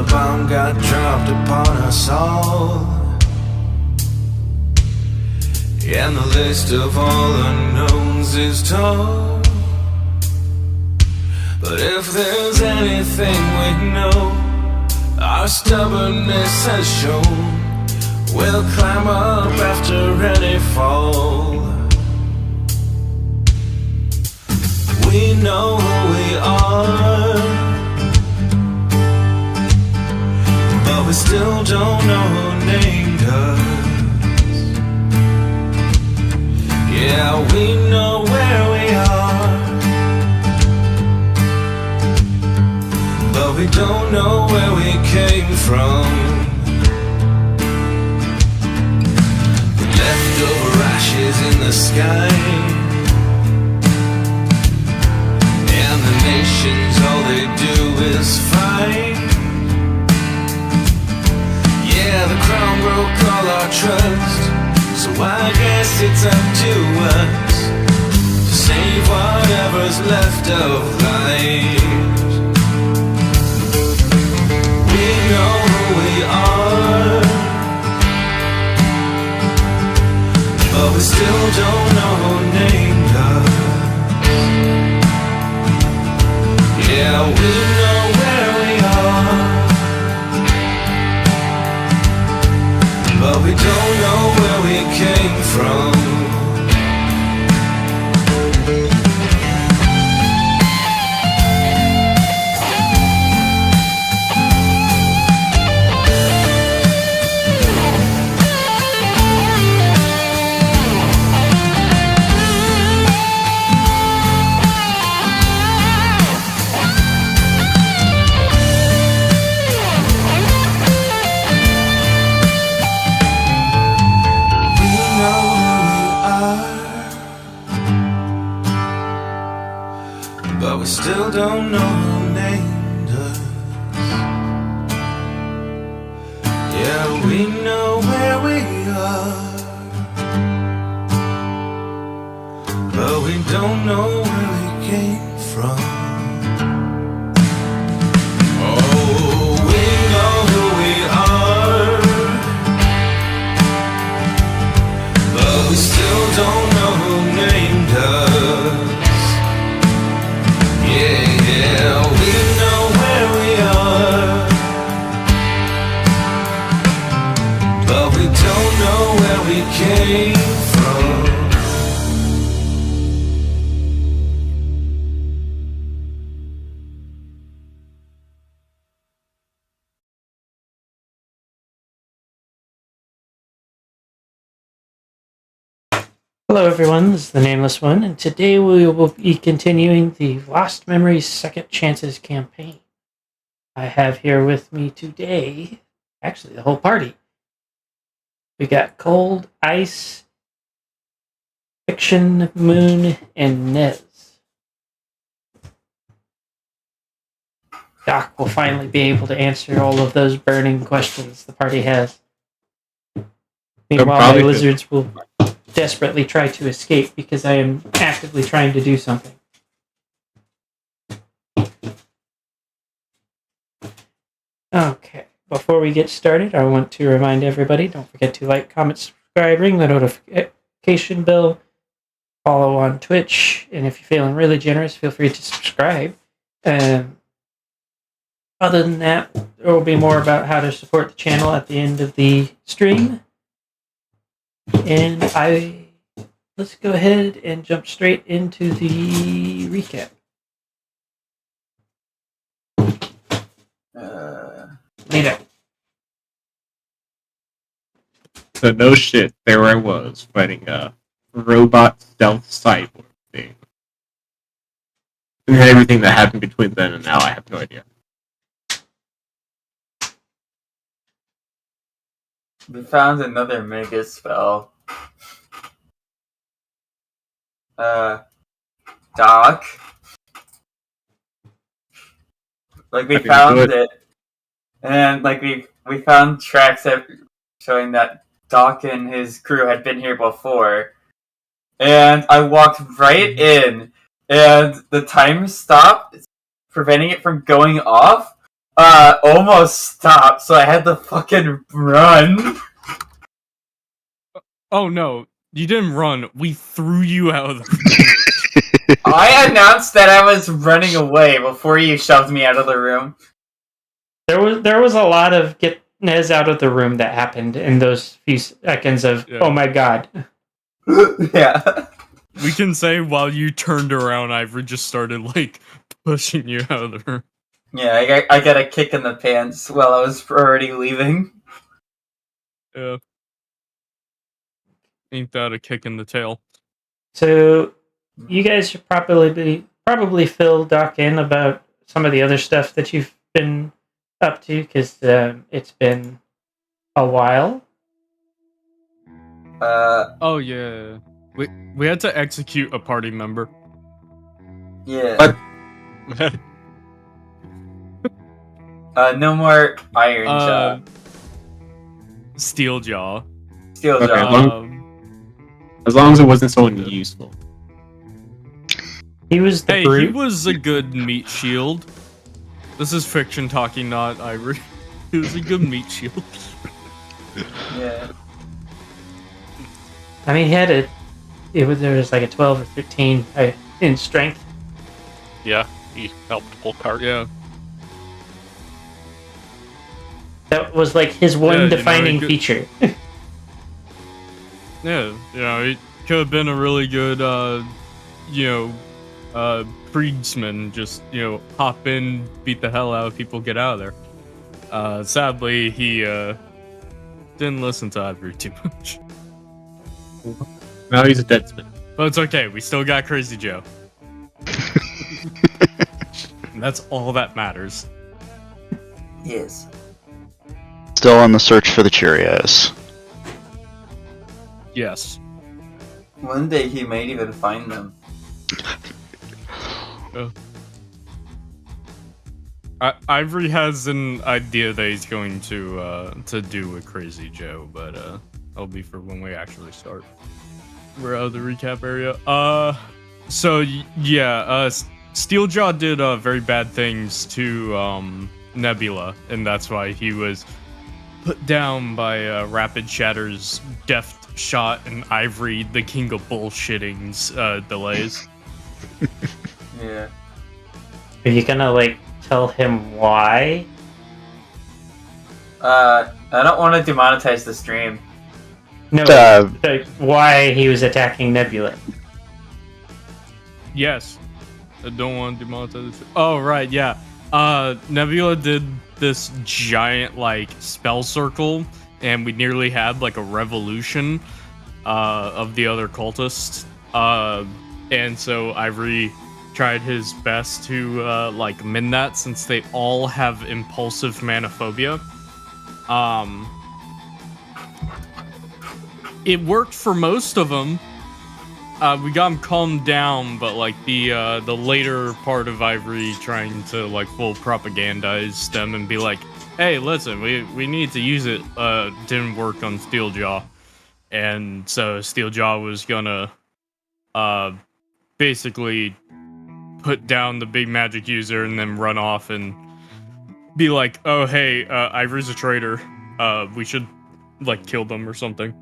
the bomb got dropped upon us all, and the list of all unknowns is tall. But if there's anything we know, our stubbornness has shown, we'll climb up after any fall. We know who we are, but we still don't know who named us. Yeah, we know where we are, but we don't know where we came from. The leftover ashes in the sky, and the nations, all they do is fight. Yeah, the crown broke all our trust, so I guess it's up to us to save whatever's left of life. We know who we are, but we still don't know who named us. Yeah, we know where we are, but we don't know where we came from. But we still don't know who named us. Yeah, we know where we are, but we don't know where we came from. Oh, we know who we are, but we still don't know who named us. Yeah, we know where we are, but we don't know where we came from. Hello everyone, this is the Nameless One, and today we will be continuing the Lost Memories Second Chances campaign. I have here with me today, actually the whole party. We got Cold, Ice, Fiction, Moon, and Nez. Doc will finally be able to answer all of those burning questions the party has. Meanwhile, my lizards will desperately try to escape because I am actively trying to do something. Okay, before we get started, I want to remind everybody, don't forget to like, comment, subscribe, ring the notification bell, follow on Twitch, and if you're feeling really generous, feel free to subscribe. Other than that, there will be more about how to support the channel at the end of the stream. And let's go ahead and jump straight into the recap. Later. So no shit, there I was, fighting a robot stealth cyborg thing. And everything that happened between then and now, I have no idea. We found another mega spell. Doc. Like we found it, and like we found tracks showing that Doc and his crew had been here before. And I walked right in, and the timer stopped, preventing it from going off. almost stopped, so I had to fucking run. Oh no, you didn't run. We threw you out of the I announced that I was running away before you shoved me out of the room. There was a lot of get Nez out of the room that happened in those few seconds of Yeah. oh my god. Yeah. We can say while you turned around, Ivory just started like pushing you out of the room. Yeah, I got a kick in the pants while I was already leaving. Yeah. Ain't that a kick in the tail? So you guys should probably fill Doc in about some of the other stuff that you've been up to because it's been a while. Oh yeah. We had to execute a party member. Yeah. What? No more Iron Jaw. Steeljaw. Steel Okay, Jaw. As long as it wasn't someone useful. He was the Hey, brute. he was a good meat shield. This is fiction talking, not Ivory. He was a good meat shield. Yeah. I mean, there was like a 12 or 13 in strength. Yeah, he helped pull cart. Yeah. That was like his one Yeah, defining he could- feature. Yeah, it could have been a really good, Kriegsman. Just, hop in, beat the hell out of people, get out of there. Sadly, he, didn't listen to Ivory too much. Now he's a deadsman. But it's okay, we still got Crazy Joe. And that's all that matters. Yes. Still on the search for the Cheerios. Yes. One day he might even find them. Ivory has an idea that he's going to do with Crazy Joe, but that'll be for when we actually start. We're out of the recap area. Steeljaw did very bad things to Nebula, and that's why he was put down by Rapid Shatter's deft shot and Ivory, the king of bullshittings, delays. Yeah. Are you gonna tell him why? I don't want to demonetize the stream. No, why he was attacking Nebula. Yes. I don't want to demonetize it. Oh, right, yeah. Nebula did this giant, spell circle, and we nearly had, a revolution of the other cultists. And so Ivory tried his best to, mend that, since they all have impulsive manophobia. It worked for most of them. We got him calmed down, but the later part of Ivory trying to full propagandize them and be like, "Hey, listen, we need to use it." Didn't work on Steeljaw, and so Steeljaw was gonna basically put down the big magic user and then run off and be like, "Oh, hey, Ivory's a traitor. We should kill them or something."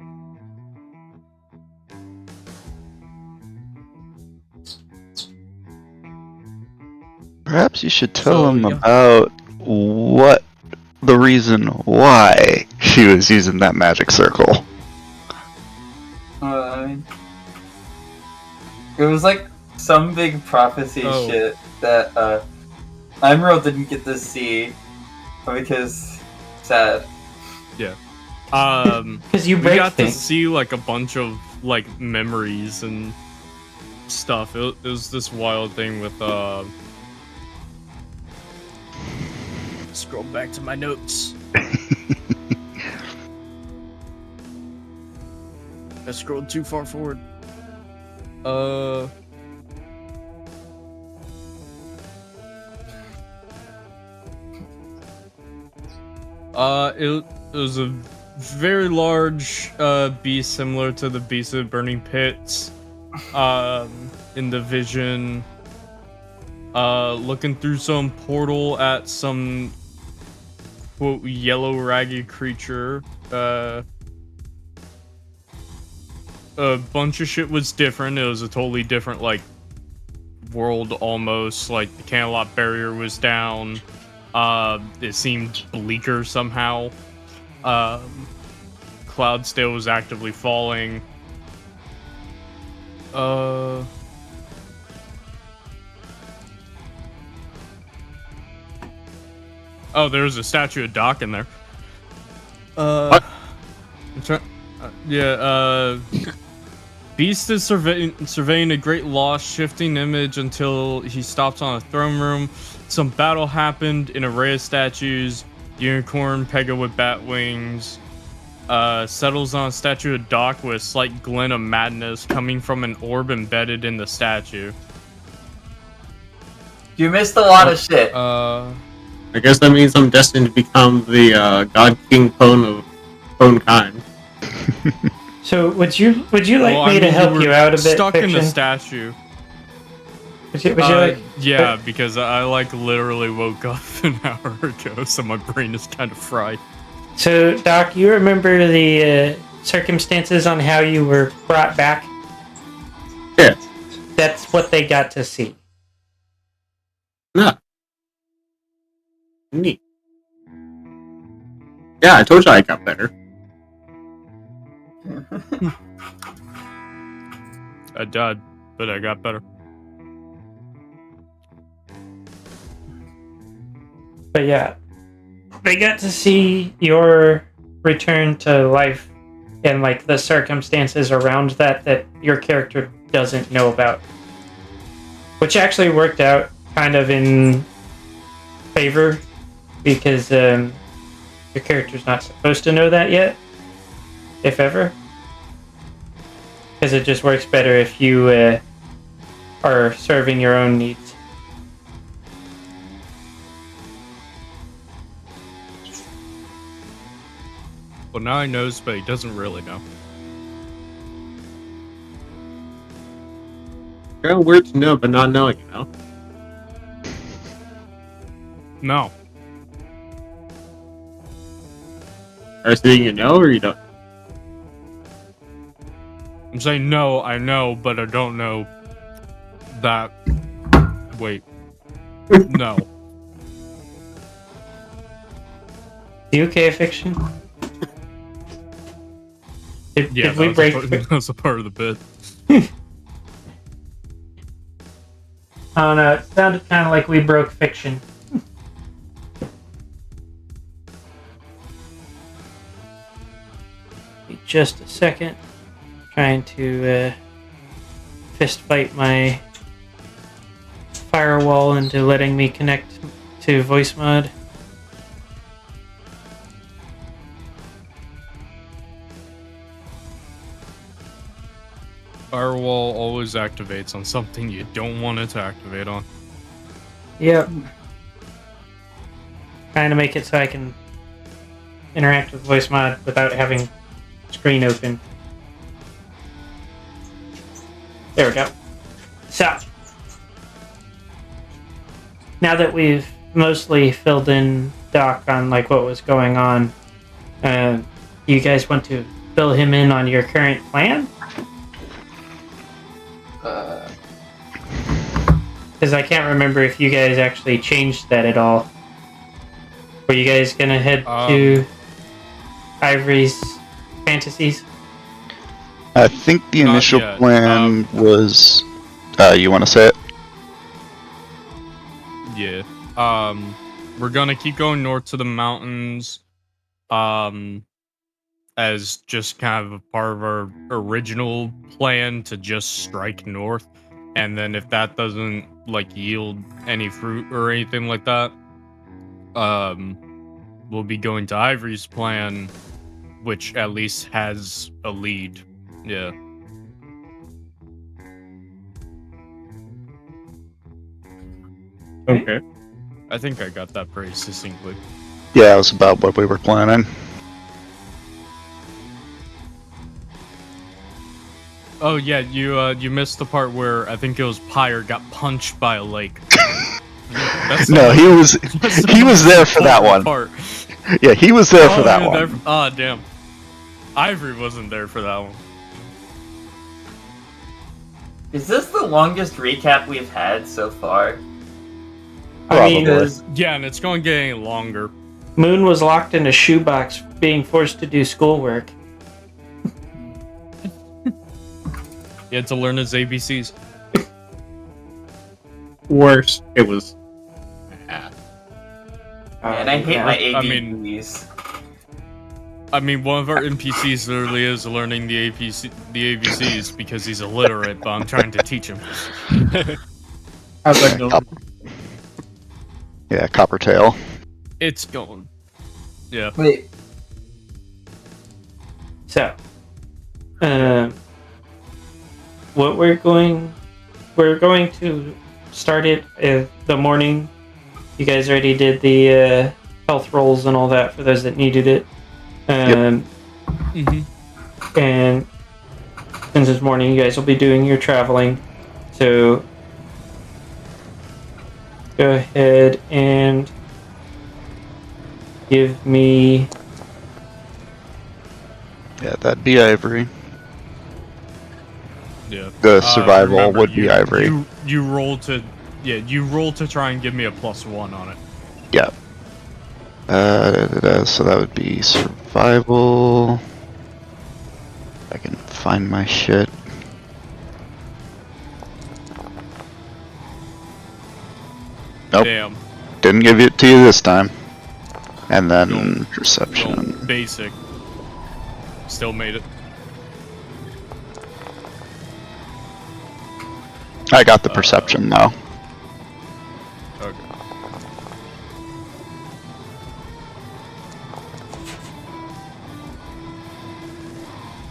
Perhaps you should tell So, him yeah. about what the reason why he was using that magic circle. It was some big prophecy Oh. shit that Emerald didn't get to see because sad. Because you We break got to things. see a bunch of memories and stuff. It was this wild thing with scroll back to my notes. I scrolled too far forward. It was a very large beast similar to the beast of the burning pits. In the vision, looking through some portal at some quote yellow ragged creature. A bunch of shit was different. It was a totally different like world almost. Like the Canterlot barrier was down. It seemed bleaker somehow. Cloudsdale was actively falling. Oh, there was a statue of Doc in there. What? Beast is surveying a great lost, shifting image until he stops on a throne room. Some battle happened. An array of statues. Unicorn, Pega with bat wings. Settles on a statue of Doc with a slight glint of madness coming from an orb embedded in the statue. You missed a lot of shit. I guess that means I'm destined to become the God King Pone of Pone kind. So would you like me to help you out a bit? Stuck in the Fiction? statue. Would you like? Yeah, because I like literally woke up an hour ago, so my brain is kind of fried. So Doc, you remember the circumstances on how you were brought back? Yeah. That's what they got to see. No. Neat. Yeah, I told you I got better. I died, but I got better. But yeah, they got to see your return to life and like the circumstances around that your character doesn't know about, which actually worked out kind of in favor because your character's not supposed to know that yet, if ever, because it just works better if you are serving your own needs. Well, now he knows, but he doesn't really know. Kind of weird to know, but not knowing, you know? No. Or something you know, or you don't? I'm saying no, I know, but I don't know that. Wait. No. You okay, Fiction? Did we break? That's a part of the bit. I don't know. It sounded kind of like we broke Fiction. Just a second. Trying to fist fight my firewall into letting me connect to voice mod. Firewall always activates on something you don't want it to activate on. Yep. Trying to make it so I can interact with voice mod without having screen open. There we go. So, now that we've mostly filled in Doc on like what was going on, you guys want to fill him in on your current plan? Because I can't remember if you guys actually changed that at all. Were you guys gonna head to Ivory's fantasies? I think the Not initial yet. plan was. You want to say it? Yeah. We're gonna keep going north to the mountains. As just kind of a part of our original plan to just strike north. And then if that doesn't like yield any fruit or anything like that, we'll be going to Ivory's plan, which at least has a lead. Yeah. Okay. I think I got that pretty succinctly. Yeah, it was about what we were planning. Oh yeah, you missed the part where I think it was Pyre got punched by a lake. That's No, he was there for that one. Part. Yeah, he was there for that you were one. there damn. Ivory wasn't there for that one. Is this the longest recap we've had so far? I mean, Probably. Yeah, and it's going to get any longer. Moon was locked in a shoebox being forced to do schoolwork. He had to learn his ABCs. Worse, it was math. Man, I hate my I mean- ABCs. I mean, one of our NPCs literally is learning the ABCs because he's illiterate, but I'm trying to teach him. How's that going? Yeah, Coppertail. It's going. Yeah. Wait, So, what we're going to start it the morning. You guys already did the health rolls and all that for those that needed it. Mm-hmm. And since it's morning, you guys will be doing your traveling. So, go ahead and give me. Yeah, that'd be Ivory. Yeah. The survival Remember, would be Ivory. You roll to try and give me a +1 on it. Yeah. So that would be survival. I can find my shit. Nope, Damn. didn't give it to you this time. And then Going perception. basic. Still made it. I got the perception though. Okay.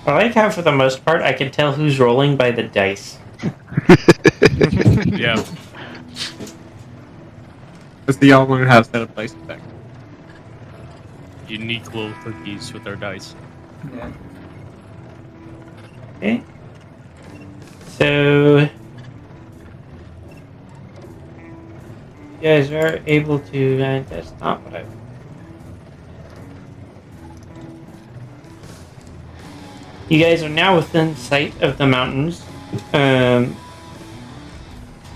I like how, for the most part, I can tell who's rolling by the dice. Yeah. Because the all learn how to set up dice attack. Unique little cookies with our dice. yeah. Okay. So, you guys are able to. That's not what I. You guys are now within sight of the mountains. Let's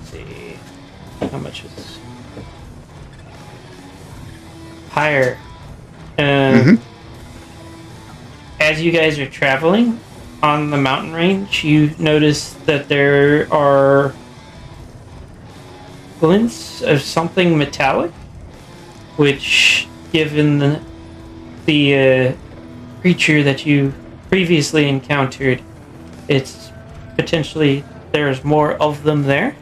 see. How much is this? Higher. Mhm. As you guys are traveling on the mountain range, you notice that there are glints of something metallic, which, given the creature that you previously encountered, it's potentially there's more of them there.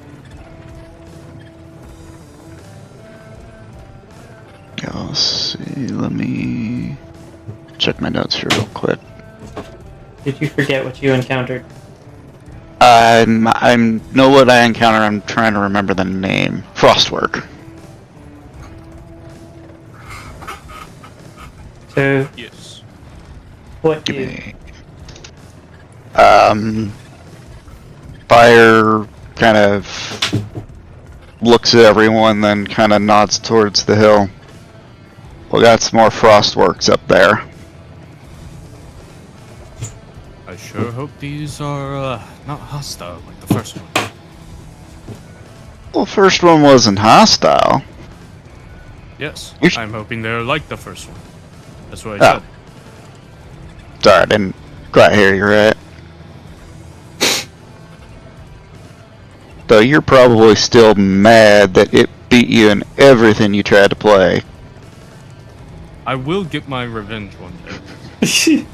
Yeah, let's see. Let me check my notes here real quick. Did you forget what you encountered? I know what I encounter. I'm trying to remember the name. Frostwork. So, Yes. what Give is me. Fire kind of looks at everyone, then kind of nods towards the hill. We got some more Frostworks up there. I sure hope these are not hostile like the first one. Well, first one wasn't hostile. Yes. You sh- I'm hoping they're like the first one. That's what I Oh. said. Sorry, I didn't quite hear you right. Though you're probably still mad that it beat you in everything you tried to play. I will get my revenge one day.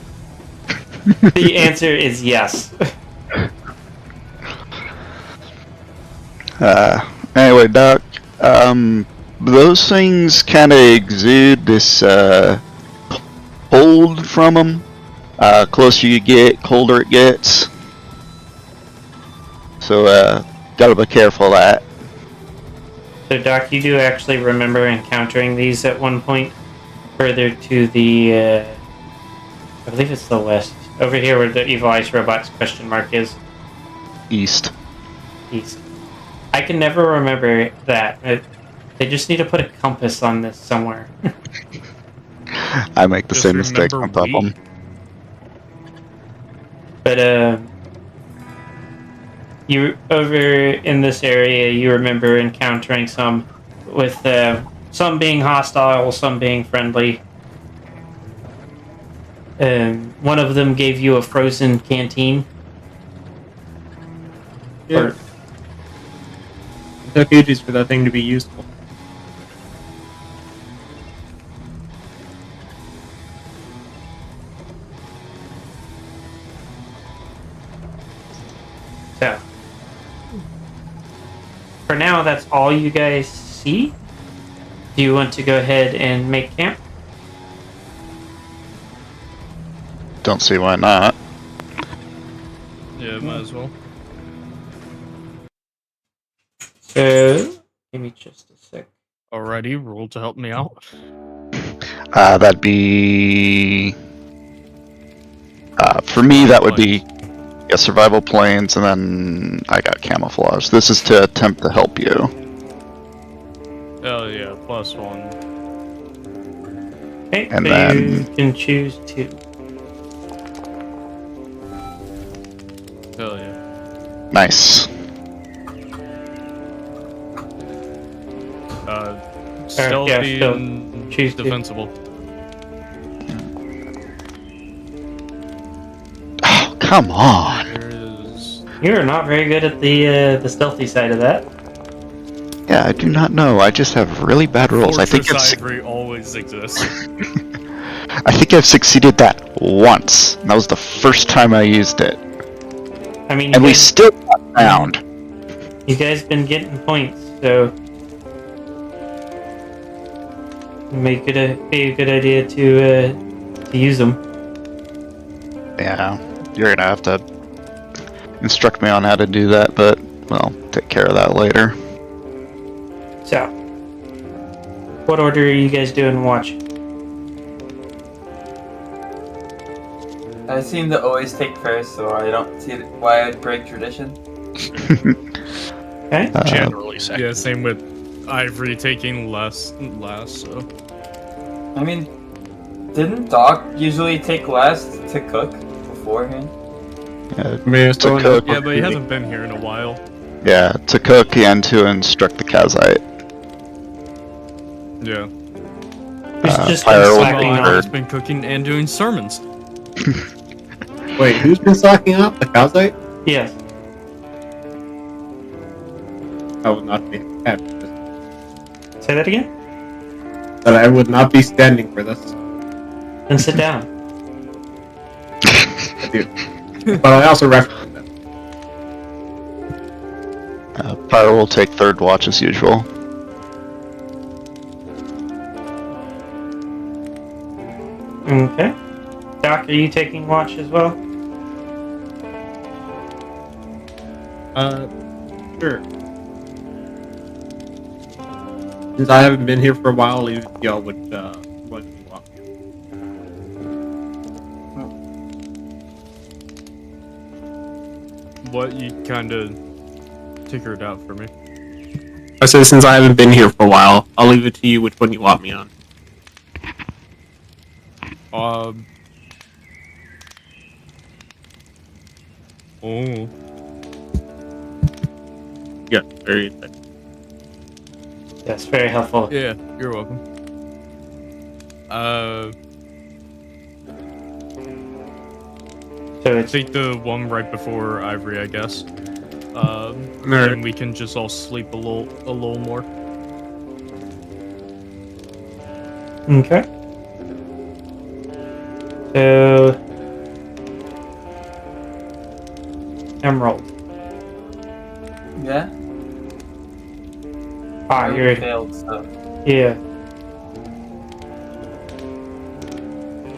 the answer is yes. Anyway, Doc, those things kind of exude this cold from them. Closer you get, colder it gets. So, gotta be careful of that. So, Doc, you do actually remember encountering these at one point further to the, I believe it's the west. Over here where the Evil Ice Robots question mark is. East. East. I can never remember that. They just need to put a compass on this somewhere. I make the Just same mistakes on remember top of we. them. But you over in this area, you remember encountering some with some being hostile, some being friendly. One of them gave you a frozen canteen. Yeah. Or, It took ages for that thing to be useful. so, for now, that's all you guys see. Do you want to go ahead and make camp? Don't see why not. Yeah, might as well. So, give me just a sec. Alrighty, roll to help me out. That'd be. For me, that would be survival planes, and then I got camouflage. This is to attempt to help you. Oh yeah, +1. Okay, And so then- you can choose two. Hell yeah. Nice. Stealthy yeah, still and choose two. defensible. Oh, come on. There is. You're not very good at the stealthy side of that. Yeah, I do not know. I just have really bad rolls. I think Fortress I've, Ivory always exists. I think I've succeeded that once. And that was the first time I used it, I mean, and we still got found. you guys been getting points, so be a good idea to use them. Yeah, you're gonna have to instruct me on how to do that, but well, take care of that later. So, what order are you guys doing watching? I seem to always take first, so I don't see why I'd break tradition. Okay. Generally second. Yeah, same with Ivory taking last. So I mean, didn't Doc usually take last to cook beforehand? Yeah, I mean, it's To going cook. yeah, but he hasn't been here in a while. yeah, to cook and to instruct the Kazite. Yeah. Who's just fire been order. slacking Well, off? He's been cooking and doing sermons. Wait, who's been slacking off? The Kazite? Yes. I would not be happy with this. Say that again. But I would not be standing for this. Then sit down. I do. But I also recommend them. Pyro will take third watch as usual. Okay. Doc, are you taking watch as well? Sure. Since I haven't been here for a while, y'all would, want me to walk in. What you kind of tickered out for me. I said since I haven't been here for a while, I'll leave it to you which one you want me on. Oh. Yeah, very good. Yes, very helpful. Yeah, you're welcome. So it's Take the one right before Ivory, I guess. Alright. And we can just all sleep a little more. okay. So Emerald. Yeah? Ah, you're failed stuff. yeah.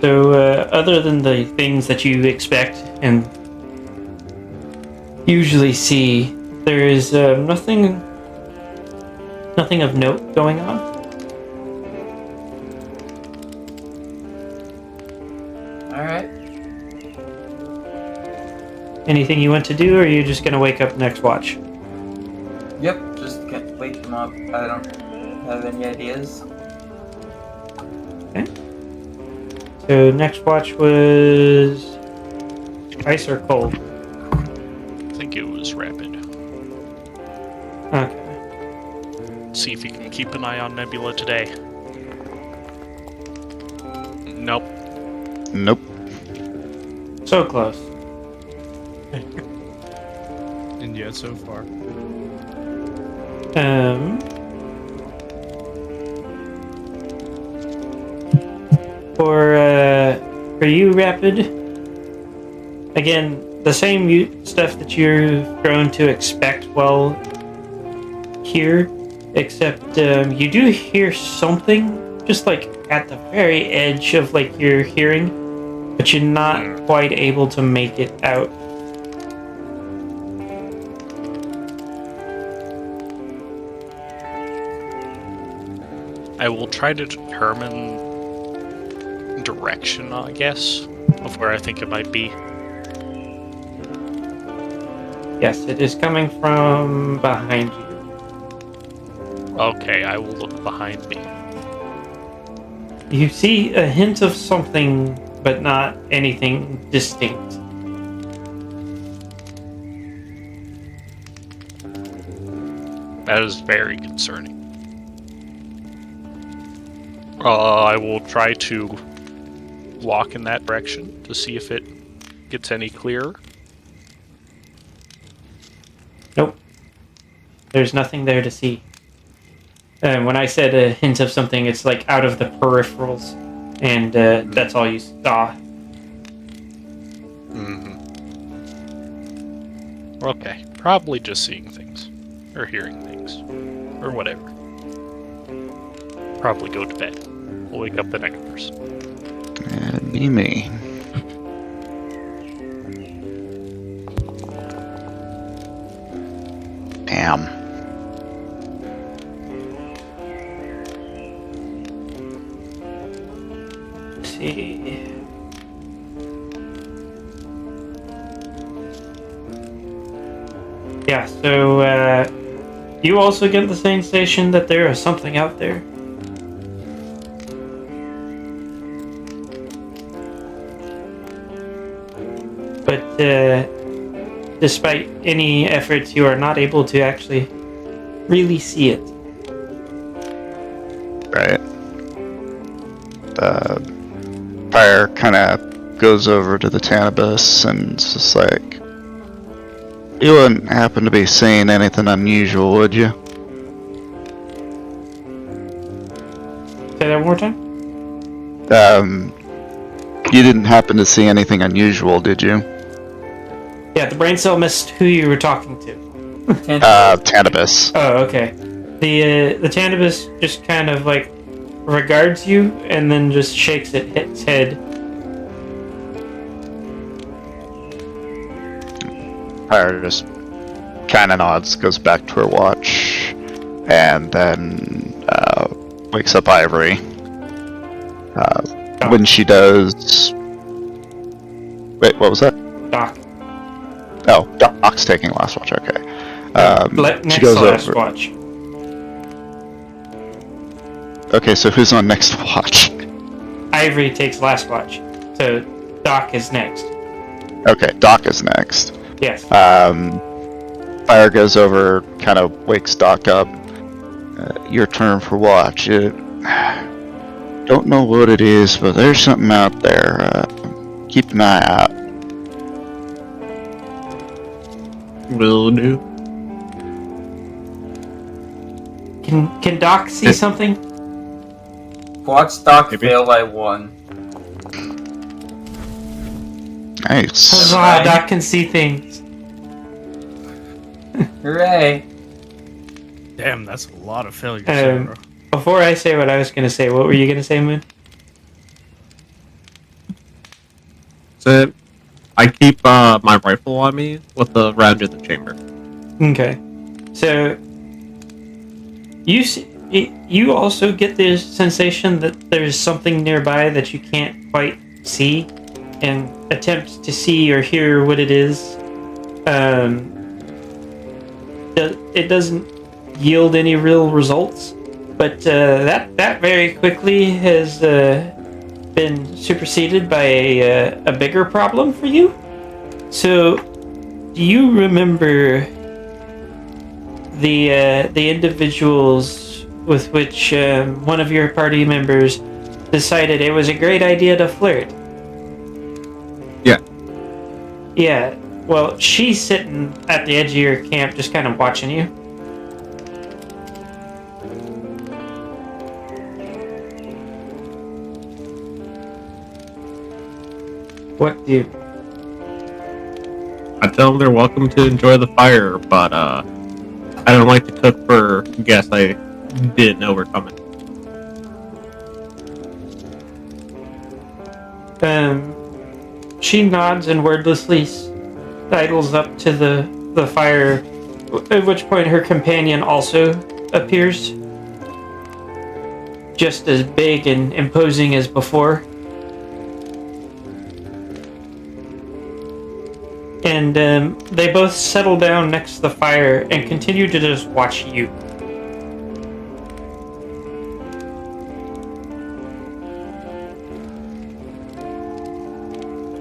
So other than the things that you expect and usually see, there is nothing of note going on. Alright. Anything you want to do, or are you just gonna wake up next watch? Yep, just can't wake them up. I don't have any ideas. So next watch was ice or cold? I think it was rapid. Okay. See if you can keep an eye on Nebula today. Nope. Nope. So close. And yet, so far. For you, Rapid, again, the same stuff that you've grown to expect while here, except you do hear something just like at the very edge of like your hearing, but you're not quite able to make it out. I will try to determine direction, I guess, of where I think it might be. Yes, it is coming from behind you. Okay, I will look behind me. You see a hint of something, but not anything distinct. That is very concerning. I will try to walk in that direction to see if it gets any clearer. Nope. There's nothing there to see. When I said a hint of something, it's like out of the peripherals, and that's all you saw. Okay, probably just seeing things, or hearing things, or whatever. Probably go to bed. We'll wake up the next person. That'd be me. Damn. Let's see. Yeah, so you also get the sensation that there is something out there. But despite any efforts, you are not able to actually really see it. Right. The fire kind of goes over to the Tanibus and it's just like, you wouldn't happen to be seeing anything unusual, would you? Say that one more time? You didn't happen to see anything unusual, did you? Yeah, the brain cell missed who you were talking to. Tanibus. Oh, okay. The Tanibus just kind of like regards you and then just shakes its head. Fire just kind of nods, goes back to her watch, and then wakes up Ivory. When she does... Wait, what was that? Doc. Oh, Doc's taking last watch, okay. Next she goes to last over. watch. Okay, so who's on next watch? Ivory takes last watch. So Doc is next. Okay, Doc is next. Yes. Fire goes over, kind of wakes Doc up. Your turn for watch. Don't know what it is, but there's something out there. Keep an eye out. Will do. Can Doc see something? Watch Doc Maybe. fail by 1. Nice. Huzzah, Doc can see things. Hooray! Damn, that's a lot of failures. Um, Sarah. Before I say what I was going to say, what were you going to say, Moon? So I keep my rifle on me with the round in the chamber. Okay. So you also get the sensation that there's something nearby that you can't quite see, and attempt to see or hear what it is. It doesn't yield any real results, but that very quickly has been been superseded by a bigger problem for you. So, do you remember the individuals with which one of your party members decided it was a great idea to flirt? Yeah. Yeah. Well, she's sitting at the edge of your camp, just kind of watching you. What do you... I tell them they're welcome to enjoy the fire, but I don't like to cook for guests I didn't know were coming. She nods and wordlessly sidles up to the fire, at which point her companion also appears. Just as big and imposing as before. And they both settle down next to the fire and continue to just watch you.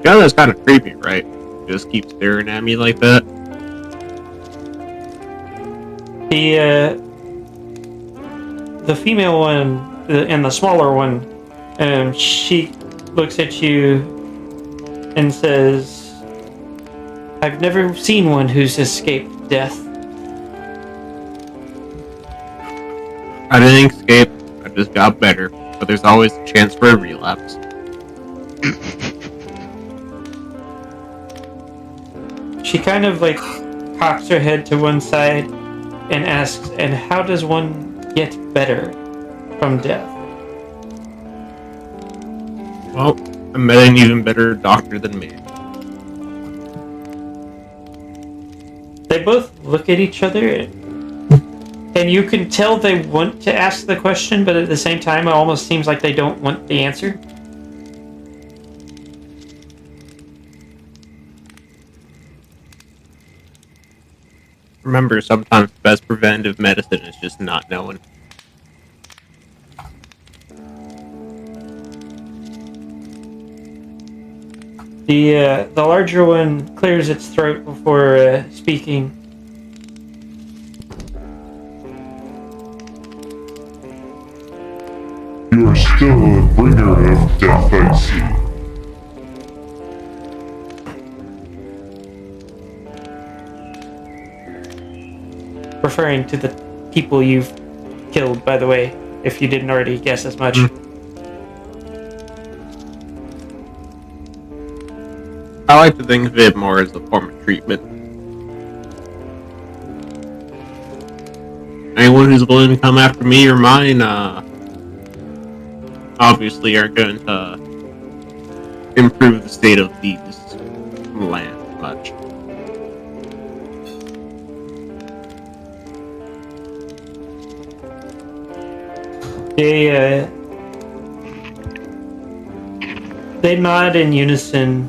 Yeah, that's kind of creepy, right? Just keep staring at me like that. The female one and the smaller one, she looks at you and says, "I've never seen one who's escaped death." I didn't escape, I just got better, but there's always a chance for a relapse. She kind of like cocks her head to one side and asks, "And how does one get better from death?" Well, I met an even better doctor than me. They both look at each other, and you can tell they want to ask the question, but at the same time, it almost seems like they don't want the answer. Remember, sometimes the best preventative medicine is just not knowing. The larger one clears its throat before speaking. You are still a bringer of death, I see. Referring to the people you've killed, by the way, if you didn't already guess as much. I like to think of it more as a form of treatment. Anyone who's willing to come after me or mine, obviously aren't going to improve the state of these land much. They nod in unison,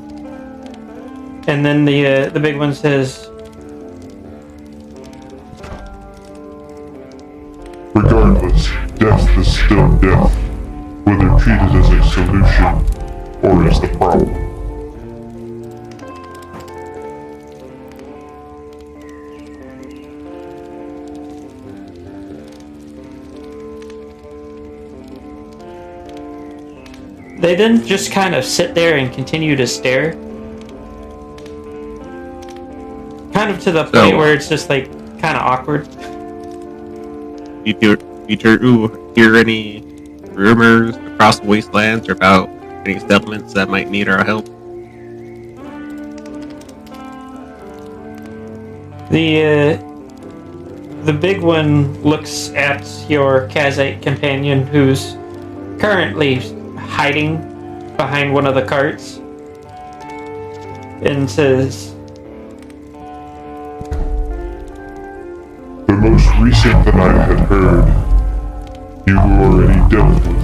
and then the big one says, Regardless, death is still death, whether treated as a solution or as the problem. They then just kind of sit there and continue to stare. Kind of to the point where it's just like kind of awkward. You hear any rumors across the wastelands or about any settlements that might need our help? The big one looks at your Kazite companion, who's currently hiding behind one of the carts, and says, The most recent that I had heard, you already dealt with.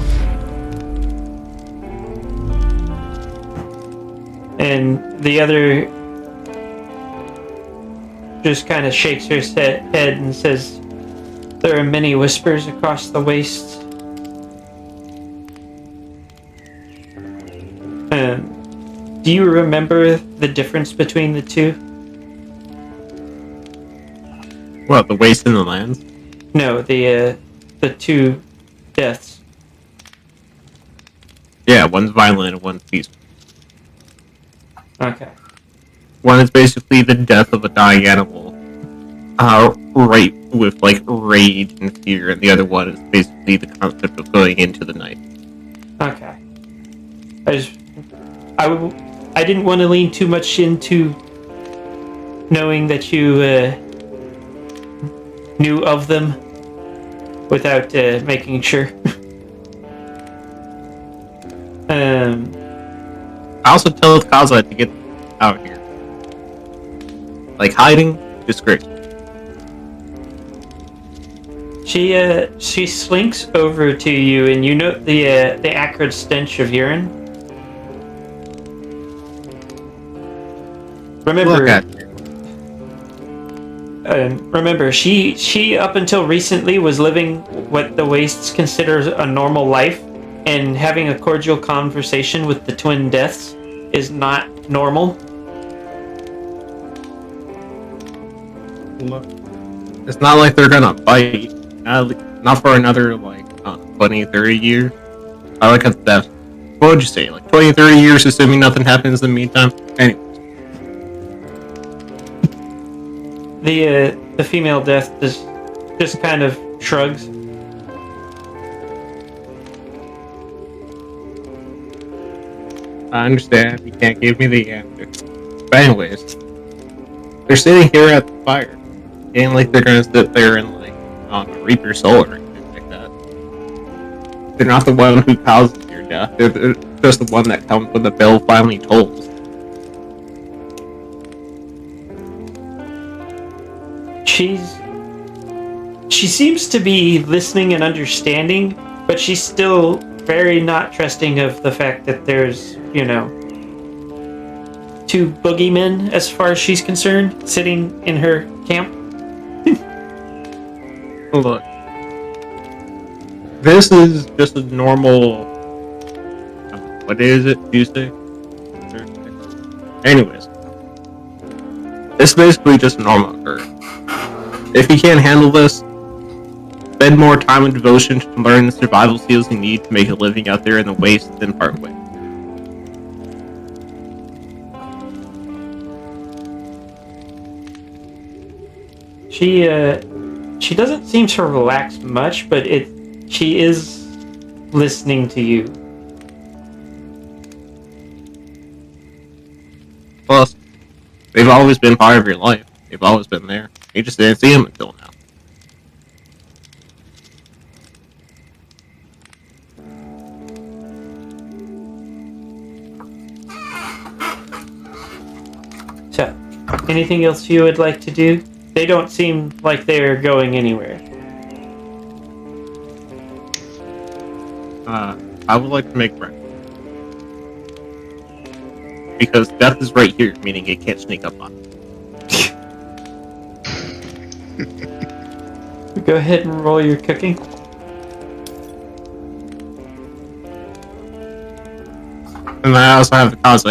and the other just kind of shakes her head and says, "There are many whispers across the wastes." Do you remember the difference between the two? What, the waste and the lands? No, the two deaths. Yeah, one's violent and one's peaceful. Okay. One is basically the death of a dying animal, right with like rage and fear, and the other one is basically the concept of going into the night. Okay. I didn't want to lean too much into knowing that you knew of them without making sure. I also tell Kaza to get out here. Like hiding, disgrace. She slinks over to you, and you note the acrid stench of urine. Remember, Look at remember, she up until recently was living what the Wastes consider a normal life, and having a cordial conversation with the twin deaths is not normal. It's not like they're gonna bite. Not for another, like, 20, 30 years. I like at best. What would you say? Like 20, 30 years, assuming nothing happens in the meantime? Anyways. The female death just kind of shrugs. I understand. You can't give me the answer. But anyways. They're sitting here at the fire. Ain't like they're gonna sit there and, like, reap your soul or anything like that. They're not the one who causes your death. They're just the one that comes when the bell finally tolls. She seems to be listening and understanding, but she's still very not trusting of the fact that there's, two boogeymen, as far as she's concerned, sitting in her camp. Look. This is just a normal... What is it? Tuesday? Thursday? Anyways. It's basically just a normal occurrence. If you can't handle this, spend more time and devotion to learn the survival skills you need to make a living out there in the waste than part way. She doesn't seem to relax much, but she is listening to you. Plus, they've always been part of your life. They've always been there. You just didn't see them until now. So, anything else you would like to do? They don't seem like they're going anywhere. I would like to make breakfast. Because death is right here, meaning it can't sneak up on it. Go ahead and roll your cooking. And I also have the Kaze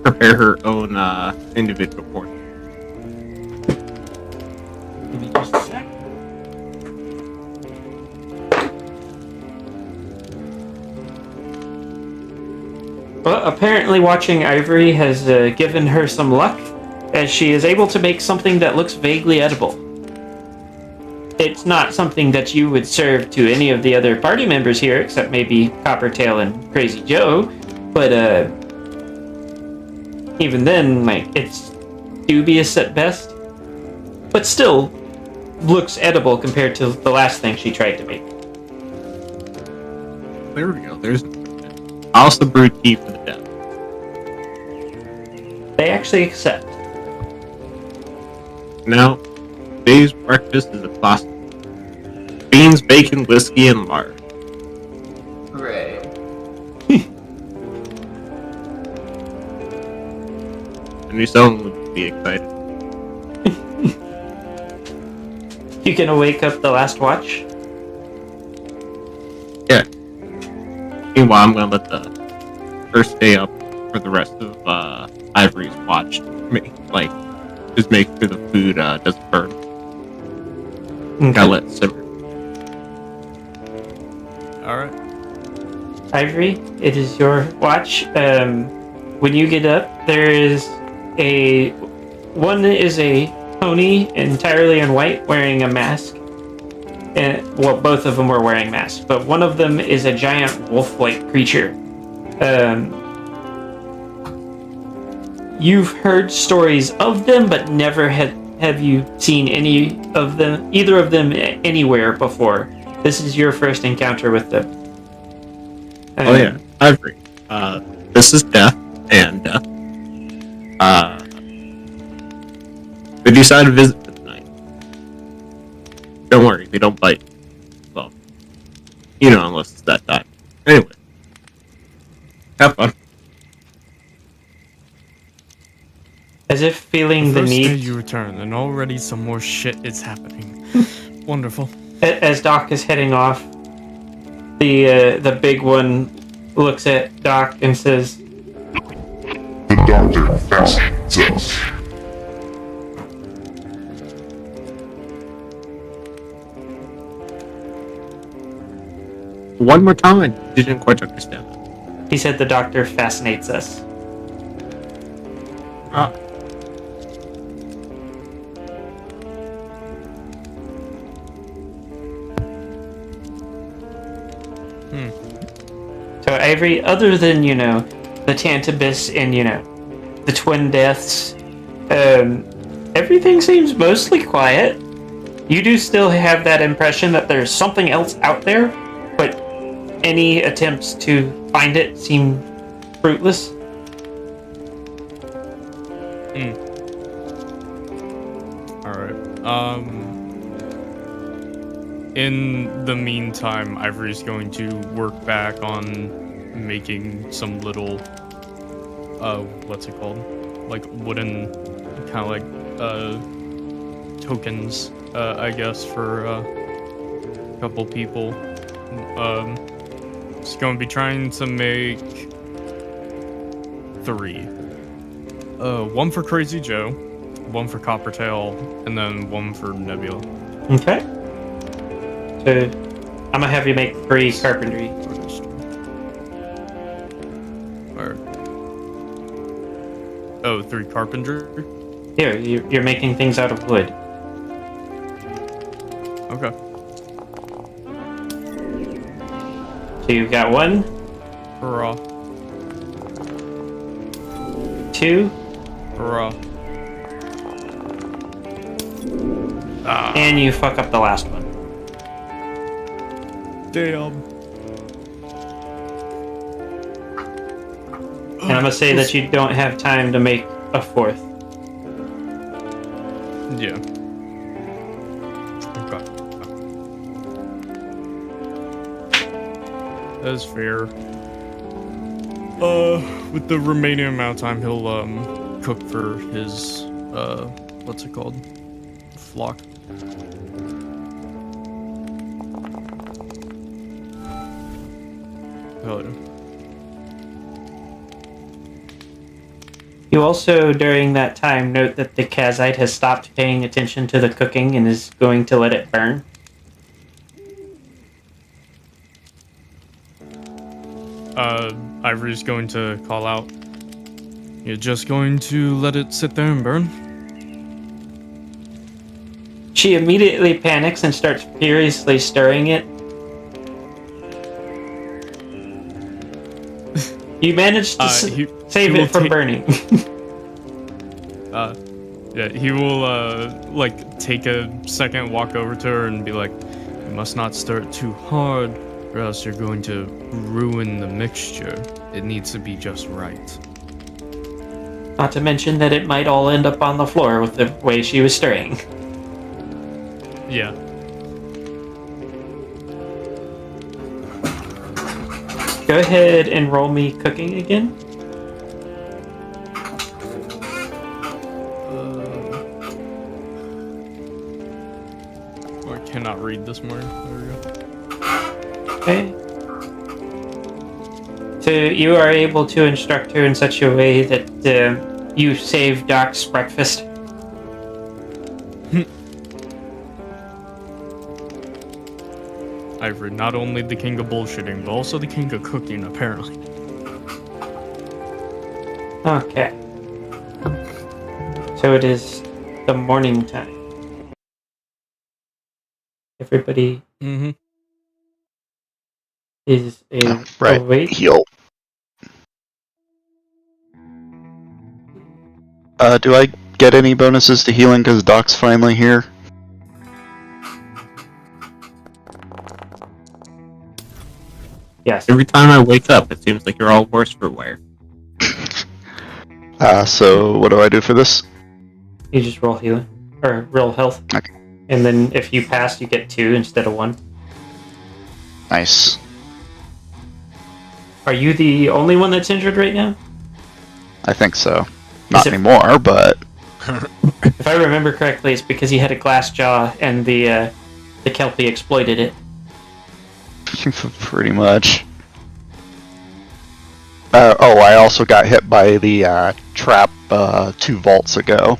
prepare her own individual portion. Give me just a sec. Well, apparently watching Ivory has given her some luck, as she is able to make something that looks vaguely edible. It's not something that you would serve to any of the other party members here, except maybe Coppertail and Crazy Joe, but even then, it's dubious at best, but still looks edible compared to the last thing she tried to make. There we go. There's. I also brewed tea for the dead. They actually accept. Now, today's breakfast is a classic. Beans, bacon, whiskey, and lard. Hooray. I knew someone would be excited. You gonna wake up the last watch? Yeah. Meanwhile, I'm gonna let the first day up for the rest of Ivory's watch. Just make sure the food doesn't burn. Gotta let it simmer. All right. Ivory, it is your watch. When you get up, there is one is a pony entirely in white wearing a mask. And well, both of them were wearing masks, but one of them is a giant wolf-like creature. You've heard stories of them, but never have you seen either of them anywhere before. This is your first encounter with them. Oh yeah, Ivory. This is Death and Death. We decided to visit for the night. Don't worry, they don't bite. Well, unless it's that time. Anyway, have fun. As if feeling the First day need. you return, and already some more shit is happening. Wonderful. As Doc is heading off, the big one looks at Doc and says, The doctor fascinates us. One more time, I didn't quite understand that. he said the doctor fascinates us. Ah. So Ivory, other than, the Tantabus and, the Twin Deaths, everything seems mostly quiet. You do still have that impression that there's something else out there, but any attempts to find it seem fruitless. Alright. In the meantime, Ivory's going to work back on making some little, what's it called? Like wooden, kind of like, tokens, I guess, for a couple people. Just going to be trying to make 3. One for Crazy Joe, one for Coppertail, and then one for Nebula. Okay. So I'm gonna have you make 3 carpentry. Or, 3 carpentry? Here, you're making things out of wood. Okay. So you've got 1, Hurrah. 2, Hurrah. and you fuck up the last one. Damn. And I'm gonna say that you don't have time to make a 4th. Yeah. Okay. That's fair. With the remaining amount of time, he'll cook for his what's it called? Flock. Hell yeah. You also, during that time, note that the Kazite has stopped paying attention to the cooking and is going to let it burn. Ivory's going to call out. You're just going to let it sit there and burn? She immediately panics and starts furiously stirring it. You managed to save it from burning. Yeah, he will, take a second, walk over to her and be like, you must not stir it too hard, or else you're going to ruin the mixture. It needs to be just right. Not to mention that it might all end up on the floor with the way she was stirring. Yeah. Go ahead and roll me cooking again. I cannot read this morning. There we go. Okay. So So you are able to instruct her in such a way that you save Doc's breakfast. Ivory, not only the king of bullshitting, but also the king of cooking, apparently. Okay. So it is the morning time. Everybody Mm-hmm. is Right. awake. Heal. Do I get any bonuses to healing because Doc's finally here? Yes. Every time I wake up, it seems like you're all worse for wear. So what do I do for this? You just roll healing. Or roll health. Okay. And then if you pass, you get 2 instead of 1. Nice. Are you the only one that's injured right now? I think so. Not it- anymore, but If I remember correctly, it's because he had a glass jaw and the Kelpie exploited it. pretty much. I also got hit by the trap 2 vaults ago.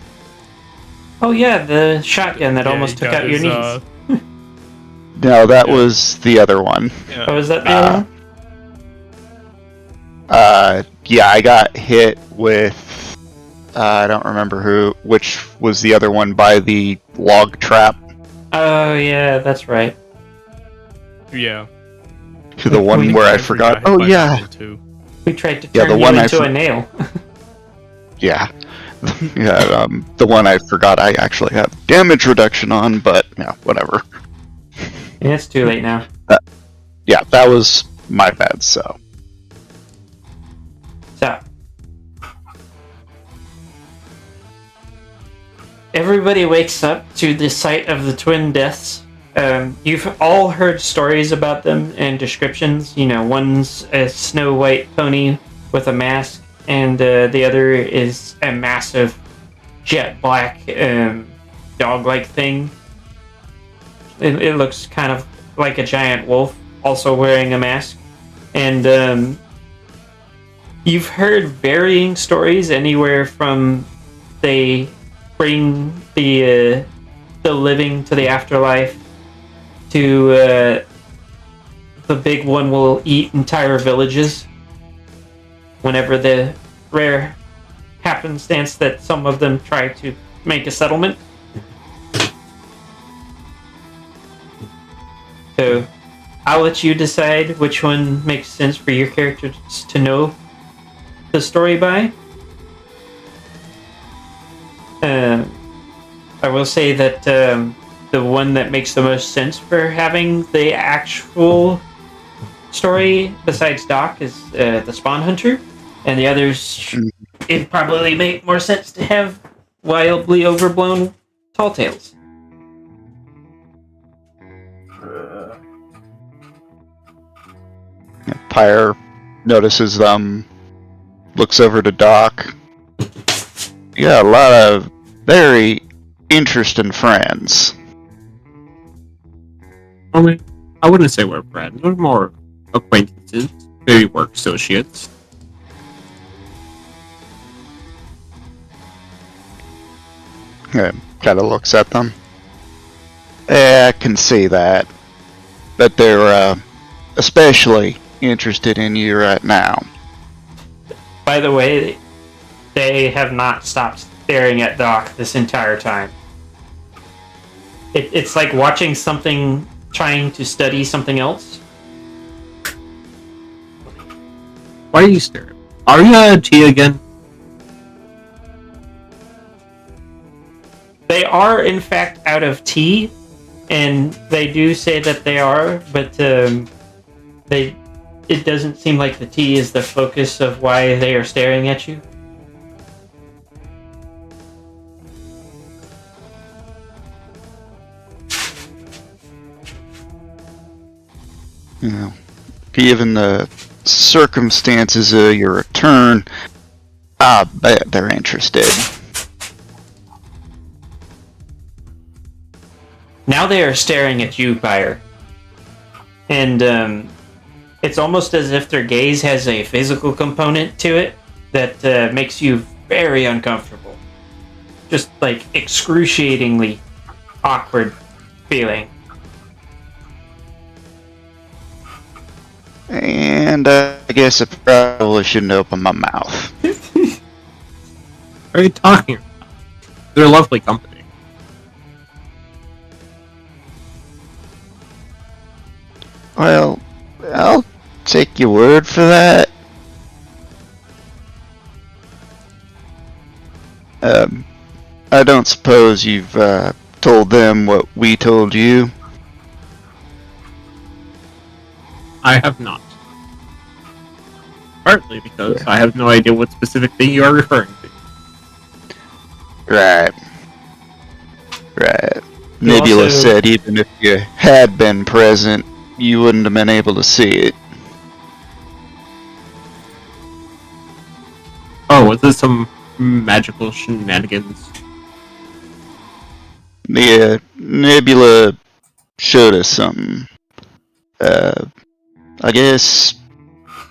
Oh yeah, the shotgun that Yeah, almost he took got out your his, knees. No, that was the other one. Oh, is that the other one? Yeah, I got hit with. I don't remember which was the other one by the log trap. Oh yeah, that's right. Yeah. To the one where I forgot. Oh yeah, We tried to Yeah, turn the you one I into for- a nail. yeah, yeah. The one I forgot I actually have damage reduction on, but yeah, whatever. Yeah, it's too late now. Yeah, that was my bad. So So, everybody wakes up to the sight of the twin deaths. You've all heard stories about them and descriptions. You know, one's a snow white pony with a mask, and the other is a massive jet black dog-like thing. It looks kind of like a giant wolf, also wearing a mask. And you've heard varying stories, anywhere from they bring the living to the afterlife, to the big one will eat entire villages whenever the rare happenstance that some of them try to make a settlement. So I'll let you decide which one makes sense for your characters to know the story by. I will say that the one that makes the most sense for having the actual story, besides Doc, is the Spawn Hunter, and the others, it probably make more sense to have wildly overblown Tall Tales. Pyre notices them, looks over to Doc. You got a lot of very interesting friends. I wouldn't say we're friends. We're more acquaintances, maybe work associates. Kind of looks at them. I can see that. That they're especially interested in you right now. By the way, they have not stopped staring at Doc this entire time. It's like watching something trying to study something else. Why are you staring? Are you a T again? They are, in fact, out of tea, and they do say that they are, but it doesn't seem like the tea is the focus of why they are staring at you. You know, given the circumstances of your return, I bet they're interested. Now they are staring at you, Pyre. And It's almost as if their gaze has a physical component to it that makes you very uncomfortable. Just like excruciatingly awkward feeling. And I guess I probably shouldn't open my mouth. What are you talking about? They're lovely company. Well, I'll take your word for that. I don't suppose you've told them what we told you? I have not. Partly because I have no idea what specific thing you are referring to. Right. Right. You Nebula also- said even if you had been present, you wouldn't have been able to see it. Oh, was this some magical shenanigans? Yeah, Nebula showed us something. I guess,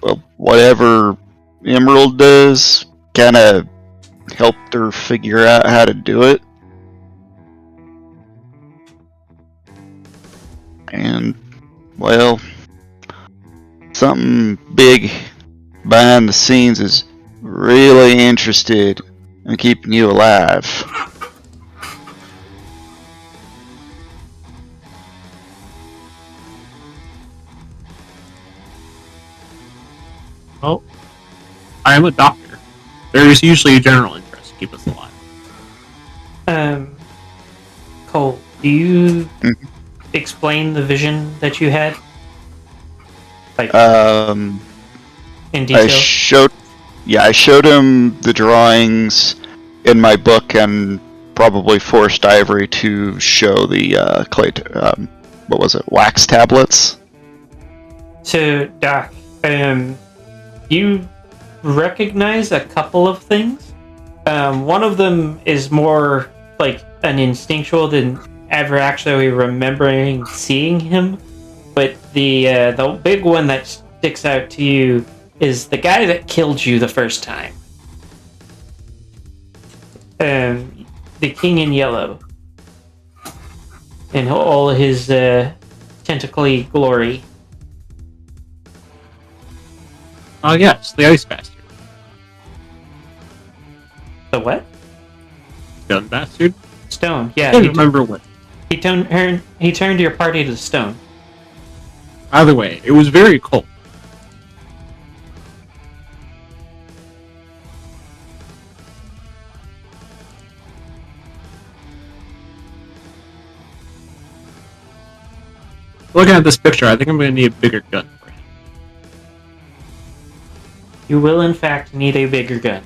well, whatever Emerald does kind of helped her figure out how to do it. And, well, something big behind the scenes is really interested in keeping you alive. Well, I am a doctor. There is usually a general interest to keep us alive. Cole, do you Mhm. explain the vision that you had? Like, Um, in detail? I showed him the drawings in my book and probably forced Ivory to show the what was it, wax tablets? So, Doc, you recognize a couple of things. One of them is more like an instinctual than ever actually remembering seeing him. But the big one that sticks out to you is the guy that killed you the first time. The King in Yellow. In all his tentacly glory. Oh yes, the ice bastard. The what? Stone bastard? Stone. I Yeah, can't remember what. he turned your party to stone. Either way, it was very cold. Looking at this picture, I think I'm going to need a bigger gun for him. You will, in fact, need a bigger gun.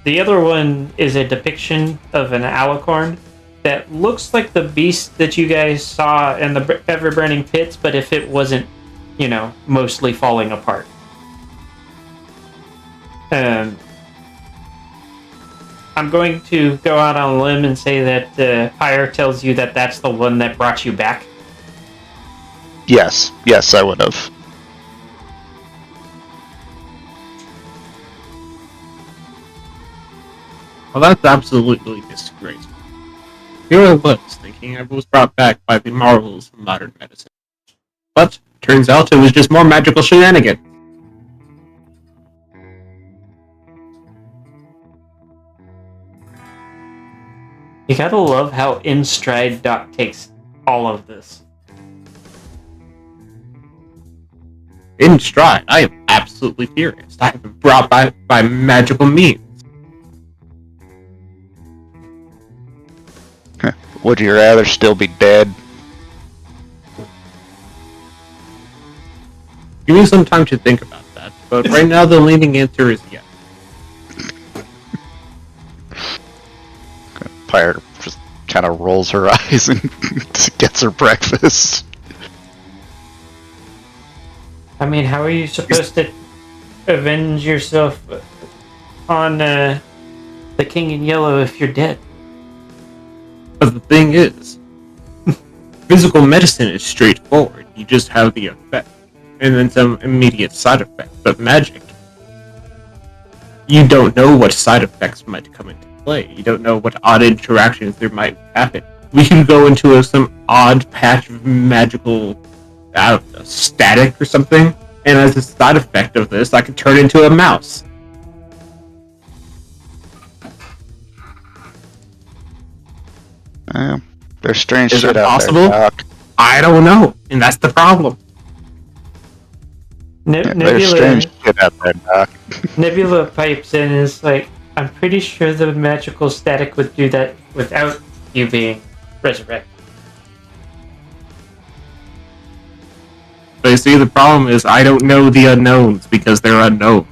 The other one is a depiction of an alicorn that looks like the beast that you guys saw in the ever-burning pits, but if it wasn't, mostly falling apart. I'm going to go out on a limb and say that Pyre tells you that that's the one that brought you back. Yes, I would have. Well, that's absolutely disgraceful. Here I was, thinking I was brought back by the marvels of modern medicine. But, turns out it was just more magical shenanigans. You gotta love how in stride Doc takes all of this. In stride, I am absolutely furious. I have been brought back by magical means. Would you rather still be dead? Give me some time to think about that, but right now the leading answer is yes. Pyre just kind of rolls her eyes and gets her breakfast. I mean, how are you supposed to avenge yourself on the King in Yellow if you're dead? But the thing is, Physical medicine is straightforward. You just have the effect, and then some immediate side effects. But magic, you don't know what side effects might come into play. You don't know what odd interactions there might happen. We can go into some odd patch of magical, I don't know, static or something, and as a side effect of this, I could turn into a mouse. There's strange Is shit it out possible? there, Doc. I don't know, and that's the problem. There's Nebula, strange shit out there, Doc. Nebula pipes in and is like, I'm pretty sure the magical static would do that without you being resurrected. But you see, the problem is I don't know the unknowns because they're unknown.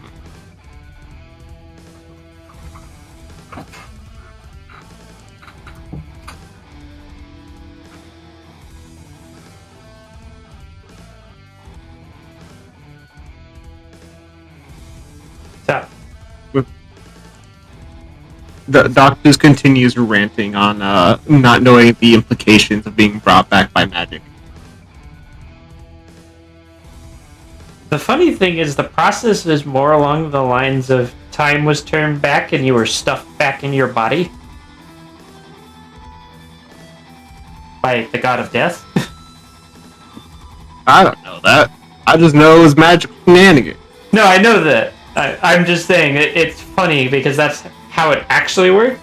So, The Doc just continues ranting on not knowing the implications of being brought back by magic. the funny thing is the process is more along the lines of time was turned back and you were stuffed back in your body by the god of death. I don't know that. I just know it was magic shenanigans. No, I know that. I'm just saying it's funny because that's how it actually worked.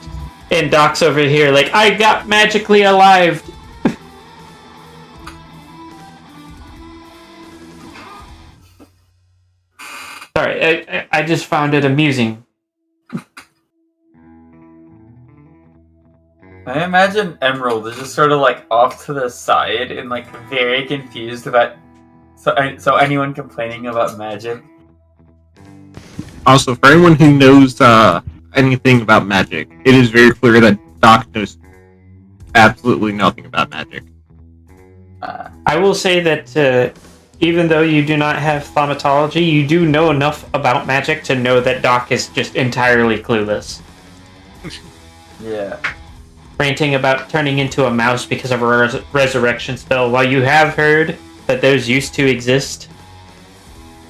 And Doc's over here like, I got magically alive. Sorry, I just found it amusing. I imagine Emerald is just sort of like off to the side and like very confused about so anyone complaining about magic. Also, for anyone who knows anything about magic, it is very clear that Doc knows absolutely nothing about magic. I will say that even though you do not have thaumatology, you do know enough about magic to know that Doc is just entirely clueless. Yeah. Ranting about turning into a mouse because of a resurrection spell. While you have heard that those used to exist,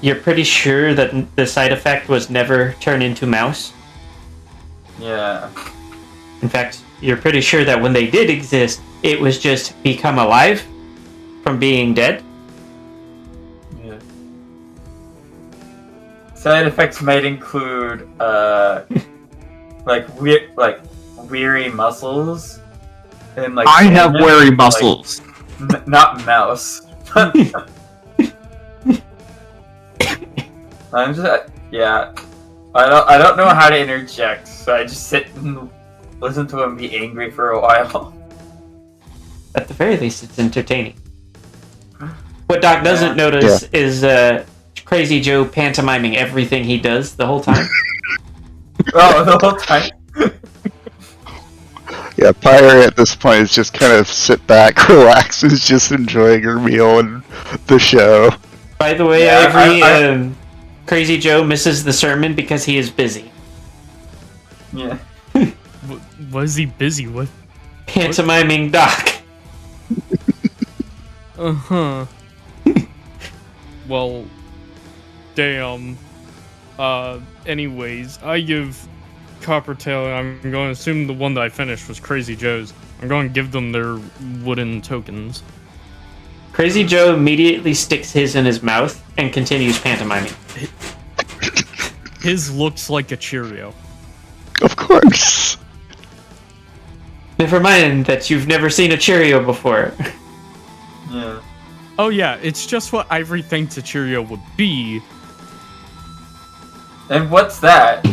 you're pretty sure that the side effect was never turn into mouse. Yeah. In fact, you're pretty sure that when they did exist, it was just become alive from being dead. Yeah. Side effects might include weary muscles and like I have stamina, weary like, muscles. not mouse. I'm just yeah. I don't know how to interject, so I just sit and listen to him be angry for a while. At the very least, it's entertaining. What Doc doesn't notice is Crazy Joe pantomiming everything he does the whole time. Oh, the whole time. Yeah, Pyre at this point is just kind of sit back, relax, is just enjoying her meal and the show. By the way, Yeah, Ivory, Crazy Joe misses the sermon because he is busy. Yeah. What is he busy with? Pantomiming Doc. Uh-huh. Well, damn. Anyways, I give Coppertail, and I'm going to assume the one that I finished was Crazy Joe's. I'm going to give them their wooden tokens. Crazy Joe immediately sticks his in his mouth and continues pantomiming. His looks like a Cheerio. Of course. Never mind that you've never seen a Cheerio before. Yeah. Oh yeah, it's just what Ivory thinks a Cheerio would be. And what's that?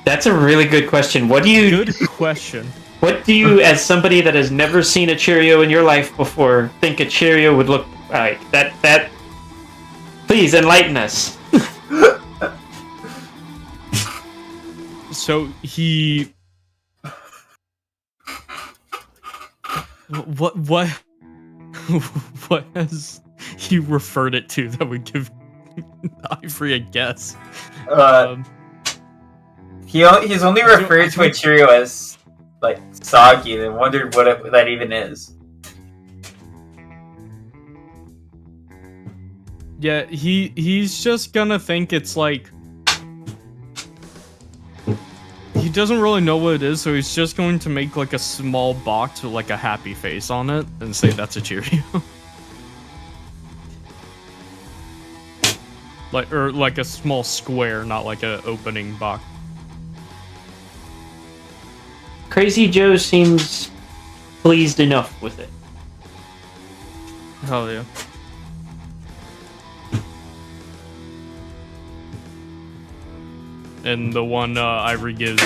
That's a really good question. What do you, Good question. as somebody that has never seen a Cheerio in your life before, think a Cheerio would look like? That. Please enlighten us. So he... What what has he referred it to that would give Ivory a guess? He's only referred to a Cheerio as like soggy, and wondered what that even is. Yeah, he's just gonna think it's like he doesn't really know what it is, so he's just going to make like a small box with like a happy face on it and say that's a Cheerio. like a small square, not like a opening box. Crazy Joe seems pleased enough with it. Hell yeah. And the one Ivory gives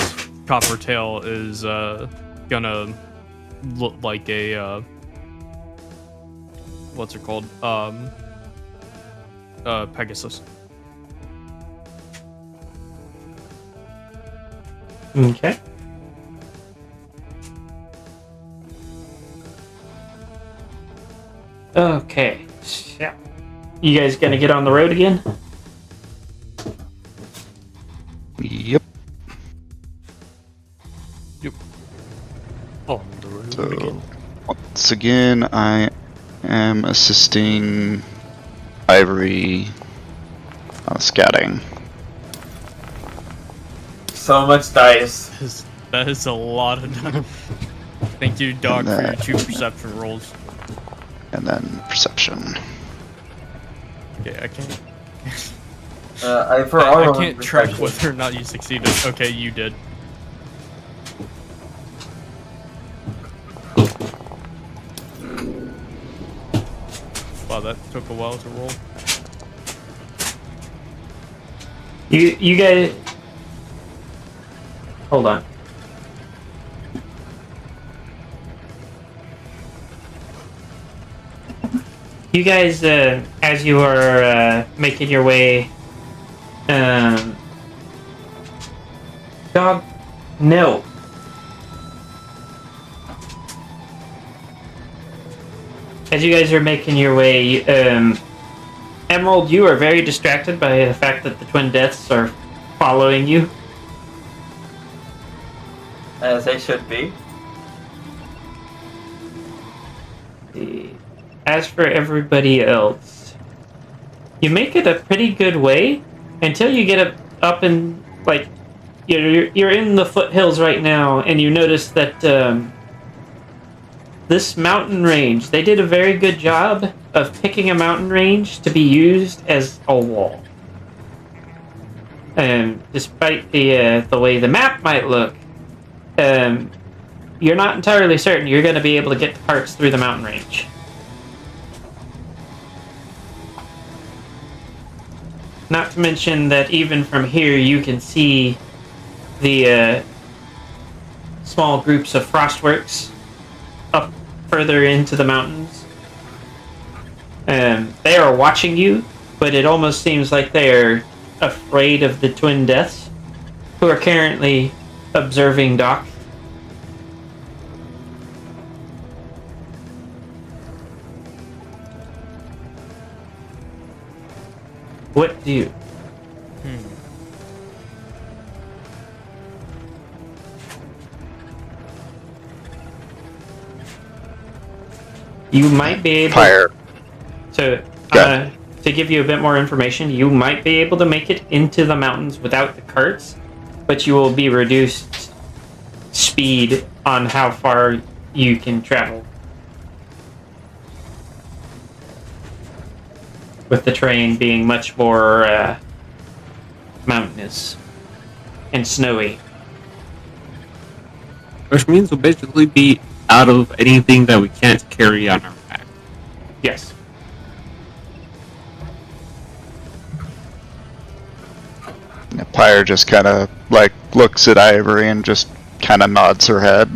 Coppertail is gonna look like a what's it called? Pegasus. Okay. Okay. So, you guys gonna get on the road again? Yep. On the road So again. once again, I am assisting Ivory on scouting. So much dice. That is a lot of time. Thank you, Doc, for your 2 perception rolls. And then perception. Okay, I can't. I I can't track whether or not you succeeded. Okay, you did. Wow, that took a while to roll. You guys, hold on. You guys, as you are making your way, dog, no. As you guys are making your way, Emerald, you are very distracted by the fact that the Twin Deaths are following you. As they should be. As for everybody else, you make it a pretty good way until you get up and, like, you're in the foothills right now, and you notice that this mountain range, they did a very good job of picking a mountain range to be used as a wall. Despite the way the map might look, you're not entirely certain you're going to be able to get parts through the mountain range. Not to mention that even from here you can see the small groups of Frostworks up further into the mountains. They are watching you, but it almost seems like they are afraid of the Twin Deaths, who are currently observing Doc. What do you? You might be able Fire. to Go. to give you a bit more information. You might be able to make it into the mountains without the carts, but you will be reduced speed on how far you can travel. With the terrain being much more mountainous and snowy. Which means we'll basically be out of anything that we can't carry on our back. Yes. Pyre just kind of like looks at Ivory and just kind of nods her head.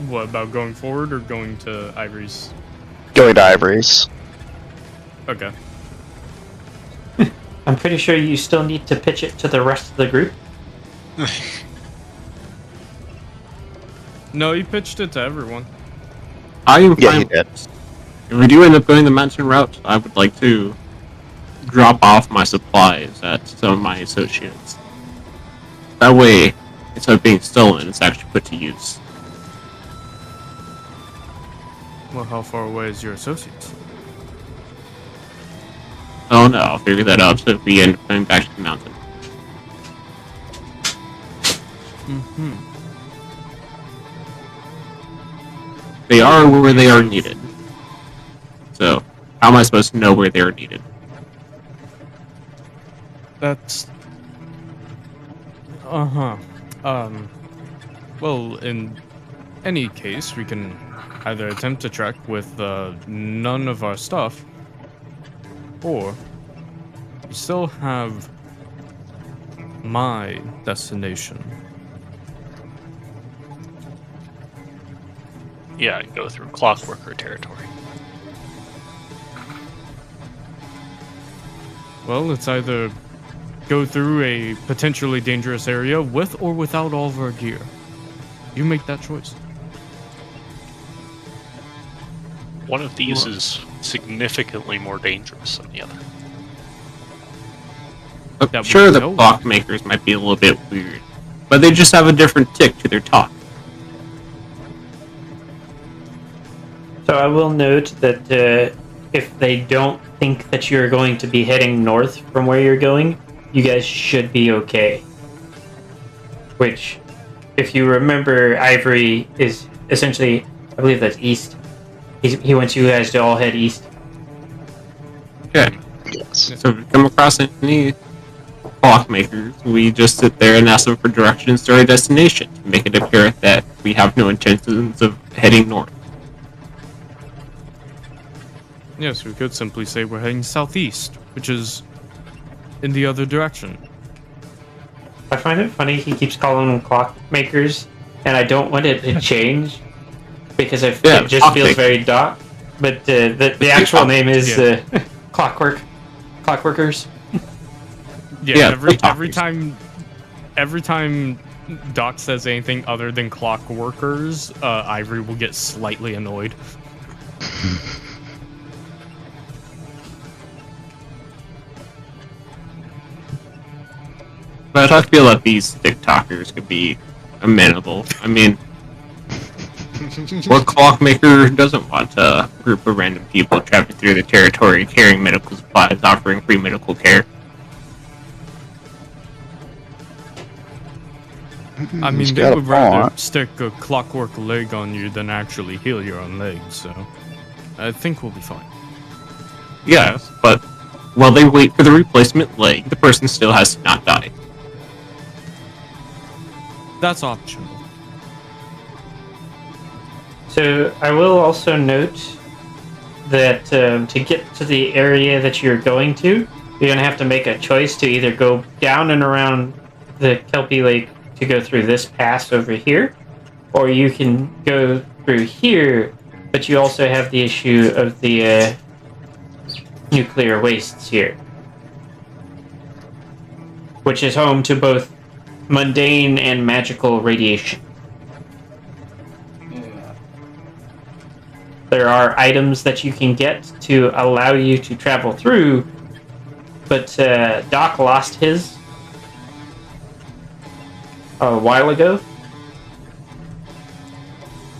What about going forward or going to Ivory's? Going to Ivory's. Okay. I'm pretty sure you still need to pitch it to the rest of the group. No, you pitched it to everyone. I am Yeah, fine. he did. If we do end up going the mountain route, I would like to drop off my supplies at some of my associates. That way, instead of being stolen, it's actually put to use. Well, how far away is your associates? Oh no, I'll figure that out so we end up going back to the mountain. Mm-hmm. They are where they are needed. So, how am I supposed to know where they are needed? That's... Uh-huh. Well, in any case, we can either attempt to trek with none of our stuff, or we still have my destination. Yeah, go through Clockworker territory. Well, it's either go through a potentially dangerous area with or without all of our gear. You make that choice. One of these is significantly more dangerous than the other. That Sure, we the know. clockmakers might be a little bit weird, but they just have a different tick to their talk. So I will note that if they don't think that you're going to be heading north from where you're going, you guys should be okay. Which, if you remember, Ivory is essentially, I believe that's east. He wants you guys to all head east. Okay, Yes. so if we come across any clockmakers, we just sit there and ask them for directions to our destination to make it appear that we have no intentions of heading north. Yes, we could simply say we're heading southeast, which is in the other direction. I find it funny he keeps calling them clockmakers, and I don't want it to change because it just feels clockmakers. very Doc. But the actual name is Clockworkers. Yeah, Yeah, every clockworkers. every time Doc says anything other than clockworkers, Ivory will get slightly annoyed. But I feel that these TikTokers could be amenable. I mean, what clockmaker doesn't want a group of random people traveling through the territory carrying medical supplies, offering free medical care? I He's mean, they got a would rather point. stick a clockwork leg on you than actually heal your own leg, so I think we'll be fine. Yes, but while they wait for the replacement leg, the person still has to not die. That's optional. So I will also note that to get to the area that you're going to, you're going to have to make a choice to either go down and around the Kelpie Lake to go through this pass over here, or you can go through here, but you also have the issue of the nuclear wastes here, which is home to both mundane and magical radiation. There are items that you can get to allow you to travel through, but Doc lost his a while ago,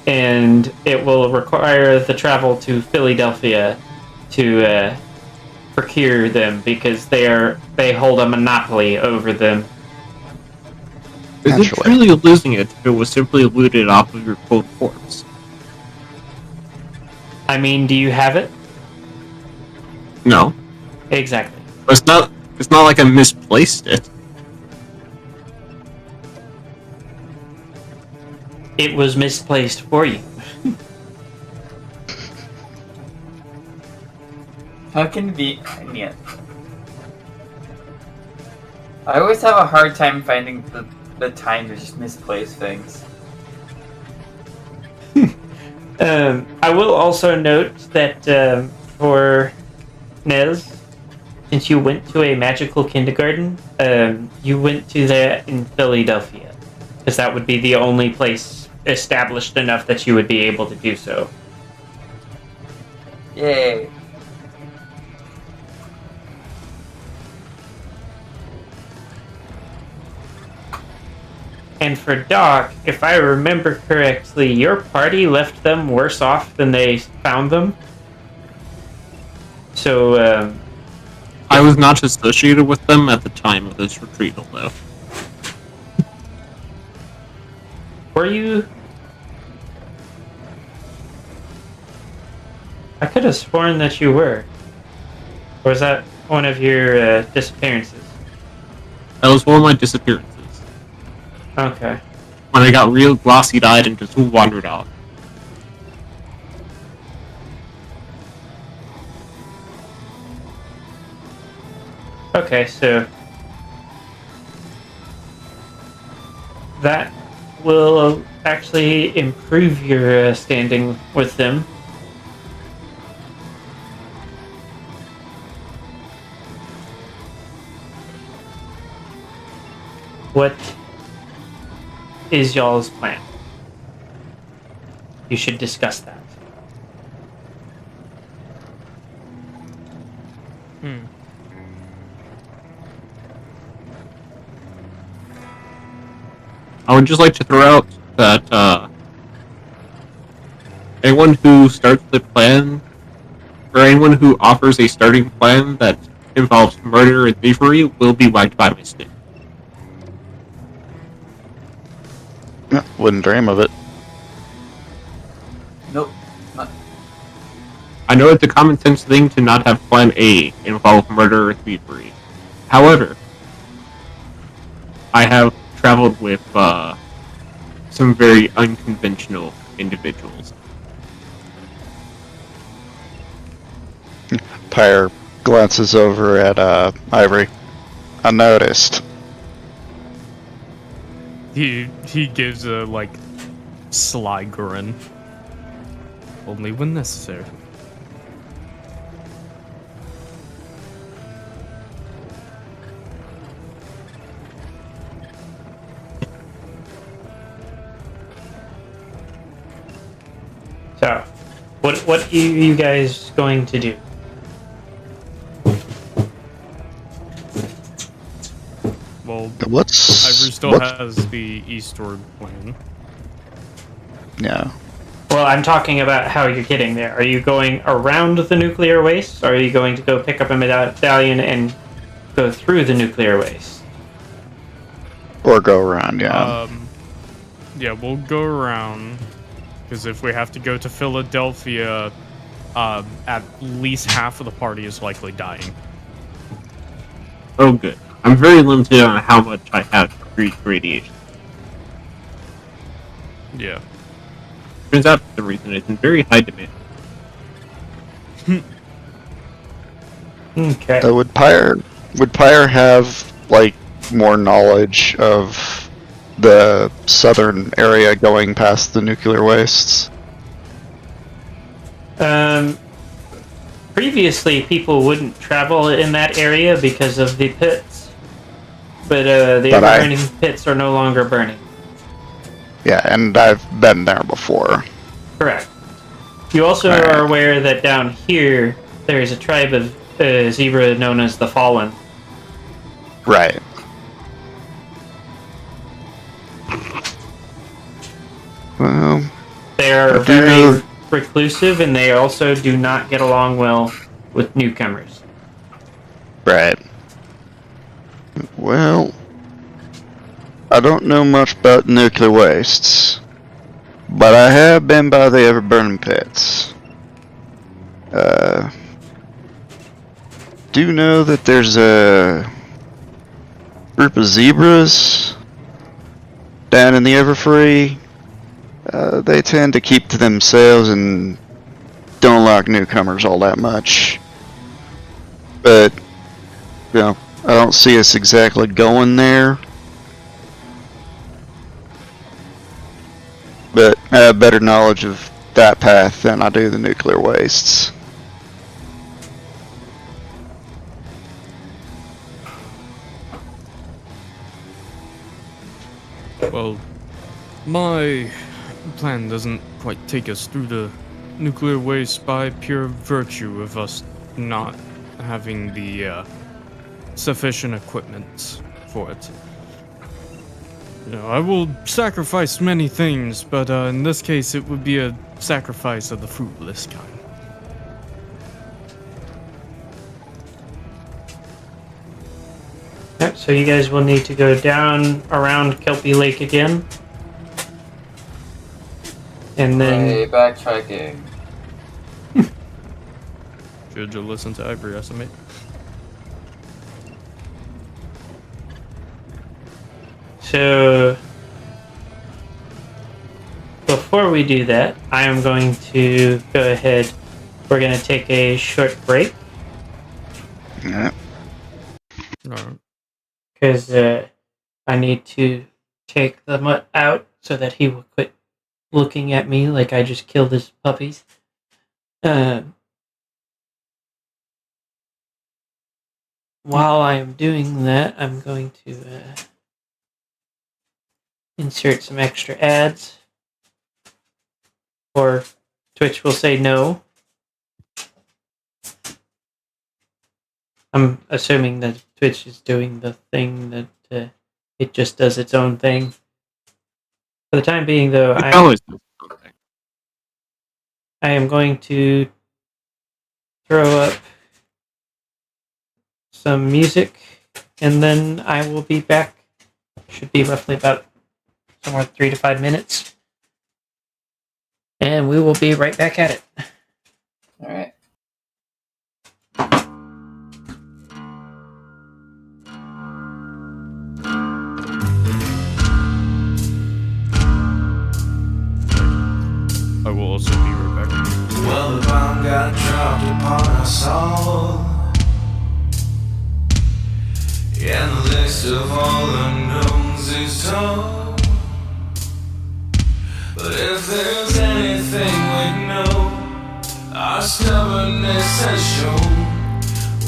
and it will require the travel to Philadelphia to procure them because they hold a monopoly over them. Is it Naturally. truly losing it if it was simply looted off of your cold corpse? I mean, do you have it? No. Exactly. But it's not like I misplaced it. It was misplaced for you. How convenient. I always have a hard time finding the time to just misplace things. I will also note that for Nez, since you went to a magical kindergarten, you went to that in Philadelphia, because that would be the only place established enough that you would be able to do so. Yay. And for Doc, if I remember correctly, your party left them worse off than they found them. So, I was not associated with them at the time of this retrieval, though. were you? I could have sworn that you were. Or was that one of your disappearances? That was one of my disappearances. Okay. When I got real glossy-eyed and just wandered off. Okay, so that will actually improve your standing with them. What is y'all's plan? You should discuss that. I would just like to throw out that anyone who starts the plan, or anyone who offers a starting plan that involves murder and thievery, will be whacked by my stick. Wouldn't dream of it. Nope. Not. I know it's a common sense thing to not have plan A involve murder or thievery. However, I have traveled with some very unconventional individuals. Pyre glances over at Ivory. I noticed. He gives a like sly grin. Only when necessary. So, what are you guys going to do? Well, What's Ivory still what's- has the eastward plan. Yeah. Well, I'm talking about how you're getting there. Are you going around the nuclear waste, or are you going to go pick up a medallion and go through the nuclear waste? Or go around, yeah. Yeah, we'll go around. Because if we have to go to Philadelphia, at least half of the party is likely dying. Oh, good. I'm very limited on how much I have to breathe radiation. Yeah. Turns out the reason it's in very high demand. Okay. Would Pyre have like more knowledge of the southern area going past the nuclear wastes? Previously, people wouldn't travel in that area because of the pits, but the burning pits are no longer burning. Yeah, and I've been there before. Correct. You also Alright. are aware that down here there is a tribe of zebra known as the Fallen. Right. Well, They are I do very know- reclusive, and they also do not get along well with newcomers. right. Well, I don't know much about nuclear wastes, but I have been by the ever-burning pits. Do know that there's a group of zebras down in the Everfree. They tend to keep to themselves and don't like newcomers all that much. But, you know, I don't see us exactly going there. But I have better knowledge of that path than I do the nuclear wastes. Well, my plan doesn't quite take us through the nuclear waste by pure virtue of us not having the sufficient equipment for it. I will sacrifice many things, but in this case, it would be a sacrifice of the fruitless kind. Yep, so you guys will need to go down around Kelpie Lake again. And then... Hey, backtracking. Should you listen to every estimate? So... Before we do that, I am going to go ahead. We're going to take a short break. Yeah. Alright. Because I need to take the mutt out so that he will quit looking at me like I just killed his puppies. While I am doing that, I'm going to insert some extra ads. Or Twitch will say no. I'm assuming that Twitch is doing the thing that it just does its own thing. For the time being, though, It always does something. I am going to throw up some music, and then I will be back. Should be roughly about somewhere 3 to 5 minutes. And we will be right back at it. Alright. I will also be right back. Well, the bomb got dropped upon us all. And the list of all unknowns is tall. But if there's anything we know, our stubbornness has shown.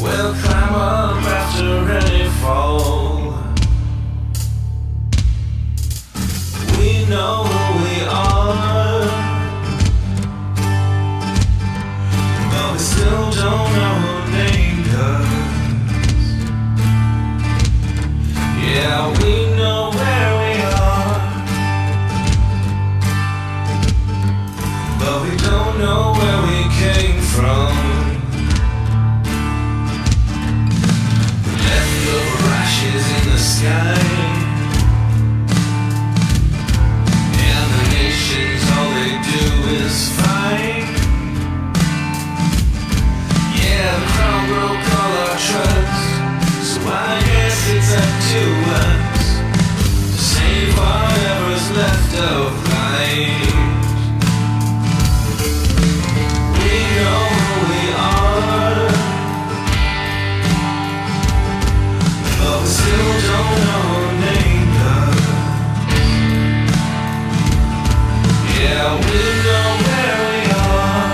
We'll climb up after any fall. We know who we are, but we still don't know who named us. Yeah, we know where we are, but we don't know where we came from. Leftover ashes in the sky, and the nations, all they do is fight. Yeah, the crown broke all our trust, so I guess it's up to us to save whatever's left of life. We know who we are, but we still don't know who named us. Yeah, we know where we are,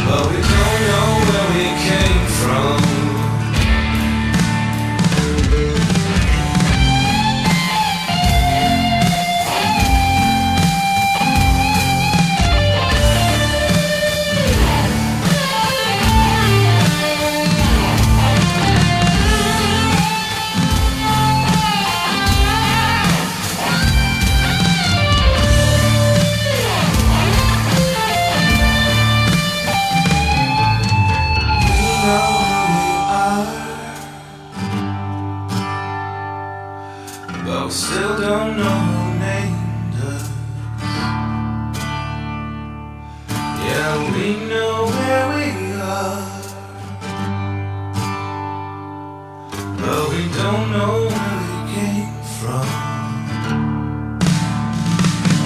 but we don't know where we came from. But we still don't know who named us. Yeah, we know where we are, but we don't know where we came from.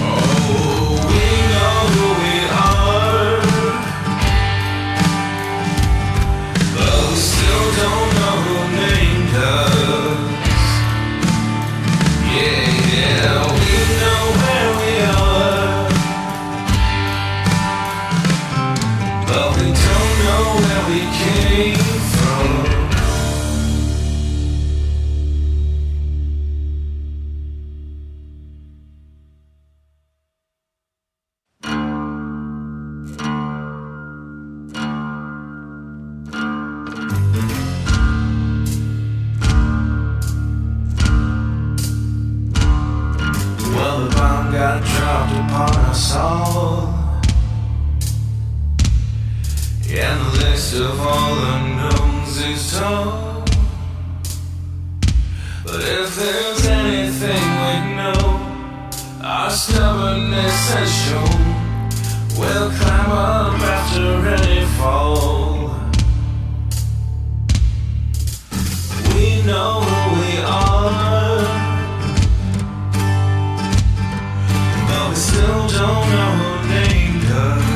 Oh, we know who we are, but we still don't know who named us. Yeah, we know where we are, upon us all. And the list of all unknowns is tall. But if there's anything we know, our stubbornness has shown. We'll climb up after any fall. We know who we are, but we still don't know who named us.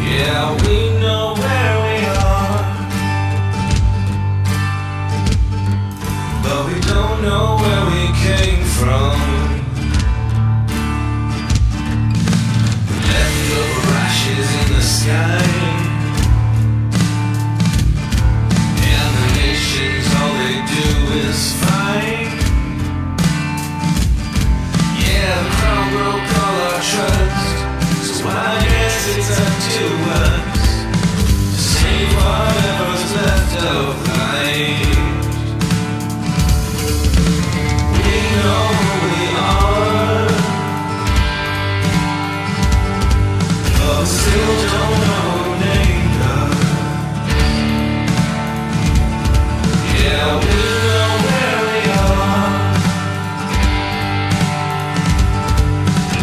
Yeah, we know where we are, but we don't know where we came from. Leftover ashes in the sky, and the nations, all they do is fight. Yeah, the crown broke all our trust, so I guess it's up to us to save whatever's left of life. We know who we are, but we still don't know who named us. Yeah, we know where we are,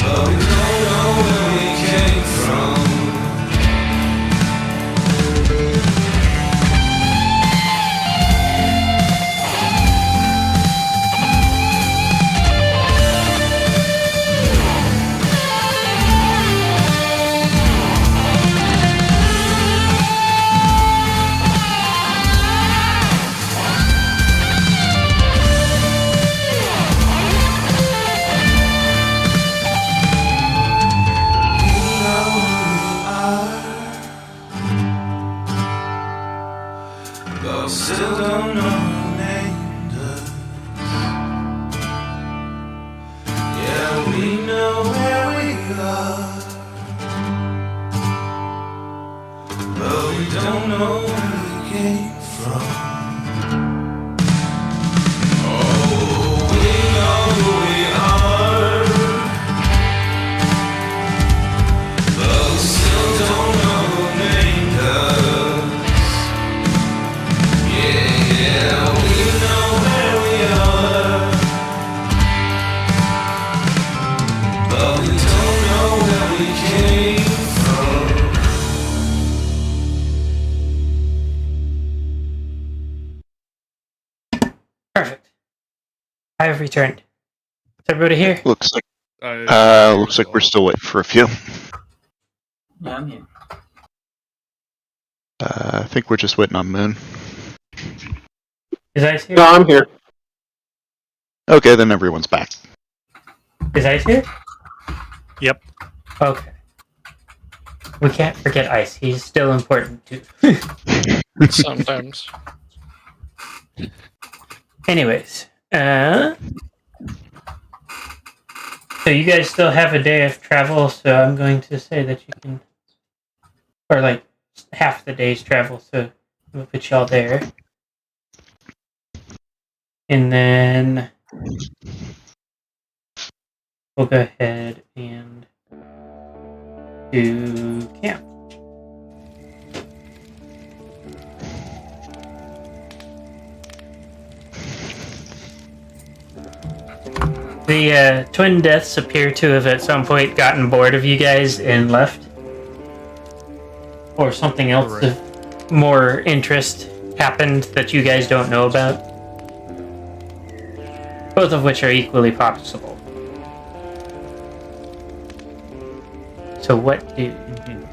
but we don't know where we came from. But still don't know who named us. Yeah, we know where we are, but we don't know where we came from. Oh, we know who we are, but we still don't know who named us. Yeah, we know where we are, but we don't know where we came from. Perfect. I have returned. Is everybody here? Looks like we're still waiting for a few. Yeah, I'm here. I think we're just waiting on Moon. Is Ice here? No, I'm here. Okay, then everyone's back. Is Ice here? Yep. Okay. We can't forget Ice. He's still important too. Sometimes. Anyways, so you guys still have a day of travel, so I'm going to say that you can, or like half the day's travel, so we'll put y'all there. And then we'll go ahead and do camp. The twin deaths appear to have at some point gotten bored of you guys and left. Or something else Right. of more interest happened that you guys don't know about. Both of which are equally possible. So what do you do?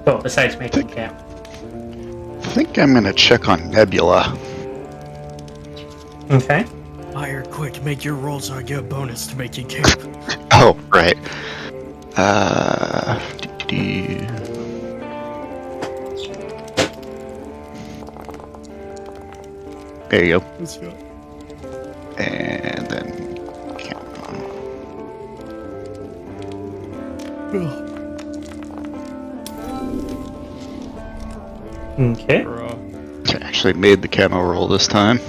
Oh, besides making camp. I think I'm gonna check on Nebula. Okay. Fire quick, make your roll so I get a bonus to make you camp. Oh, right. Doo-doo-doo. There you go. Let's go. And then count on. Okay. I actually made the camo roll this time.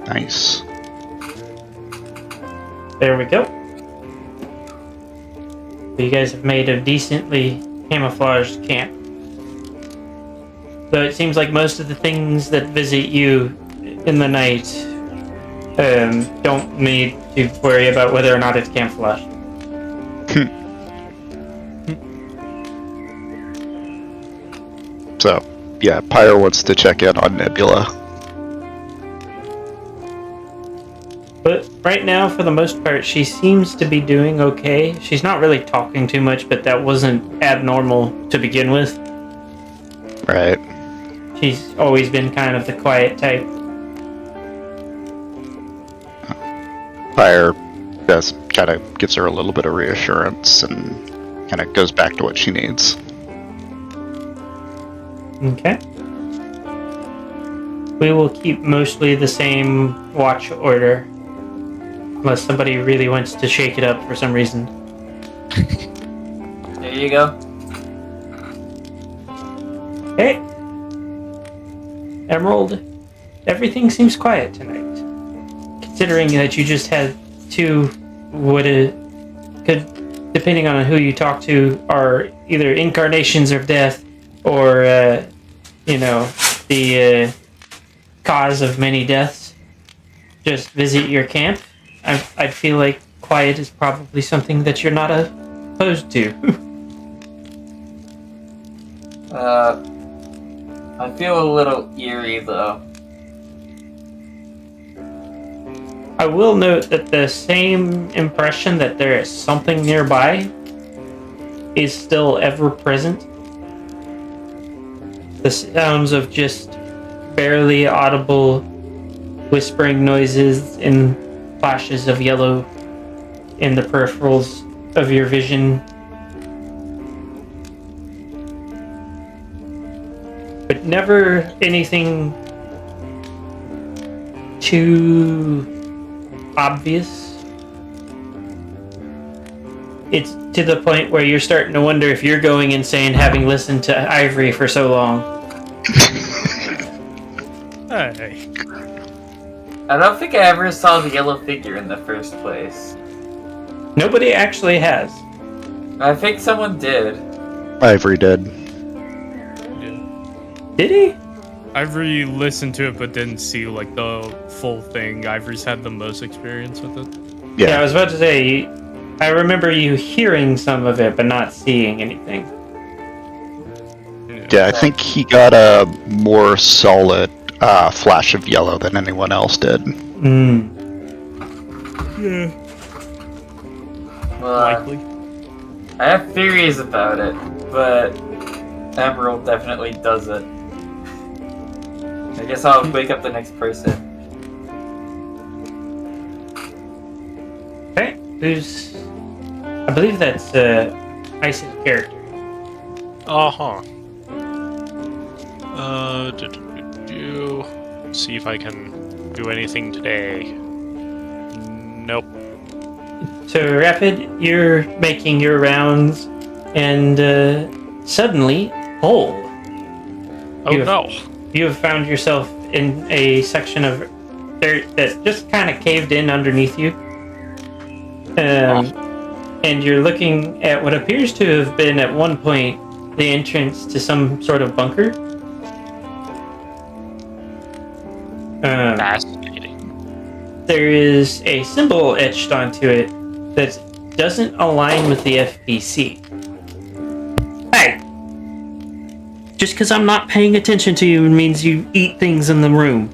Nice. There we go. You guys have made a decently camouflaged camp. So it seems like most of the things that visit you in the night don't need to worry about whether or not it's camouflaged. So, yeah, Pyre wants to check in on Nebula. But right now, for the most part, she seems to be doing okay. She's not really talking too much, but that wasn't abnormal to begin with. Right. She's always been kind of the quiet type. Pyre just kind of gives her a little bit of reassurance and kind of goes back to what she needs. Okay. We will keep mostly the same watch order. Unless somebody really wants to shake it up for some reason. There you go. Hey! Emerald, everything seems quiet tonight. Considering that you just had two, could, depending on who you talk to, are either incarnations of death or, the cause of many deaths, just visit your camp. I feel like quiet is probably something that you're not opposed to. I feel a little eerie though. I will note that the same impression that there is something nearby is still ever present. The sounds of just barely audible whispering noises and flashes of yellow in the peripherals of your vision. But never anything too obvious. It's to the point where you're starting to wonder if you're going insane having listened to Ivory for so long. Hey. I don't think I ever saw the yellow figure in the first place. Nobody actually has. I think someone did. Ivory did. Did he? Ivory listened to it but didn't see like the full thing. Ivory's had the most experience with it. Yeah, I was about to say, I remember you hearing some of it, but not seeing anything. Yeah, I think he got a more solid flash of yellow than anyone else did. Yeah. Well, Likely. I have theories about it, but Emerald definitely does it. I guess I'll wake up the next person. Okay, who's... I believe that's Ice's character. Uh-huh. See if I can do anything today. Nope. So, Rapid, you're making your rounds, and suddenly, hole. Oh no. You have found yourself in a section of dirt that just kind of caved in underneath you. And you're looking at what appears to have been, at one point, the entrance to some sort of bunker. Fascinating. There is a symbol etched onto it that doesn't align with the FPC. Hey! Just because I'm not paying attention to you means you eat things in the room.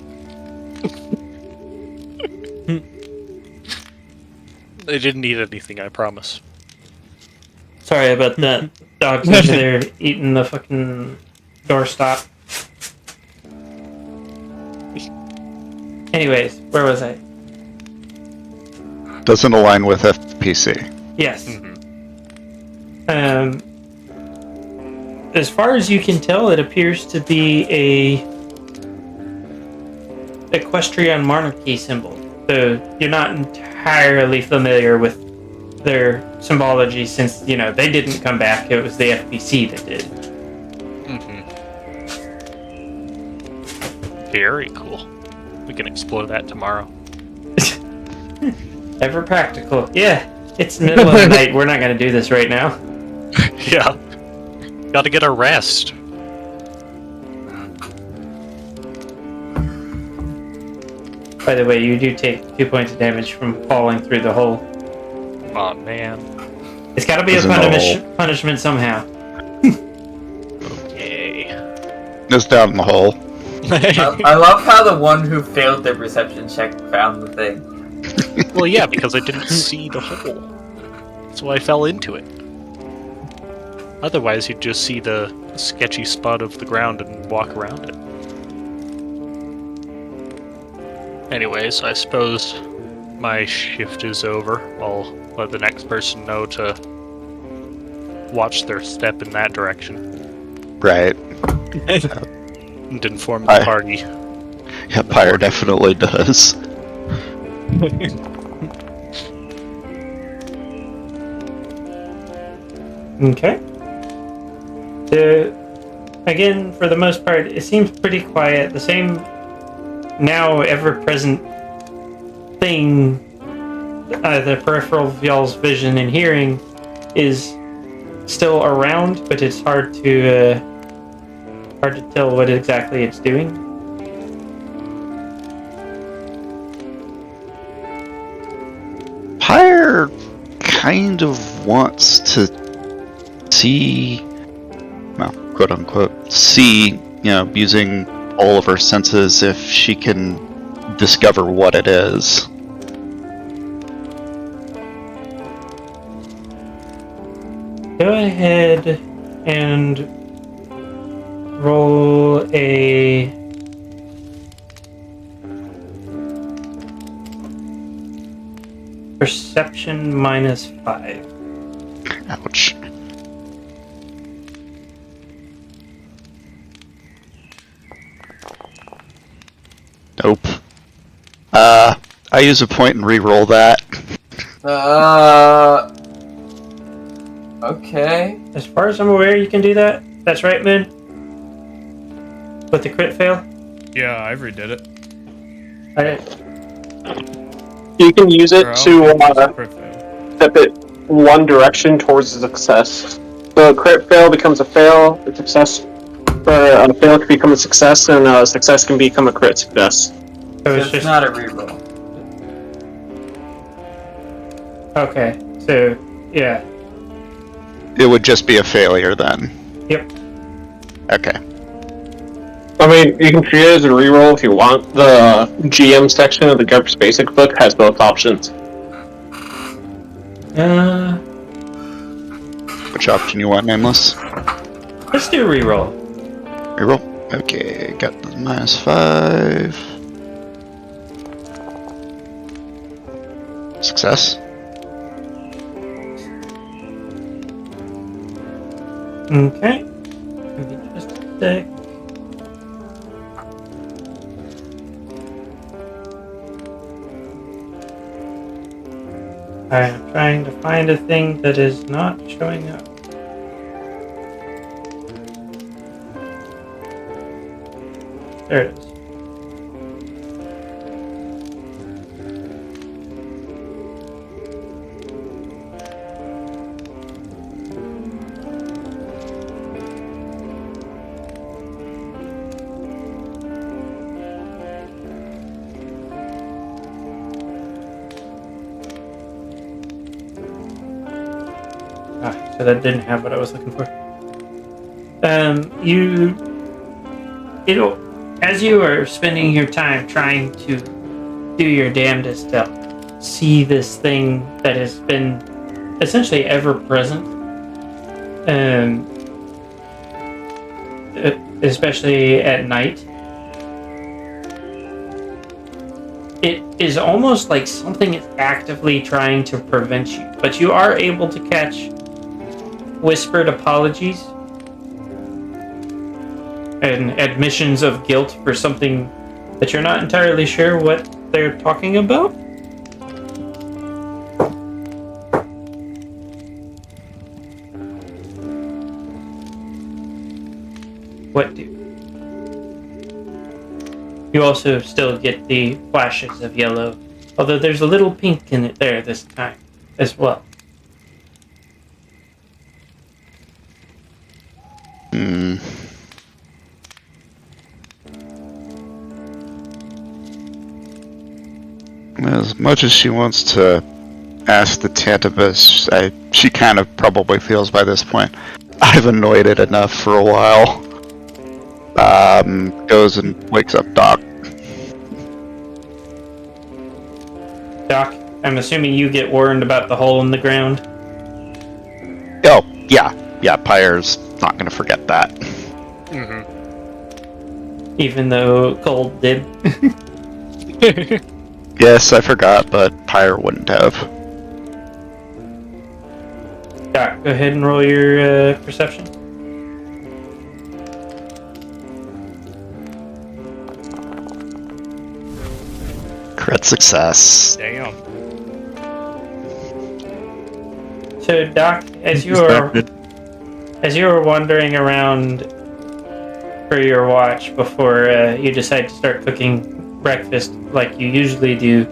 They didn't eat anything, I promise. Sorry about that. Dogs over there eating the fucking doorstop. Anyways, where was I? Doesn't align with FPC. Yes. As far as you can tell, it appears to be a Equestrian monarchy symbol. So you're not entirely familiar with their symbology, since they didn't come back. It was the FPC that did. Very cool. We can explore that tomorrow. Ever practical. Yeah, it's middle of the night. We're not going to do this right now. Yeah. Gotta get a rest. By the way, you do take 2 points of damage from falling through the hole. Oh man. It's got to be a Isn't the punishment somehow. Yay. It's down in the hole. I love how the one who failed the perception check found the thing. Well, yeah, because I didn't see the hole. So I fell into it. Otherwise, you'd just see the sketchy spot of the ground and walk around it. Anyways, I suppose my shift is over. I'll let the next person know to watch their step in that direction. Right. And inform the party. Yeah, Pyre definitely does. Okay. So, again, for the most part, it seems pretty quiet. The same now ever-present thing, the peripheral of y'all's vision and hearing, is still around, but it's hard to tell what exactly it's doing. Pyre kind of wants to see, well, quote unquote, see, using all of her senses if she can discover what it is. Go ahead and roll a perception -5. Ouch. Nope. I use a point and re-roll that. Okay. As far as I'm aware, you can do that. That's right, Moon? With the crit fail? Yeah, I redid it. You can use it Or to I'll crit fail. step it one direction towards a success. So a crit fail becomes a fail, a success, or a fail can become a success, and a success can become a crit success. So It's just not a reroll. okay. So yeah. It would just be a failure then. Yep. Okay. I mean, you can treat it as a reroll if you want. The GM section of the GURPS Basic book has both options. Which option you want, Nameless? Let's do a reroll. Reroll? Okay, got the -5. Success? Okay. Give me just a sec. I am trying to find a thing that is not showing up. There it is. So that didn't have what I was looking for. As you are spending your time trying to do your damnedest to see this thing that has been essentially ever present, especially at night, it is almost like something is actively trying to prevent you, but you are able to catch whispered apologies and admissions of guilt for something that you're not entirely sure what they're talking about. What do? You also still get the flashes of yellow, although there's a little pink in it there this time as well. Hmm. As much as she wants to ask the Tantabus, she kind of probably feels by this point, I've annoyed it enough for a while. Goes and wakes up Doc. Doc, I'm assuming you get warned about the hole in the ground. Oh, yeah. Yeah, Pyre's not gonna forget that. Mm-hmm. Even though Cold did. Yes, I forgot, but Pyre wouldn't have. Doc, go ahead and roll your perception. Crit success. Damn. So, Doc, as you were wandering around for your watch before you decide to start cooking breakfast like you usually do,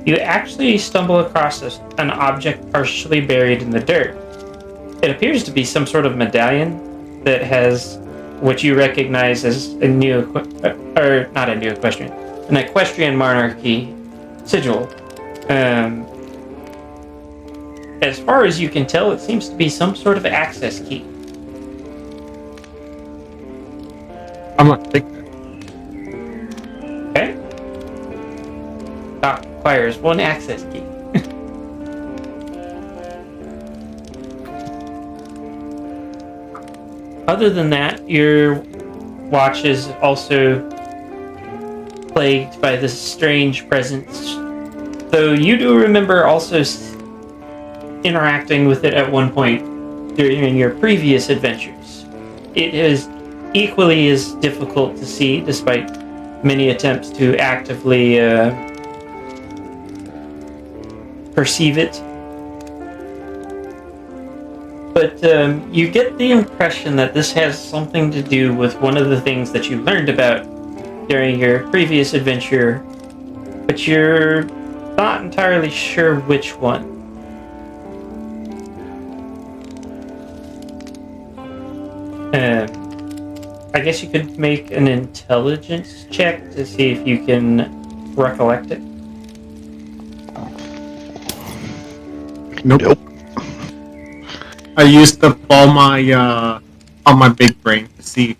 you actually stumble across an object partially buried in the dirt. It appears to be some sort of medallion that has what you recognize as an equestrian monarchy sigil. As far as you can tell, it seems to be some sort of access key. I'm not taking that. Okay? Doc requires one access key. Other than that, your watch is also plagued by this strange presence. Though you do remember also interacting with it at one point during your previous adventures. It is equally as difficult to see, despite many attempts to actively perceive it. But you get the impression that this has something to do with one of the things that you learned about during your previous adventure, but you're not entirely sure which one. I guess you could make an intelligence check to see if you can recollect it. Nope. I used up all my on my big brain to see.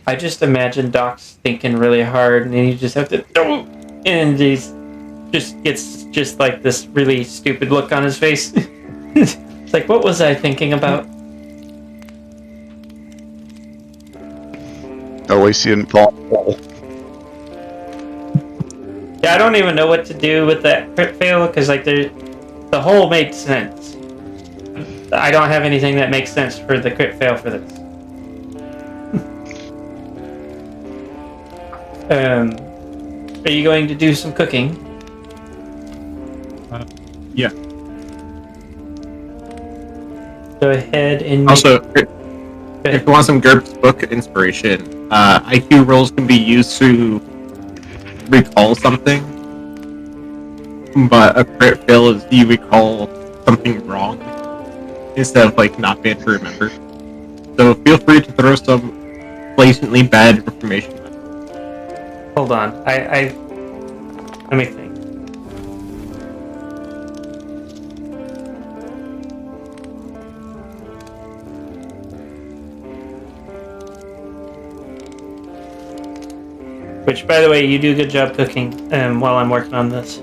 I just imagine Doc's thinking really hard, and then you just have to, and he just gets just like this really stupid look on his face. It's like, what was I thinking about? At least you didn't fall in the hole. Yeah, I don't even know what to do with that crit fail, because like the whole made sense. I don't have anything that makes sense for the crit fail for this. Are you going to do some cooking? Yeah. Go ahead and Also, if you want some GURPS book inspiration, IQ rolls can be used to recall something, but a crit fail is you recall something wrong instead of like not being able to remember. So feel free to throw some blatantly bad information. hold on. I let me think. Which, by the way, you do a good job cooking while I'm working on this.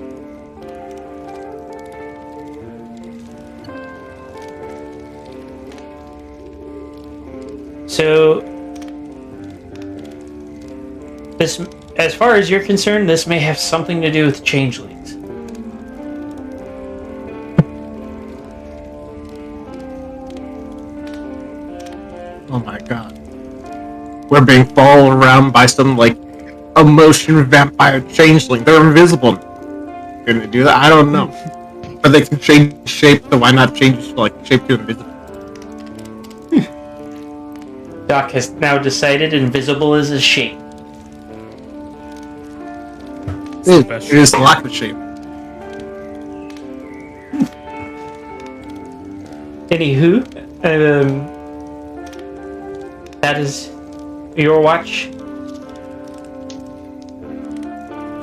So, this, as far as you're concerned, this may have something to do with changelings. Oh my god. We're being followed around by some, like, emotion vampire changeling. They're invisible. Gonna do that? I don't know. But they can change shape, so why not change, like, shape to invisible? Doc has now decided invisible is his shape. It is a lack of shape. Anywho, that is your watch.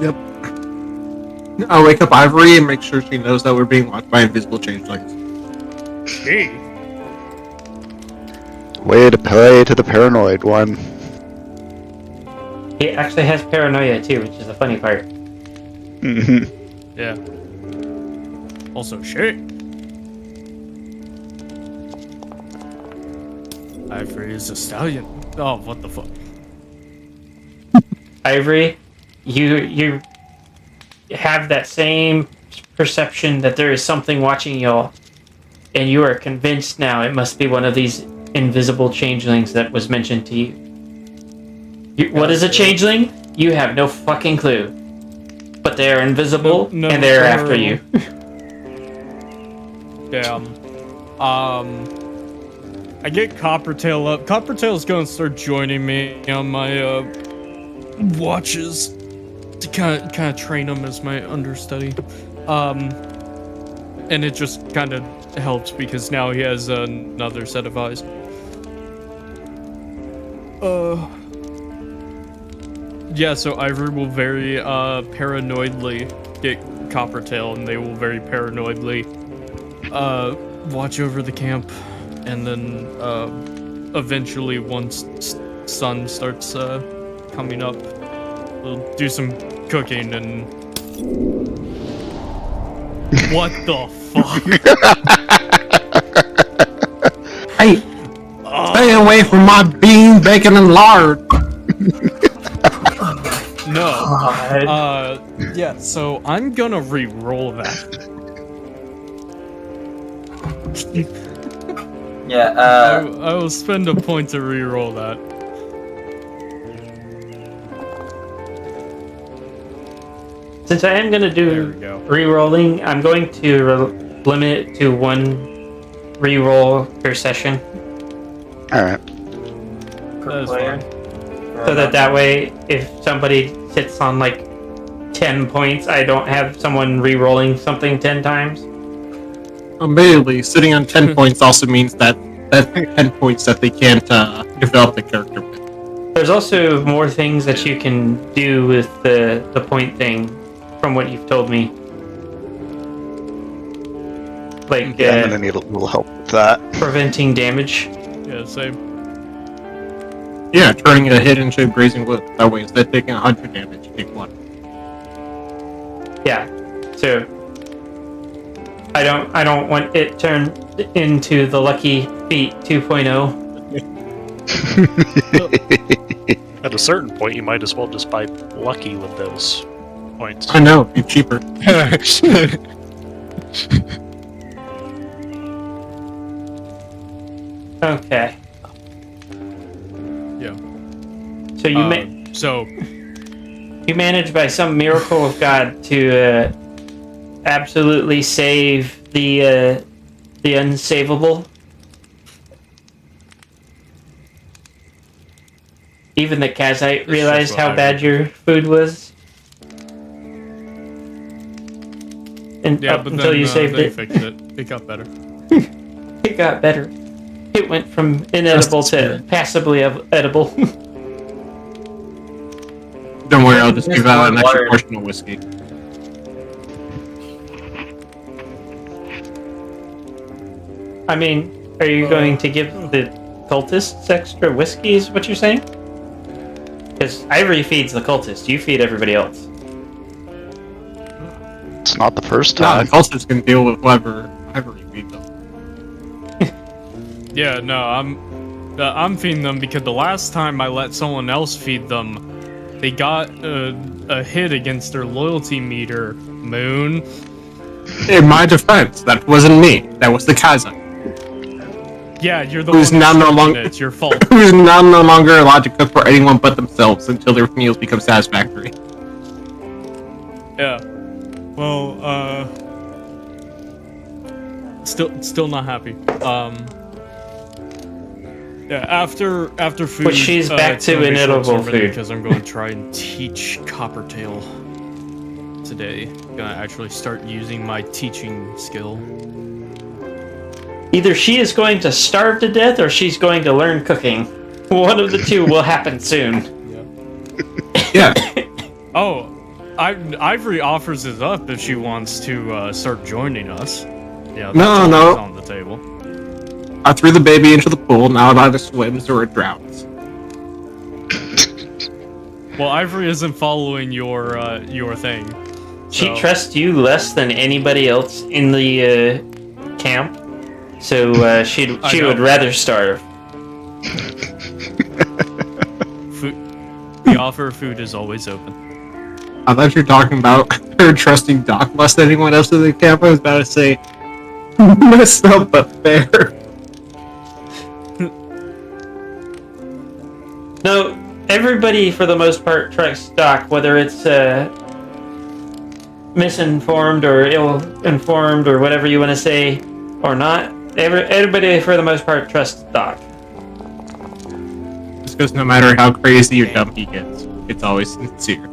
Yep. I'll wake up Ivory and make sure she knows that we're being watched by invisible changelings. Hey. Way to play to the paranoid one. He actually has paranoia too, which is the funny part. Yeah. Also, shit. Ivory is a stallion. Oh, what the fuck? Ivory, you have that same perception that there is something watching y'all, and you are convinced now it must be one of these invisible changelings that was mentioned to you. What is a changeling? You have no fucking clue. But they are invisible, and they're after you. Damn. I get Coppertail up. Coppertail's gonna start joining me on my watches to kind of train him as my understudy. And it just kind of helps because now he has another set of eyes. Yeah, so Ivory will very paranoidly get Coppertail, and they will very paranoidly watch over the camp, and then eventually once sun starts coming up, we'll do some cooking and what the fuck? Hey, stay away from my bean, bacon, and lard. No. God. Yeah, so I'm gonna re-roll that. Yeah, I will spend a point to re-roll that. Since I am going to There we do go. re-rolling, I'm going to limit it to one re-roll per session, Alright. per That is player. so that way, if somebody sits on like 10 points, I don't have someone re-rolling something 10 times. Immediately, sitting on 10 points also means that that's 10 points that they can't develop the character with. There's also more things that you can do with the point thing, from what you've told me. Like Yeah, I'm gonna need a little help with that. preventing damage. Yeah, same. Yeah, turning a hit into grazing wood. That way, instead of taking 100 damage, you take 1. Yeah. So I don't want it turned into the Lucky Feet 2.0. At a certain point, you might as well just buy Lucky with those points. I know, it's cheaper. Okay. Yeah. So So you managed by some miracle of God to absolutely save the unsavable. Even the Kazite realized what how I bad your food was. And yeah, up but until then you saved they it, fixed it. It got better. it got better. It went from inedible to passably edible. Don't worry, I'll just give out an extra portion of whiskey. I mean, are you going to give the cultists extra whiskey, is what you're saying? Because Ivory feeds the cultists, you feed everybody else. It's not the first No, time. the cultists can deal with whoever Ivory feeds them. Yeah, no, I'm feeding them because the last time I let someone else feed them, they got a hit against their loyalty meter, Moon. In my defense, that wasn't me. That was the Kazakh, Yeah, you're the Who's one now who's no cooking longer- it. It's your fault. who is now no longer allowed to cook for anyone but themselves until their meals become satisfactory. Yeah. Well, still not happy. Yeah, after food. Which she's back it's to gonna be inedible short-served food. because I'm going to try and teach Coppertail today. Gonna actually start using my teaching skill. Either she is going to starve to death or she's going to learn cooking. One of the two will happen soon. Yeah. Oh, Ivory offers it up if she wants to start joining us. Yeah, that's No, always no. on the table. I threw the baby into the pool, now it either swims or it drowns. Well, Ivory isn't following your thing. She so- trusts you less than anybody else in the camp, so she know. would rather starve. The offer of food is always open. I thought you were talking about her trusting Doc less than anyone else in the camp. I was about to say, messed up but fair. No, everybody for the most part trusts Doc, whether it's misinformed or ill-informed or whatever you want to say, or not. Everybody for the most part trusts Doc. Just because no matter how crazy or dumb he gets, it's always sincere.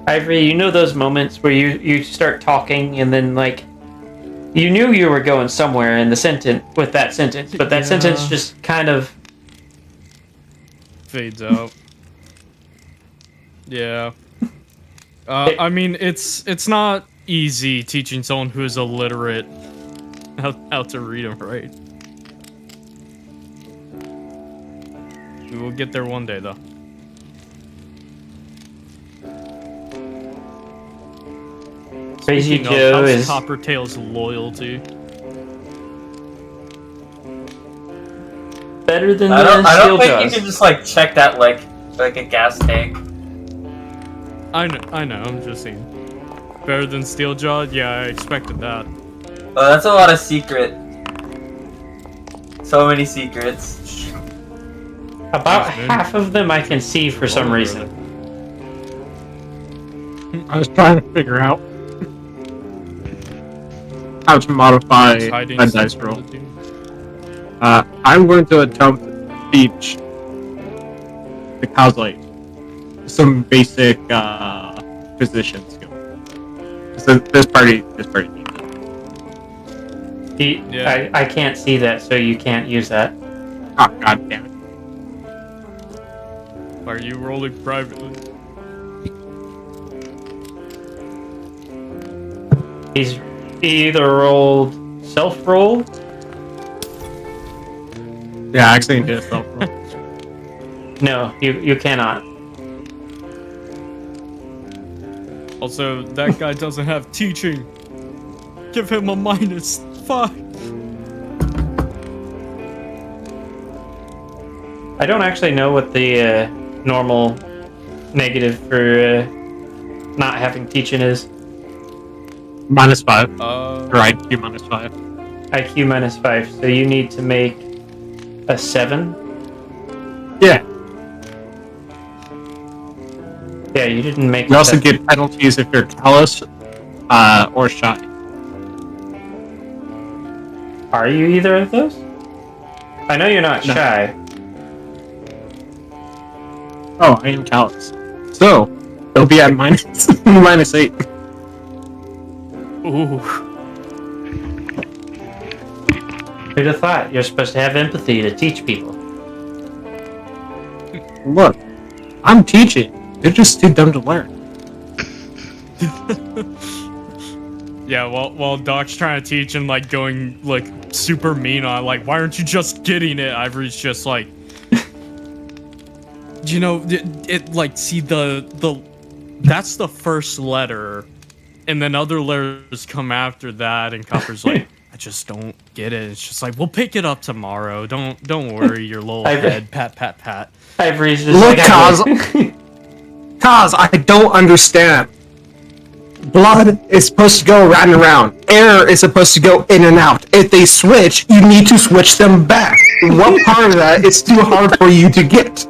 Ivory, you know those moments where you start talking and then like you knew you were going somewhere in the sentence with that sentence, but that sentence just kind of Fades out. Yeah. I mean, it's not easy teaching someone who is illiterate how to read and write. We will get there one day, though. Crazy Speaking of, Joe how's is Coppertail's loyalty? better than I don't Steel think you Jaws. can just like check that like a gas tank. I know, I'm just saying. Better than Steeljaw? Yeah, I expected that. Oh, that's a lot of secret. So many secrets. About Thanks, man. half of them I can see for some Oh, reason. I was trying to figure out how to modify It's hiding a dice stuff from roll. the team. I'm going to attempt to teach the Cowslate some basic position skill. So this party needs it. Yeah. I can't see that, so you can't use that. Oh, god damn it. Are you rolling privately? He either rolled self-roll. Yeah, I actually did a self roll. No, you cannot. Also, that guy doesn't have teaching. Give him a -5. I don't actually know what the normal negative for not having teaching is. -5. Uh, Or IQ -5. IQ -5, so you need to make a 7. Yeah. Yeah, you didn't make. You a also 7. get penalties if you're callous or shy. Are you either of those? I know you're not No. shy. Oh, I am callous. So, it'll be at -8. ooh. Who'd have thought? You're supposed to have empathy to teach people. Look, I'm teaching. They're just too dumb to learn. Yeah, while Doc's trying to teach and like going like super mean on like, why aren't you just getting it? Ivory's just like, you know, it like see the that's the first letter, and then other letters come after that, and Copper's like, I just don't get it. It's just like, we'll pick it up tomorrow. Don't worry, your little head. Pat pat pat. Ivory's just Look, like, Kaz, I don't understand. Blood is supposed to go round and round. Air is supposed to go in and out. If they switch, you need to switch them back. What part of that is too hard for you to get?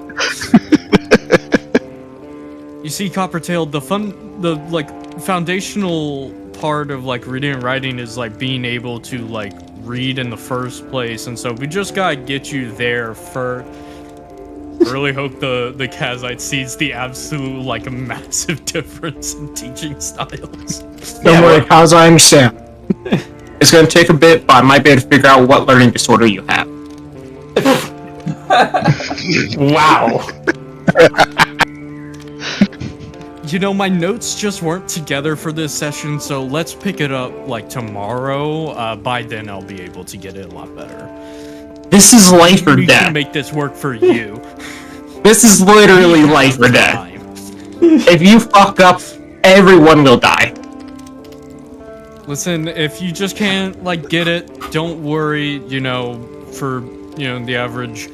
You see, Coppertail, the like foundational part of like reading and writing is like being able to like read in the first place, and so we just gotta get you there first. I really hope the Kazite sees the absolute like a massive difference in teaching styles. Don't worry, how's I understand. It's gonna take a bit, but I might be able to figure out what learning disorder you have. Wow. You know, my notes just weren't together for this session, so let's pick it up like tomorrow. By then, I'll be able to get it a lot better. This is life or We death. can make this work for you. This is literally life or death. Time. If you fuck up, everyone will die. Listen, if you just can't like get it, don't worry. You know, for the average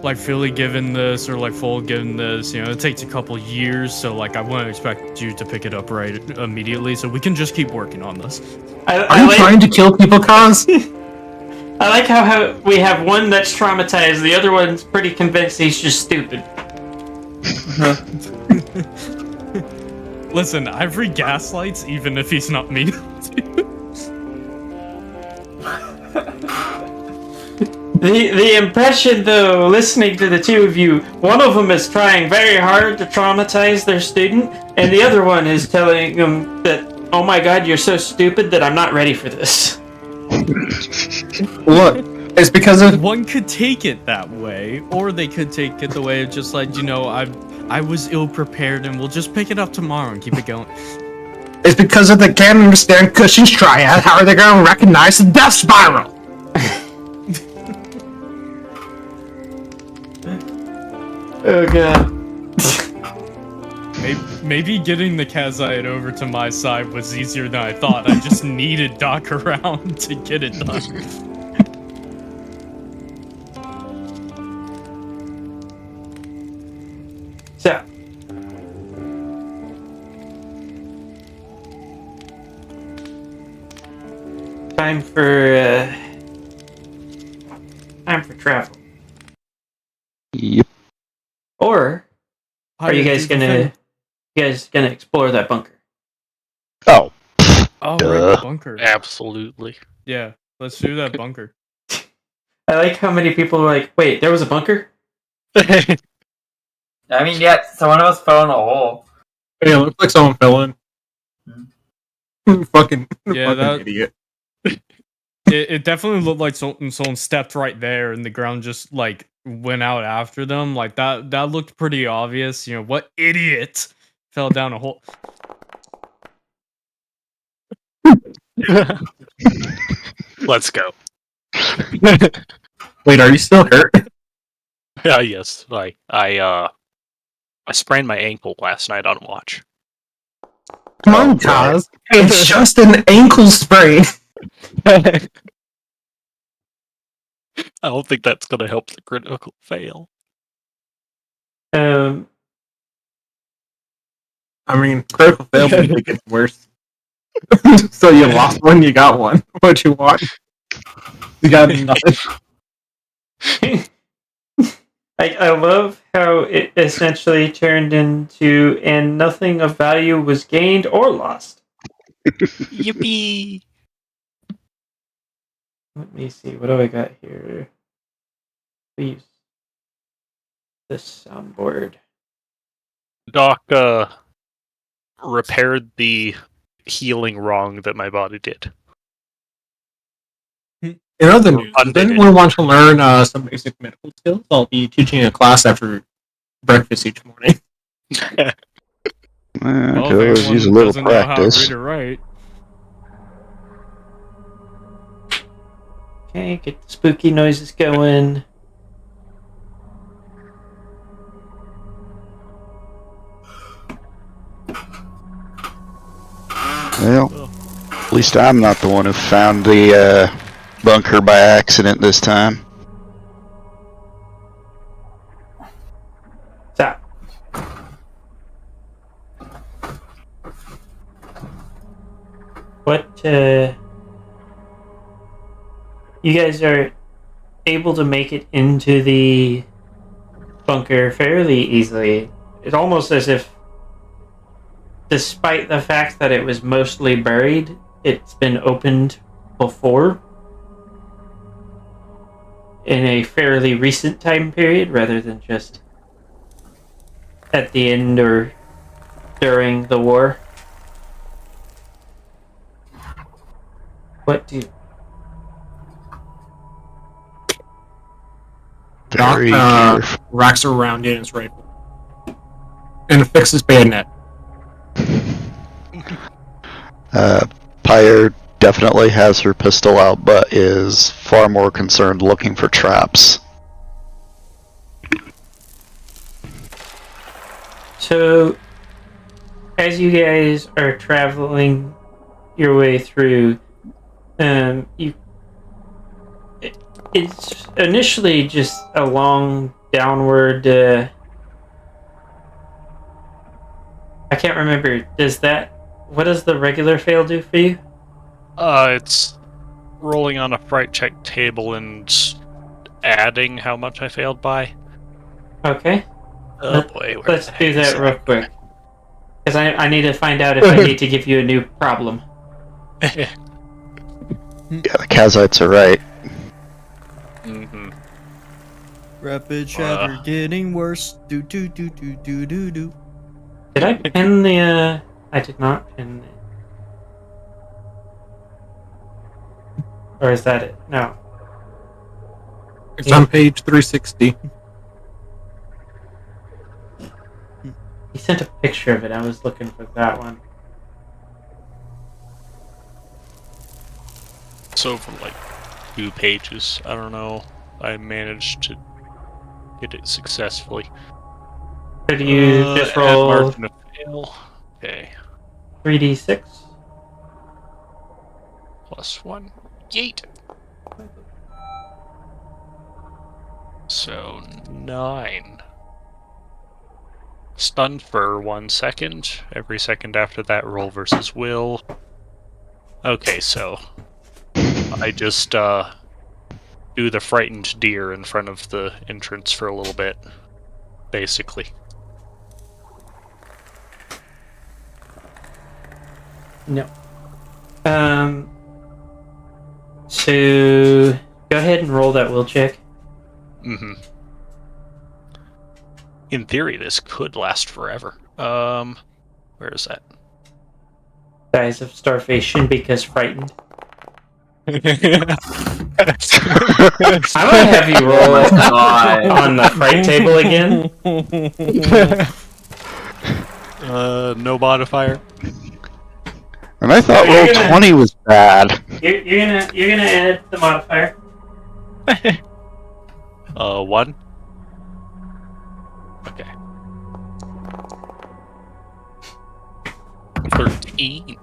like Philly given this or like Full given this, it takes a couple years. So like, I wouldn't expect you to pick it up right immediately. So we can just keep working on this. Are you trying to kill people, Kaz? I like how we have one that's traumatized, the other one's pretty convinced he's just stupid. Listen, Ivory gaslights even if he's not mean to. The impression, though, listening to the two of you, one of them is trying very hard to traumatize their student, and the other one is telling them that, oh my god, you're so stupid that I'm not ready for this. Look, it's because of... One could take it that way, or they could take it the way of just like, I was ill-prepared and we'll just pick it up tomorrow and keep it going. It's because of they can't understand Cushing's triad. How are they going to recognize the death spiral? Oh god. Maybe getting the Kazite over to my side was easier than I thought. I just needed Doc around to get it done. So. Time for travel. Yep. Or are you guys gonna explore that bunker? Oh. Oh, Duh. right, the bunker. Absolutely. Yeah, let's do that bunker. I like how many people are like, wait, there was a bunker? I mean, yeah, someone else fell in a hole. Yeah, it looks like someone fell in. fucking Yeah, idiot. It definitely looked like someone stepped right there and the ground just like went out after them. Like that looked pretty obvious. What idiot fell down a hole? Let's go. Wait, are you still hurt? Yeah, yes. I sprained my ankle last night on watch. Come on, Kaz. It's just an ankle sprain. I don't think that's gonna help the critical fail. I mean, critical fail usually gets worse. So you lost one, you got one. What you want? You got nothing. I love how it essentially turned into, and nothing of value was gained or lost. Yippee! Let me see, what do I got here? Please. This soundboard. Doc repaired the healing wrong that my body did. In other news, Undid if anyone wants to learn some basic medical skills, I'll be teaching a class after breakfast each morning. I Well, could always everyone use a little doesn't know how to practice. read or write. Okay, get the spooky noises going. Well, at least I'm not the one who found the bunker by accident this time. So. What, you guys are able to make it into the bunker fairly easily. It's almost as if despite the fact that it was mostly buried, it's been opened before in a fairly recent time period rather than just at the end or during the war. What do Very Doc careful. racks around in his rifle and fixes bayonet. Pyre definitely has her pistol out, but is far more concerned looking for traps. So, as you guys are traveling your way through, it's initially just a long downward. I can't remember. What does the regular fail do for you? It's rolling on a fright check table and adding how much I failed by. Okay, Oh boy, where let's the heck do is that real quick. Because I need to find out if I need to give you a new problem. Yeah, the Kazites are right. Mm-hmm. Rapid shatter getting worse. Do do do do do do do. Did I pin the? I did not pin it. Or is that it? No. It's on page 360. He sent a picture of it. I was looking for that one. So from like 2 pages, I don't know. I managed to hit it successfully. Could you just add roll margin of fail. Okay, 3d6? +1. Yeet. So 9. Stunned for 1 second. Every second after that, roll versus will. Okay, so I just do the frightened deer in front of the entrance for a little bit, basically. No. So go ahead and roll that will check. Mm-hmm. In theory, this could last forever. Where is that? Dies of starvation because frightened. I'm gonna have you roll it on the fright table again. No modifier. And I thought No, you're roll gonna- 20 was bad. You're gonna add the modifier. 1. Okay. 13.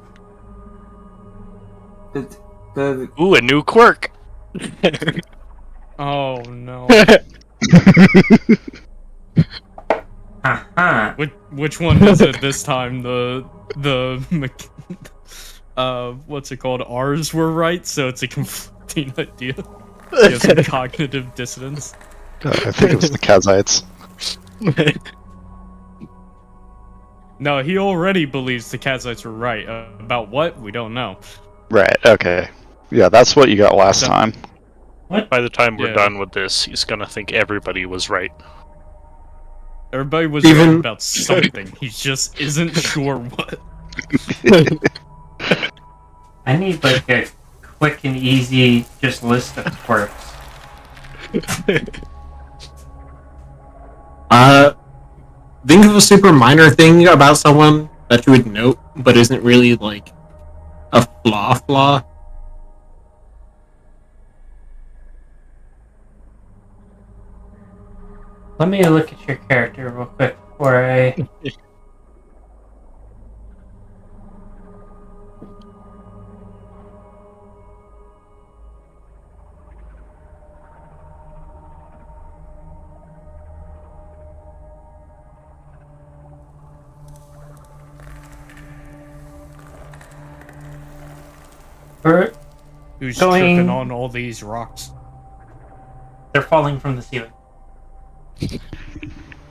Ooh, a new quirk. Oh no. Uh-huh. Which one is it this time? What's it called? Ours were right, so it's a conflicting idea. He has some cognitive dissonance. I think it was the Kazites. No, he already believes the Kazites were right. About what? We don't know. Right, okay. Yeah, that's what you got last time. By the time we're Yeah. done with this, he's gonna think everybody was right. Everybody was Even- right about something. He just isn't sure what. I need like a quick and easy just list of quirks. Think of a super minor thing about someone that you would note, but isn't really like a flaw. Let me look at your character real quick before I. We're- Who's Going- tripping on all these rocks? They're falling from the ceiling.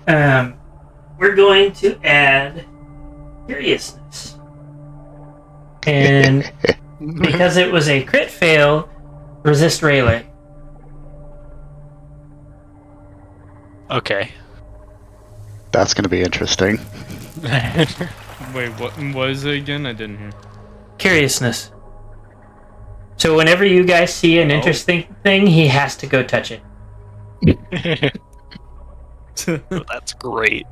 We're going to add curiousness. And because it was a crit fail, resist Rayleigh. Okay. That's gonna be interesting. Wait, what is it again? I didn't hear. Curiousness. So whenever you guys see an interesting thing, he has to go touch it. Well, that's great.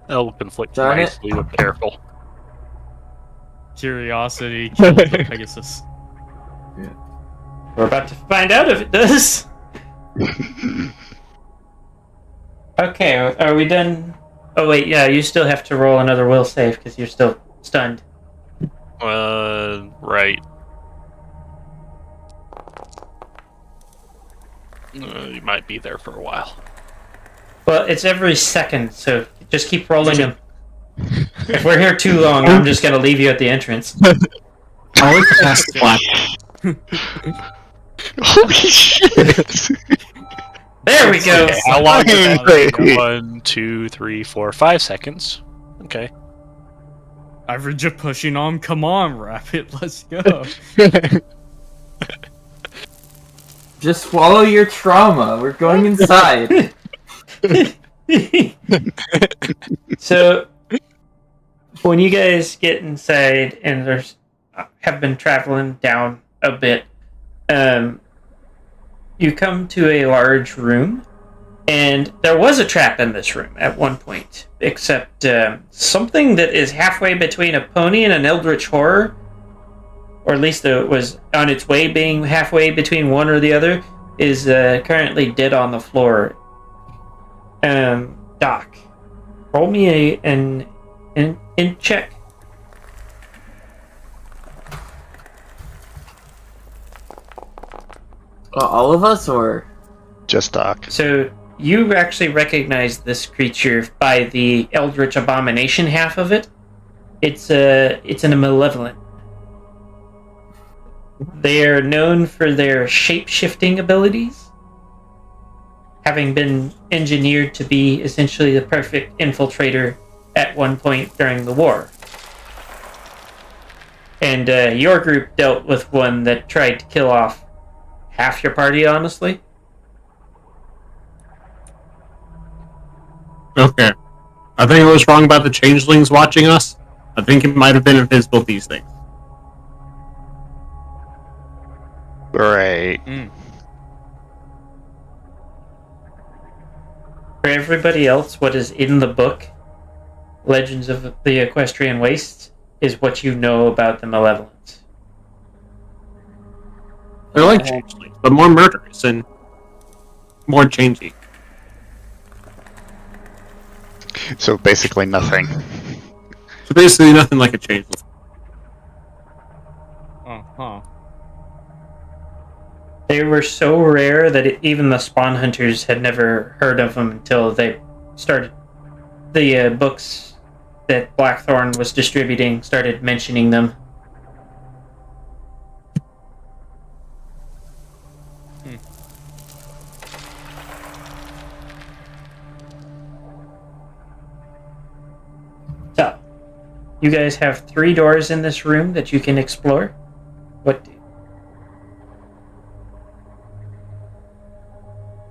That'll conflict Darn it. nicely with careful. Curiosity kills the Pegasus. We're about to find out if it does. Okay, are we done? Oh wait, yeah, you still have to roll another will save because you're still stunned. Right. You might be there for a while. Well, it's every second, so just keep rolling them. If we're here too long, I'm just gonna leave you at the entrance. I like to pass the black. Holy shit! There we go. Okay, how long is that? Great. 1, 2, 3, 4, 5 seconds. Okay. Average of pushing on. Come on, Rapid. Let's go. Just swallow your trauma. We're going inside. So, when you guys get inside and have been traveling down a bit, you come to a large room, and there was a trap in this room at one point, except something that is halfway between a pony and an eldritch horror, or at least it was on its way being halfway between one or the other, is currently dead on the floor. Doc, roll me an check. All of us, or Just Doc. So you actually recognize this creature by the Eldritch Abomination half of it. It's an malevolent. They are known for their shape-shifting abilities, having been engineered to be essentially the perfect infiltrator at one point during the war. And your group dealt with one that tried to kill off half your party, honestly. Okay. I think I was wrong about the changelings watching us. I think it might have been invisible these things. Right. For everybody else, what is in the book, Legends of the Equestrian Wastes, is what you know about the Malevolence. They're like changelings, but more murderous and more changey. So basically nothing. So basically nothing like a changeling. Uh-huh. They were so rare that even the spawn hunters had never heard of them until they started. The books that Blackthorn was distributing started mentioning them. So, you guys have 3 doors in this room that you can explore. What do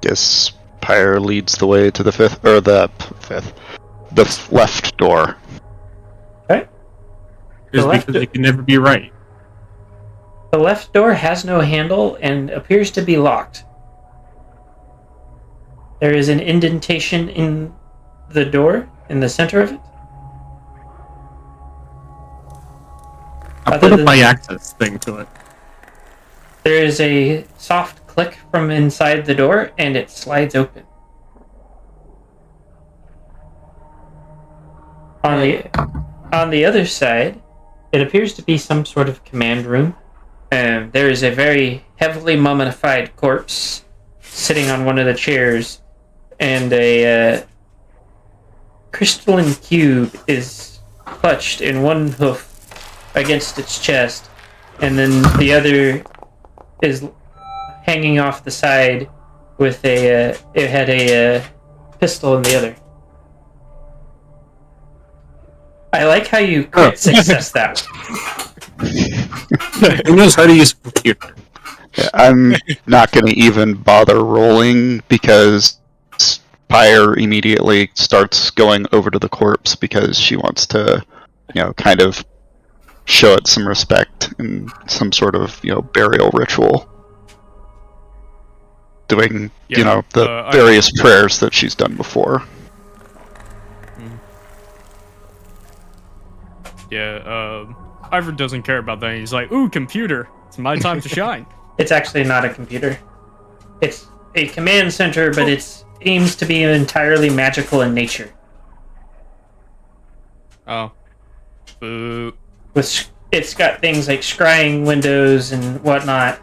Guess Pyre leads the way to the left door. Okay. Just The left because it can never be right. The left door has no handle and appears to be locked. There is an indentation in the door, in the center of it. I Other put a than- by access thing to it. There is a soft click from inside the door, and it slides open. On the other side, it appears to be some sort of command room. There is a very heavily mummified corpse sitting on one of the chairs, and a crystalline cube is clutched in one hoof against its chest, and then the other is hanging off the side with it had a pistol in the other. I like how you crit success that. Who knows how to use a computer? Yeah, I'm not going to even bother rolling because Pyre immediately starts going over to the corpse because she wants to, kind of show it some respect and some sort of, burial ritual. Doing, the various prayers that she's done before. Yeah, Ivor doesn't care about that. He's like, ooh, computer. It's my time to shine. It's actually not a computer. It's a command center, but it aims to be entirely magical in nature. Oh. Boo. It's got things like scrying windows and whatnot,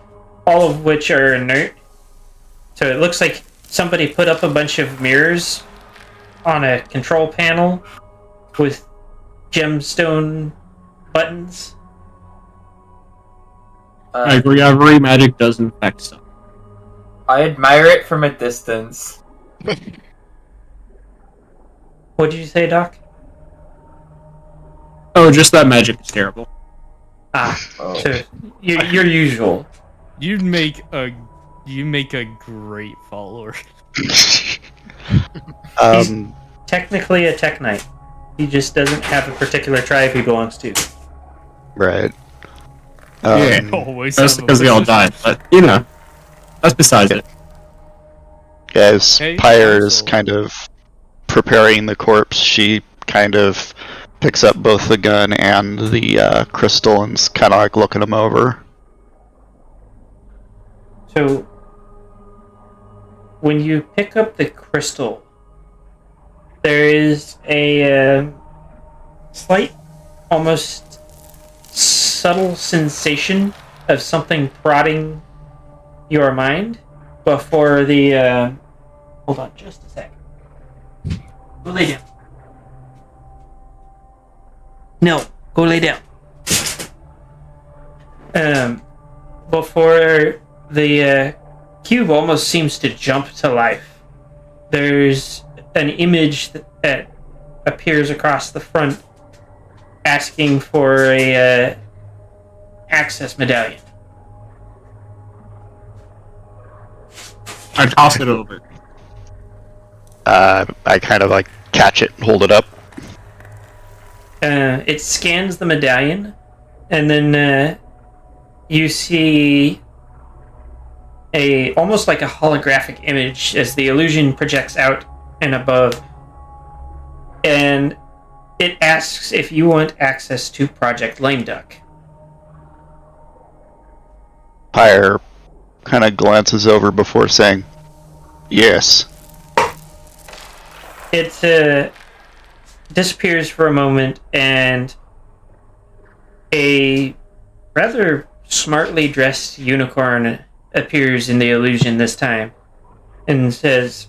all of which are inert. So it looks like somebody put up a bunch of mirrors on a control panel with gemstone buttons. I agree. Every magic does infect stuff. I admire it from a distance. What did you say, Doc? Oh, just that magic is terrible. So your usual. You make a great follower. He's technically a Tech Knight. He just doesn't have a particular tribe he belongs to. Right. Always That's have a because they all position. died, but that's besides it. As Hey, Pyre is also- kind of preparing the corpse, she kind of picks up both the gun and the crystal and's kind of like looking them over. So, when you pick up the crystal, there is a slight, almost subtle sensation of something prodding your mind before the. Hold on just a sec. Go lay down. No, go lay down. Before the cube almost seems to jump to life. There's an image that appears across the front asking for a access medallion. I toss it over. I kind of like catch it and hold it up. It scans the medallion, and then you see almost like a holographic image as the illusion projects out and above. And it asks if you want access to Project Lame Duck. Pyre kind of glances over before saying, yes. It disappears for a moment, and a rather smartly dressed unicorn appears in the illusion this time and says,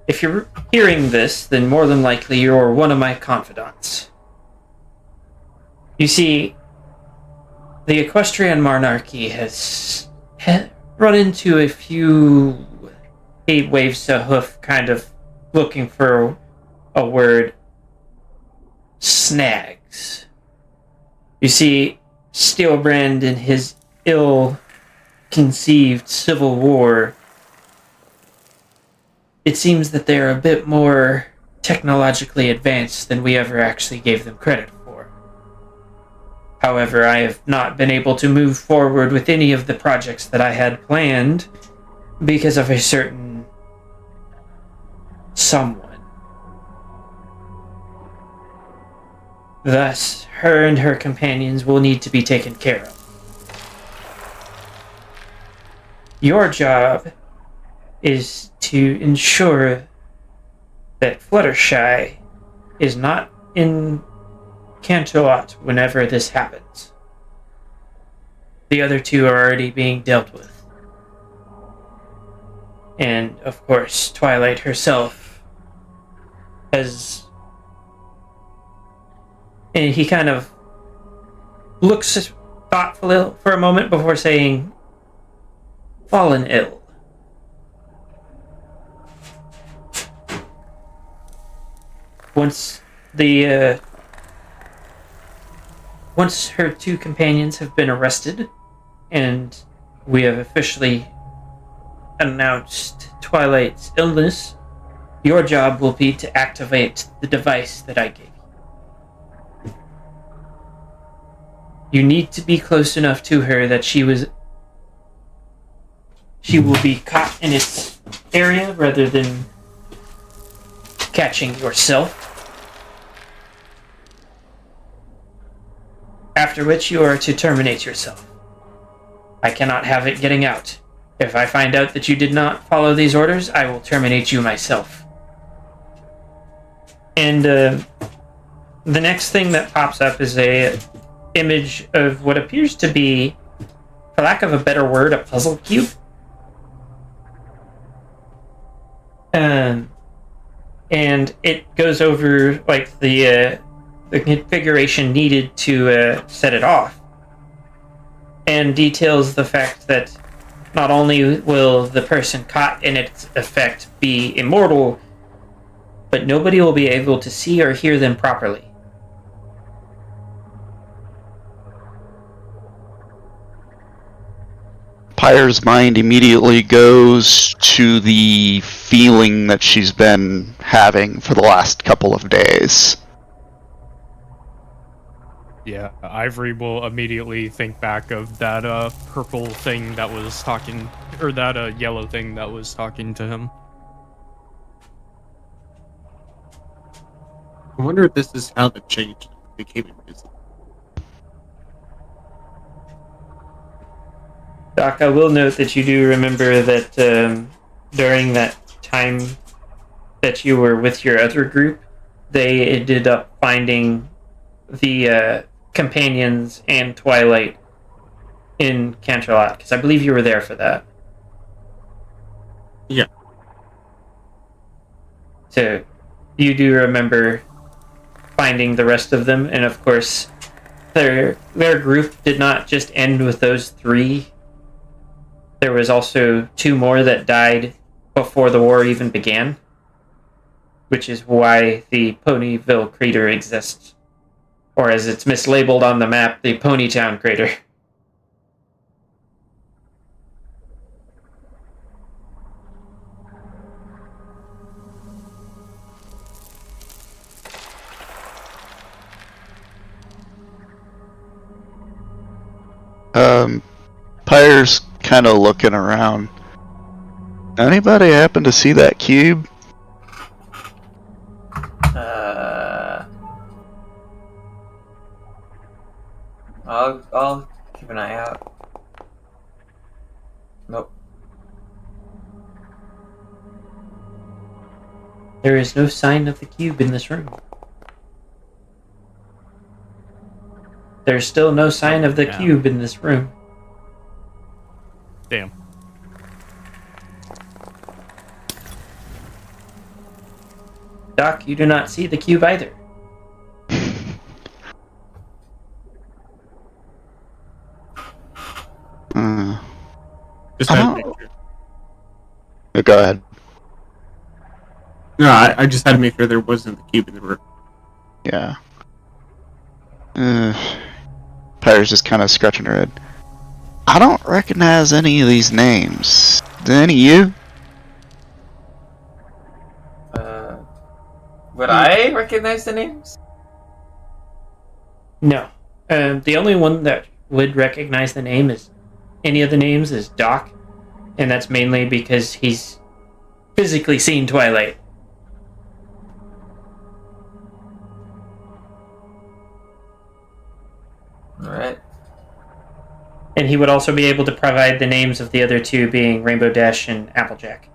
if you're hearing this, then more than likely you're one of my confidants. You see, the Equestrian Monarchy has run into a few eight waves to hoof, kind of looking for a word. Snags. You see, Steelbrand in his ill-conceived civil war, it seems that they're a bit more technologically advanced than we ever actually gave them credit for. However, I have not been able to move forward with any of the projects that I had planned because of a certain someone. Thus, her and her companions will need to be taken care of. Your job is to ensure that Fluttershy is not in Canterlot whenever this happens. The other two are already being dealt with. And, of course, Twilight herself has... And he kind of looks thoughtful for a moment before saying, fallen ill. Once the once her 2 companions have been arrested, and we have officially announced Twilight's illness, your job will be to activate the device that I gave you. You need to be close enough to her that she will be caught in its area rather than catching yourself. After which you are to terminate yourself. I cannot have it getting out. If I find out that you did not follow these orders, I will terminate you myself. And the next thing that pops up is a image of what appears to be, for lack of a better word, a puzzle cube. And it goes over like the configuration needed to set it off, and details the fact that not only will the person caught in its effect be immortal, but nobody will be able to see or hear them properly. Pyre's mind immediately goes to the feeling that she's been having for the last couple of days. Yeah, Ivory will immediately think back of that purple thing that was talking, or that yellow thing that was talking to him. I wonder if this is how the change became invisible. Doc, I will note that you do remember that during that time that you were with your other group, they ended up finding the companions and Twilight in Canterlot, because I believe you were there for that. Yeah. So you do remember finding the rest of them, and of course their group did not just end with those 3. There was also 2 more that died before the war even began, which is why the Ponyville crater exists. Or as it's mislabeled on the map, the Ponytown crater. Pyre's kind of looking around. Anybody happen to see that cube? I'll keep an eye out. Nope. There is no sign of the cube in this room. There's still no sign of the cube in this room. Damn. Doc, you do not see the cube either. Just had to make Oh. sure. Go ahead. No, I just had to make sure there wasn't the cube in the room. Yeah. Pyre's just kind of scratching her head. I don't recognize any of these names. Do any of you? Would I recognize the names? No. The only one that would recognize the name is any of the names is Doc, and that's mainly because he's physically seen Twilight. Alright. And he would also be able to provide the names of the other 2, being Rainbow Dash and Applejack.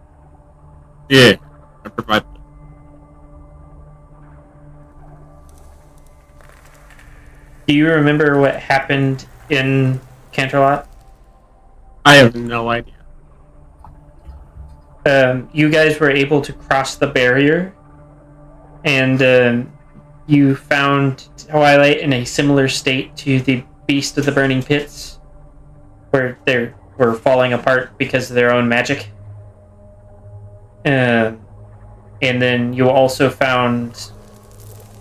Yeah, I provide. Do you remember what happened in Canterlot? I have no idea. You guys were able to cross the barrier, and you found Twilight in a similar state to the Beast of the Burning Pits, where they were falling apart because of their own magic. And then you also found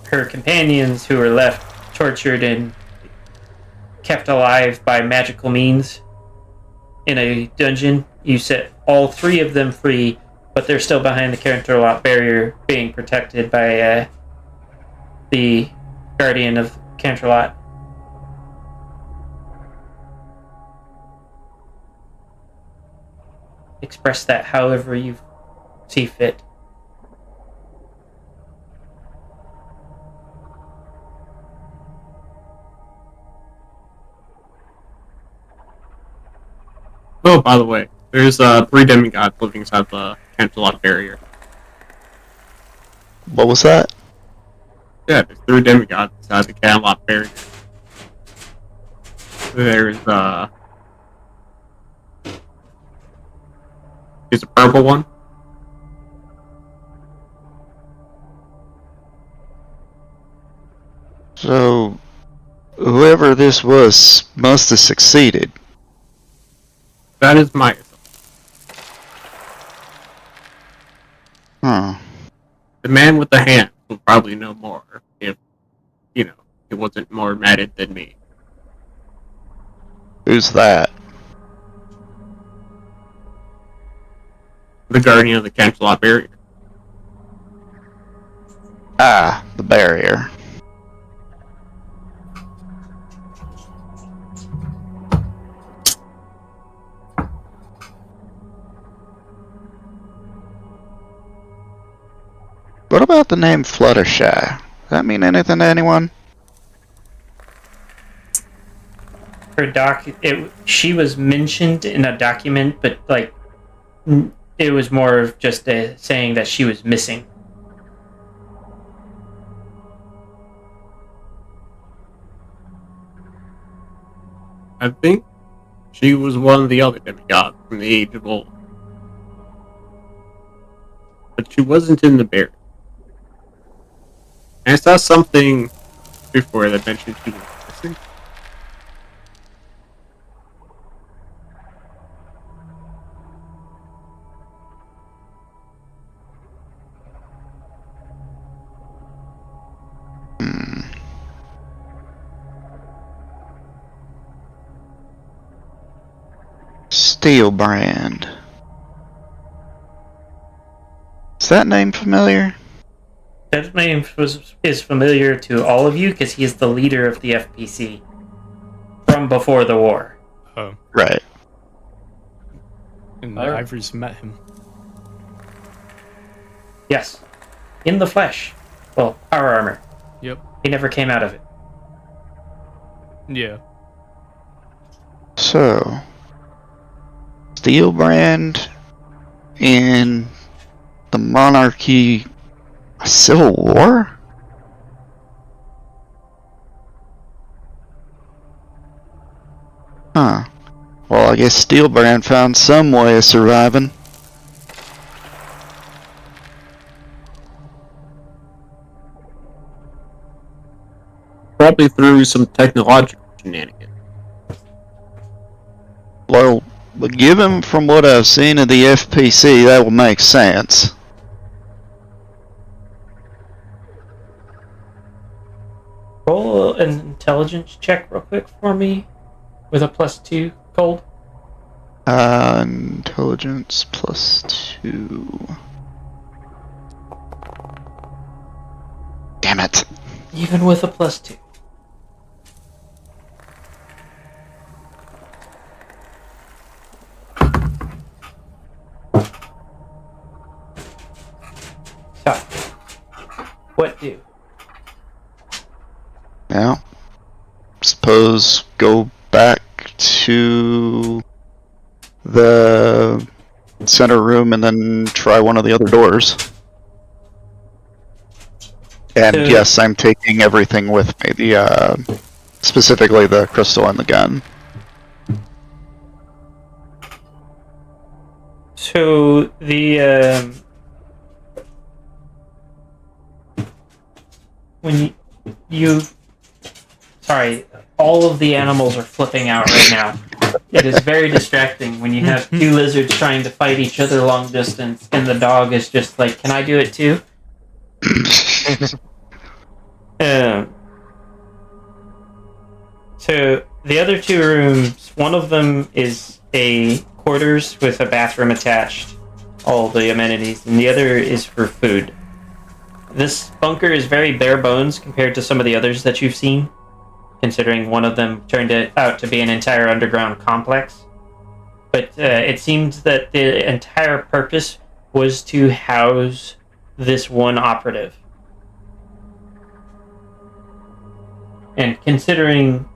her companions who were left tortured in kept alive by magical means in a dungeon, you set all 3 of them free, but they're still behind the Canterlot barrier, being protected by the Guardian of Canterlot. Express that however you see fit. Oh, by the way, there's 3 demigods living inside the Canterlot barrier. What was that? Yeah, there's 3 demigods inside the Canterlot barrier. There's a purple one. So, whoever this was must have succeeded. That is my. Huh. The man with the hand will probably know more if, he wasn't more mad at than me. Who's that? The Guardian of the Canterlot barrier. Ah, the barrier. What about the name Fluttershy? Does that mean anything to anyone? She was mentioned in a document, but it was more of just saying that she was missing. I think she was one of the other demigods from the Age of Old. But she wasn't in the barrier. And I saw something before that mentioned she was missing. Steelbrand. Is that name familiar? That name is familiar to all of you because he is the leader of the FPC from before the war. Oh. Right. And Ivory's met him. Yes. In the flesh. Well, power armor. Yep. He never came out of it. Yeah. So, Steelbrand in the Monarchy Civil War? Huh. Well, I guess Steelbrand found some way of surviving. Probably through some technological shenanigans. Well, but given from what I've seen of the FPC, that will make sense. Roll an intelligence check real quick for me with a +2 cold. Intelligence +2. Damn it. Even with a +2. So, what do? Now, suppose go back to the center room and then try one of the other doors. And So- yes, I'm taking everything with me. The specifically the crystal and the gun. So the when you sorry, all of the animals are flipping out right now. It is very distracting when you have 2 lizards trying to fight each other long distance, and the dog is just like, "Can I do it too?" So the other two rooms, one of them is a quarters with a bathroom attached, all the amenities, and the other is for food. This bunker is very bare bones compared to some of the others that you've seen, considering one of them turned out to be an entire underground complex. But it seems that the entire purpose was to house this one operative. And considering,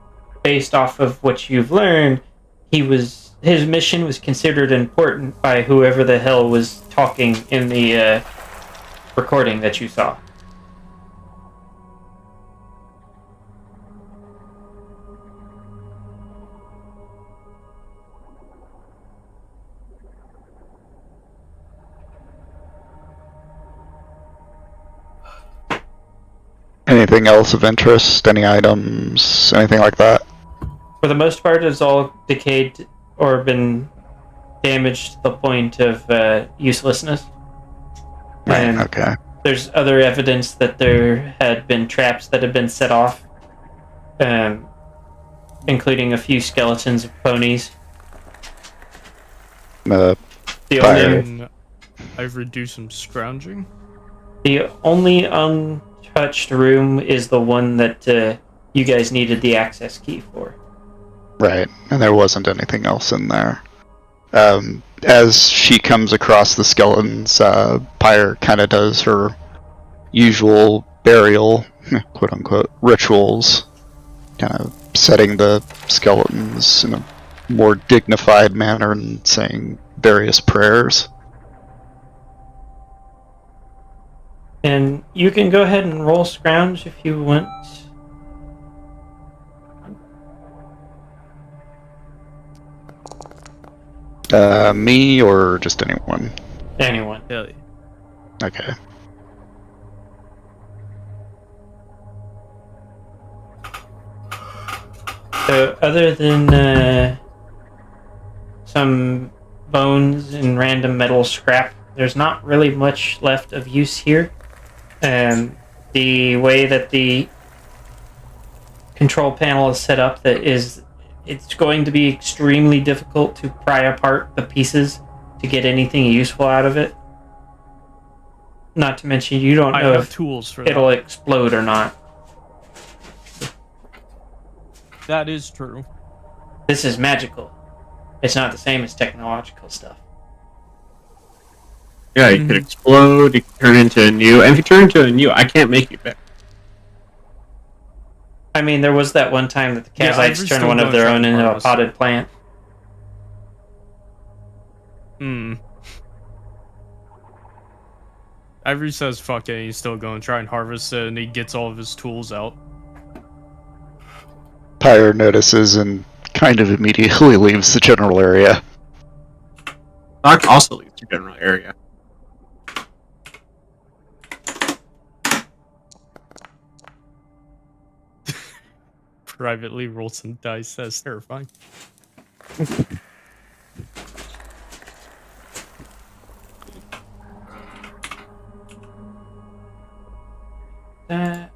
based off of what you've learned, his mission was considered important by whoever the hell was talking in the recording that you saw. Anything else of interest? Any items? Anything like that? For the most part, it's all decayed or been damaged to the point of uselessness. Right, And okay. there's other evidence that there had been traps that had been set off, including a few skeletons of ponies. Uh, The Fire. only, I've reduced some scrounging. the only untouched room is the one that you guys needed the access key for. right, and there wasn't anything else in there. As she comes across the skeletons, Pyre kind of does her usual burial, quote-unquote, rituals, kind of setting the skeletons in a more dignified manner and saying various prayers. And you can go ahead and roll scrounge if you want. Me or just anyone? Anyone. Hell yeah. Okay. So other than some bones and random metal scrap, there's not really much left of use here. The way that the control panel is set up, it's going to be extremely difficult to pry apart the pieces to get anything useful out of it. Not to mention, you don't I know have if tools for it'll that. explode or not. That is true. This is magical. It's not the same as technological stuff. Yeah, you could explode, you could turn into a new, and if you turn into a new, I can't make you better. I mean, there was that one time that the Yeah, Kazites Ivory's turned still one of going their for own into a harvest. potted plant. Ivory says fuck it, he's still going to try and harvest it, and he gets all of his tools out. Pyre notices and kind of immediately leaves the general area. Doc also leaves the general area. Privately roll some dice, that's terrifying. That.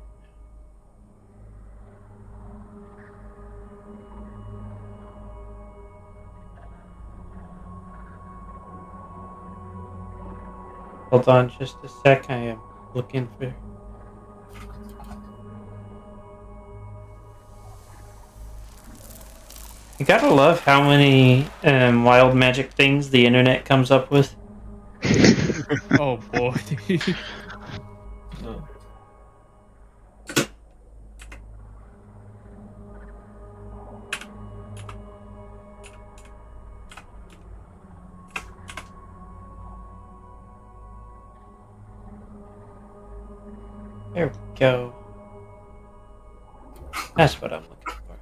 Hold on just a sec, I am looking for... You gotta love how many wild magic things the internet comes up with. Oh boy. There we go. That's what I'm looking for.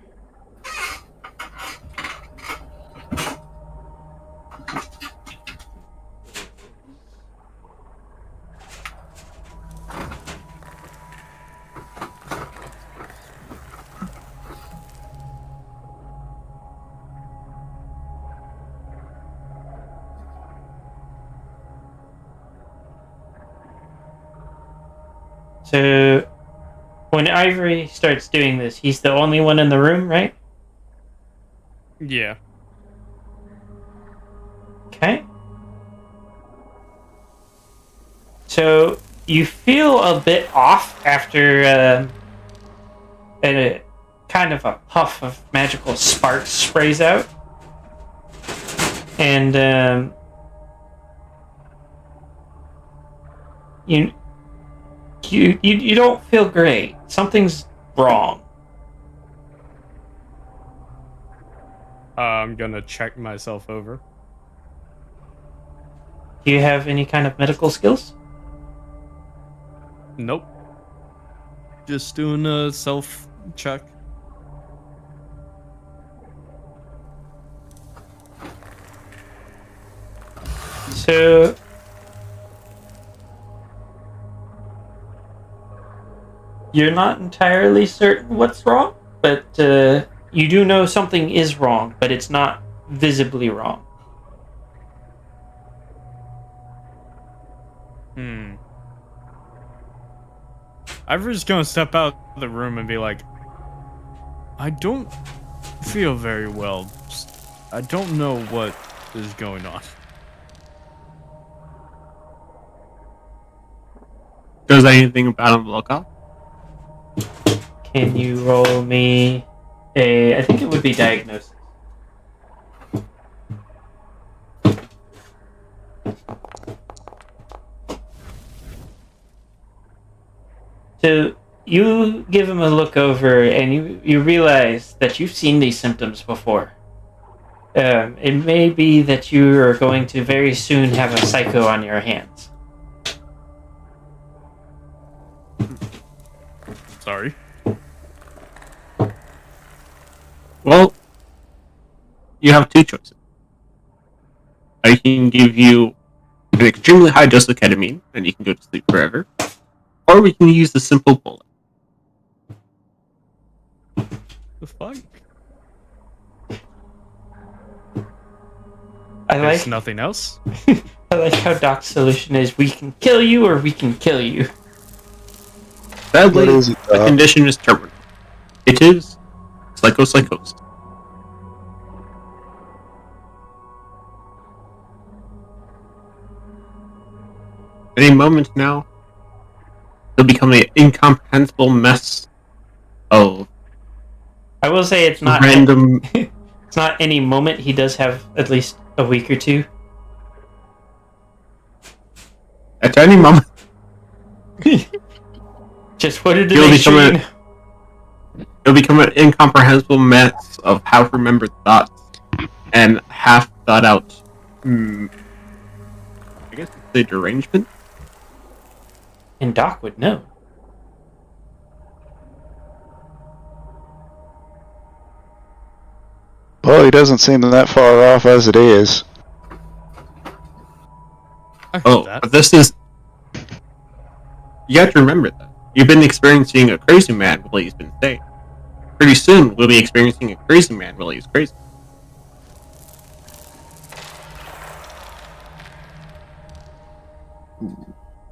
So, when Ivory starts doing this, he's the only one in the room, right? Yeah. Okay. So you feel a bit off after a kind of a puff of magical sparks sprays out, and you don't feel great. Something's wrong. I'm gonna check myself over. Do you have any kind of medical skills? Nope. Just doing a self check. So you're not entirely certain what's wrong, but you do know something is wrong, but it's not visibly wrong. I'm just gonna step out of the room and be like, I don't feel very well. I don't know what is going on. Does anything about him look up? Can you roll me I think it would be diagnosis. So you give him a look over, and you realize that you've seen these symptoms before. It may be that you are going to very soon have a psycho on your hands. Sorry. Well, you have two choices. I can give you an extremely high dose of ketamine, and you can go to sleep forever. Or we can use the simple bullet. The fuck? I There's like nothing else? I like how Doc's solution is we can kill you or we can kill you. Sadly, What is it, the Doc? condition is terminal. It is psychosis. Any moment now, it'll become an incomprehensible mess of I will say it's not random. it's not any moment. He does have at least a week or two. At any moment, Just wanted to You'll make sure become you know. it'll become an incomprehensible mess of half-remembered thoughts and half-thought-out. I guess the derangement. And Doc would know. Well, he doesn't seem that far off as it is. I heard Oh, that. but this is. You have to remember that. You've been experiencing a crazy man while he's been sane. Pretty soon, we'll be experiencing a crazy man while he's crazy.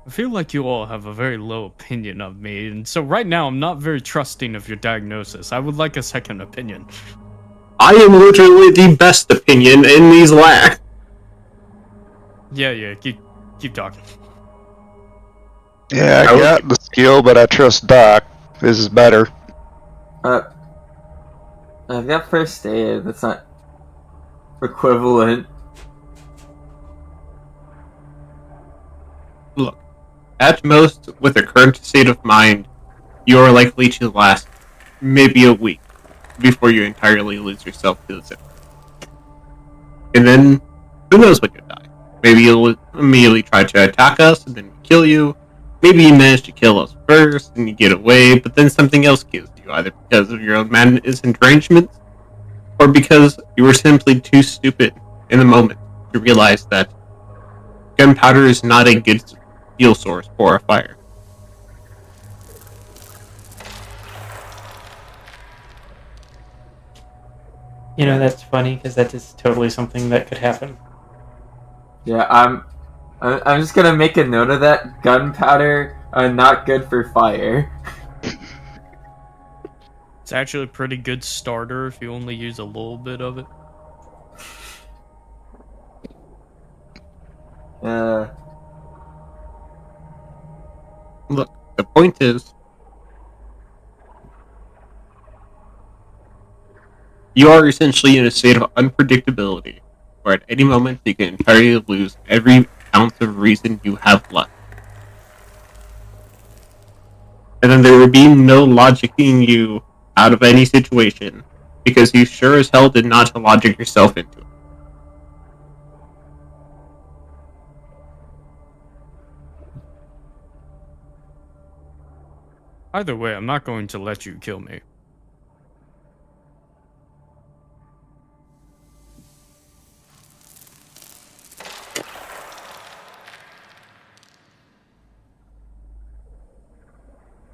I feel like you all have a very low opinion of me, and so right now I'm not very trusting of your diagnosis. I would like a second opinion. I am literally the best opinion in these labs. Yeah, keep talking. Yeah, I got the skill, but I trust Doc. This is better. I've got first aid. That's not equivalent. Look, at most, with your current state of mind, you are likely to last maybe a week before you entirely lose yourself to the system. And then, who knows when you die? Maybe you'll immediately try to attack us and then kill you. Maybe you manage to kill us first and you get away, but then something else kills you, either because of your own madness and derangement, or because you were simply too stupid in the moment to realize that gunpowder is not a good fuel source for a fire. You know, that's funny because that is totally something that could happen. Yeah, I'm just gonna make a note of that. Gunpowder, not good for fire. It's actually a pretty good starter if you only use a little bit of it. Look, the point is, you are essentially in a state of unpredictability, where at any moment you can entirely lose every ounce of reason you have left. And then there would be no logicking you out of any situation, because you sure as hell did not logic yourself into it. Either way, I'm not going to let you kill me.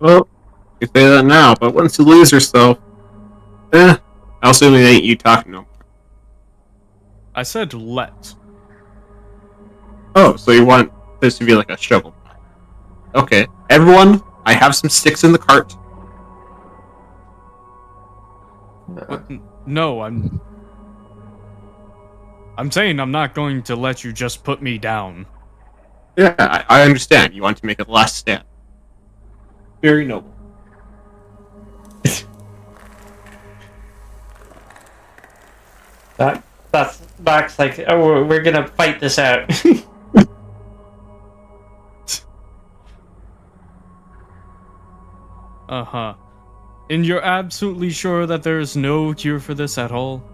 Well, you say that now, but once you lose yourself, I'll assume it ain't you talking no more. I said let. Oh, so you want this to be like a shovel. Okay, everyone, I have some sticks in the cart. No, I'm saying I'm not going to let you just put me down. Yeah, I understand. You want to make a last stand. Very noble. That's Doc's like, oh, we're gonna fight this out. Uh-huh. And you're absolutely sure that there is no cure for this at all?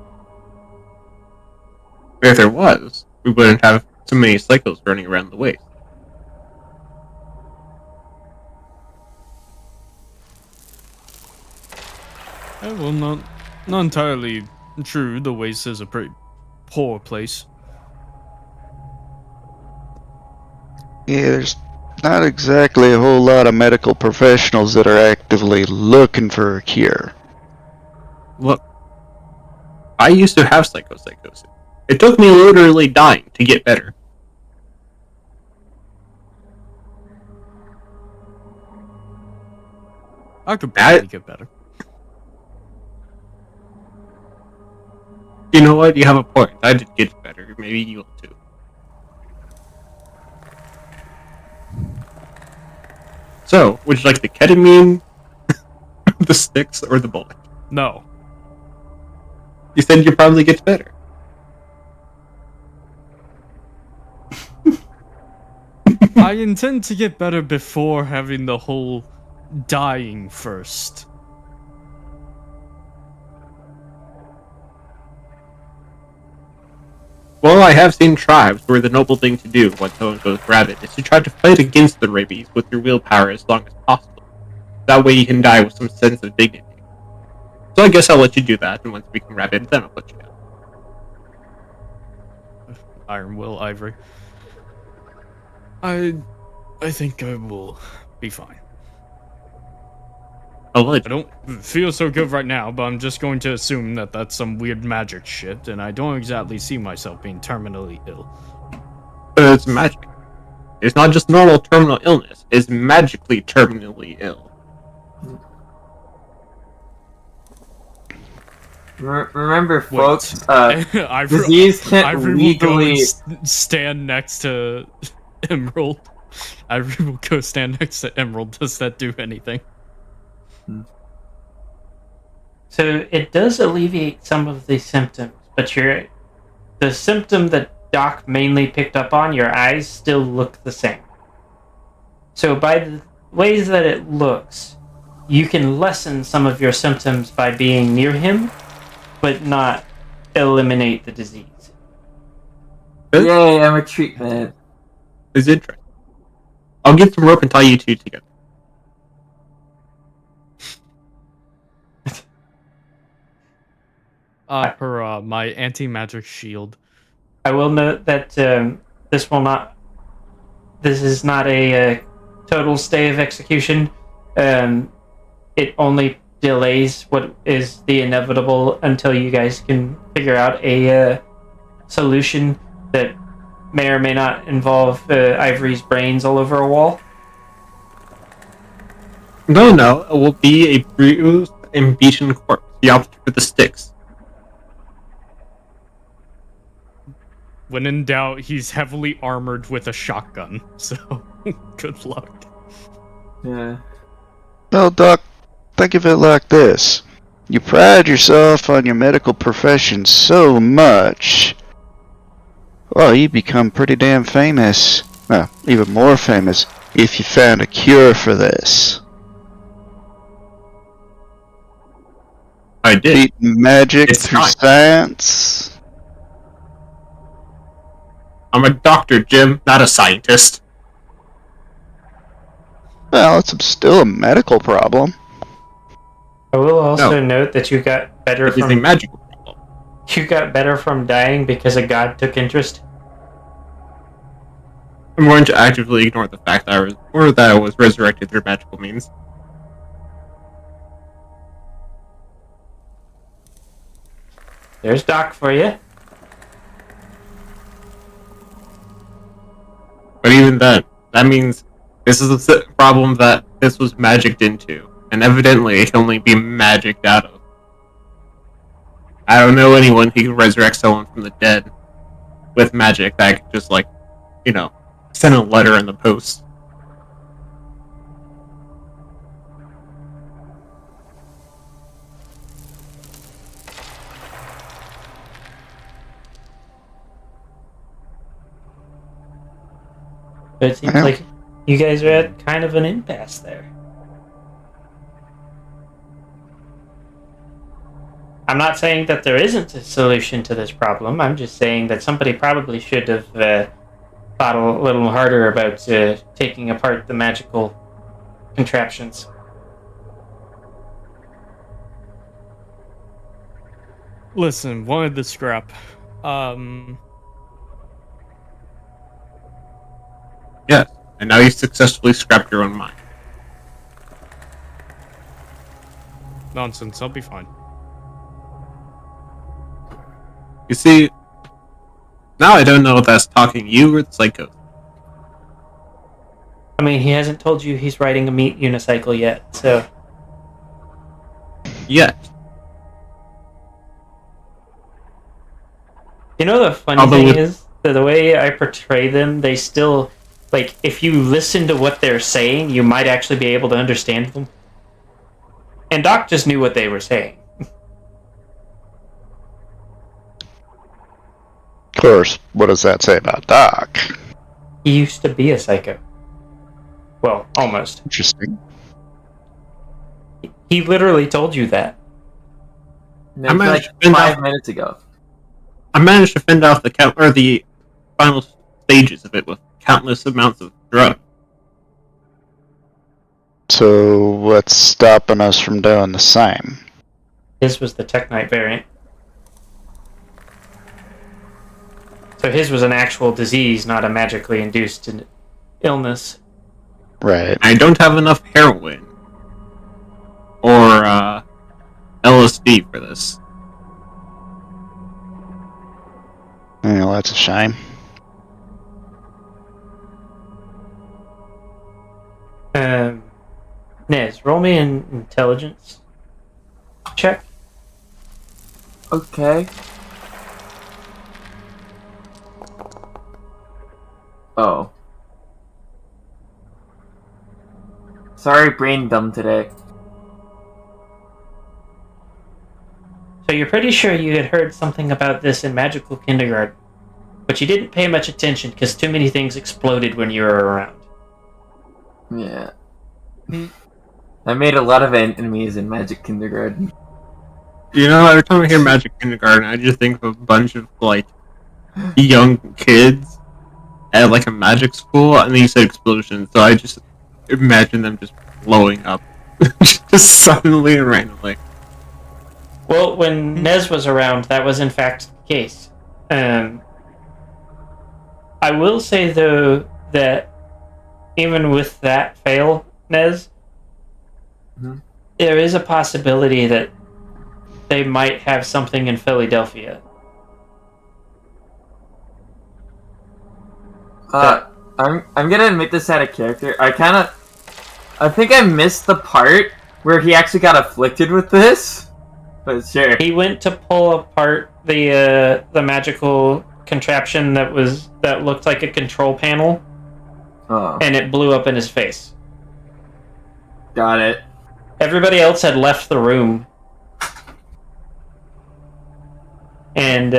If there was, we wouldn't have so many cycles running around the waste. Well, not entirely true. The waste is a pretty poor place. Yeah, there's not exactly a whole lot of medical professionals that are actively looking for a cure. Look, I used to have psychosis. It took me literally dying to get better. I could probably get better. You know what? You have a point. I did get better. Maybe you will too. So, would you like the ketamine, the sticks, or the bullet? No. You said you probably get better. I intend to get better before having the whole dying first. Well, I have seen tribes where the noble thing to do when someone goes rabid is to try to fight against the rabies with your willpower as long as possible. That way you can die with some sense of dignity. So I guess I'll let you do that, and once we can rabid, then I'll put you down. Iron Will, Ivory. I think I will be fine. I don't feel so good right now, but I'm just going to assume that that's some weird magic shit, and I don't exactly see myself being terminally ill. It's magic. It's not just normal terminal illness. It's magically terminally ill. Remember, folks, Ivory, disease can't Ivory legally... will go and stand next to Emerald. Ivory will go stand next to Emerald. Does that do anything? So it does alleviate some of the symptoms, but the symptom that Doc mainly picked up on, your eyes still look the same. So by the ways that it looks, you can lessen some of your symptoms by being near him, but not eliminate the disease. Yay, I'm a treatment. It's interesting. I'll get some rope and tie you two together. My anti-magic shield. I will note that this is not a total stay of execution. It only delays what is the inevitable until you guys can figure out a solution that may or may not involve Ivory's brains all over a wall. No, it will be a bruised and beaten corpse. You opt for the sticks. when in doubt, he's heavily armored with a shotgun. So, good luck. Yeah. Well, Doc, think of it like this. You pride yourself on your medical profession so much, well, you become pretty damn famous. Well, even more famous if you found a cure for this. I did. Beat magic It's through not. science. I'm a doctor, Jim, not a scientist. Well, it's still a medical problem. I will also note that you got better It's a from magical problem. you got better from dying because a god took interest. I'm going to actively ignore the fact that I was resurrected through magical means. There's Doc for you. But even then, that means this is a problem that this was magicked into, and evidently it can only be magicked out of. I don't know anyone who can resurrect someone from the dead with magic that could just, like, send a letter in the post. But it seems Yeah. like you guys are at kind of an impasse there. I'm not saying that there isn't a solution to this problem. I'm just saying that somebody probably should have thought a little harder about taking apart the magical contraptions. Listen, wanted the scrap. Yes, and now you successfully scrapped your own mind. Nonsense, I'll be fine. You see, now I don't know if that's talking you or the psycho. I mean, he hasn't told you he's riding a meat unicycle yet, so... Yet. You know the funny Although thing with- is, the way I portray them, they still... Like, if you listen to what they're saying, you might actually be able to understand them. And Doc just knew what they were saying. Of course, what does that say about Doc? He used to be a psycho. Well, almost. Interesting. He literally told you that. Maybe managed like to fend 5 off- minutes ago. I managed to fend off the final stages of it with countless amounts of drugs. So, what's stopping us from doing the same? His was the Teknite variant. So his was an actual disease, not a magically induced illness. Right. I don't have enough heroin or LSD for this. Well, that's a shame. Nez, roll me an intelligence check. Okay. Oh. Sorry, brain dumb today. So you're pretty sure you had heard something about this in magical kindergarten, but you didn't pay much attention because too many things exploded when you were around. Yeah. I made a lot of enemies in Magic Kindergarten. You know, every time I hear Magic Kindergarten, I just think of a bunch of, like, young kids at, like, a magic school, and then you said explosions, so I just imagine them just blowing up. Just suddenly and randomly. Well, when Nez was around, that was in fact the case. I will say, though, that even with that fail, Nez, there is a possibility that they might have something in Philadelphia. I'm gonna admit this out of character. I think I missed the part where he actually got afflicted with this. But sure. He went to pull apart the magical contraption that looked like a control panel, Oh, and it blew up in his face. got it. Everybody else had left the room, and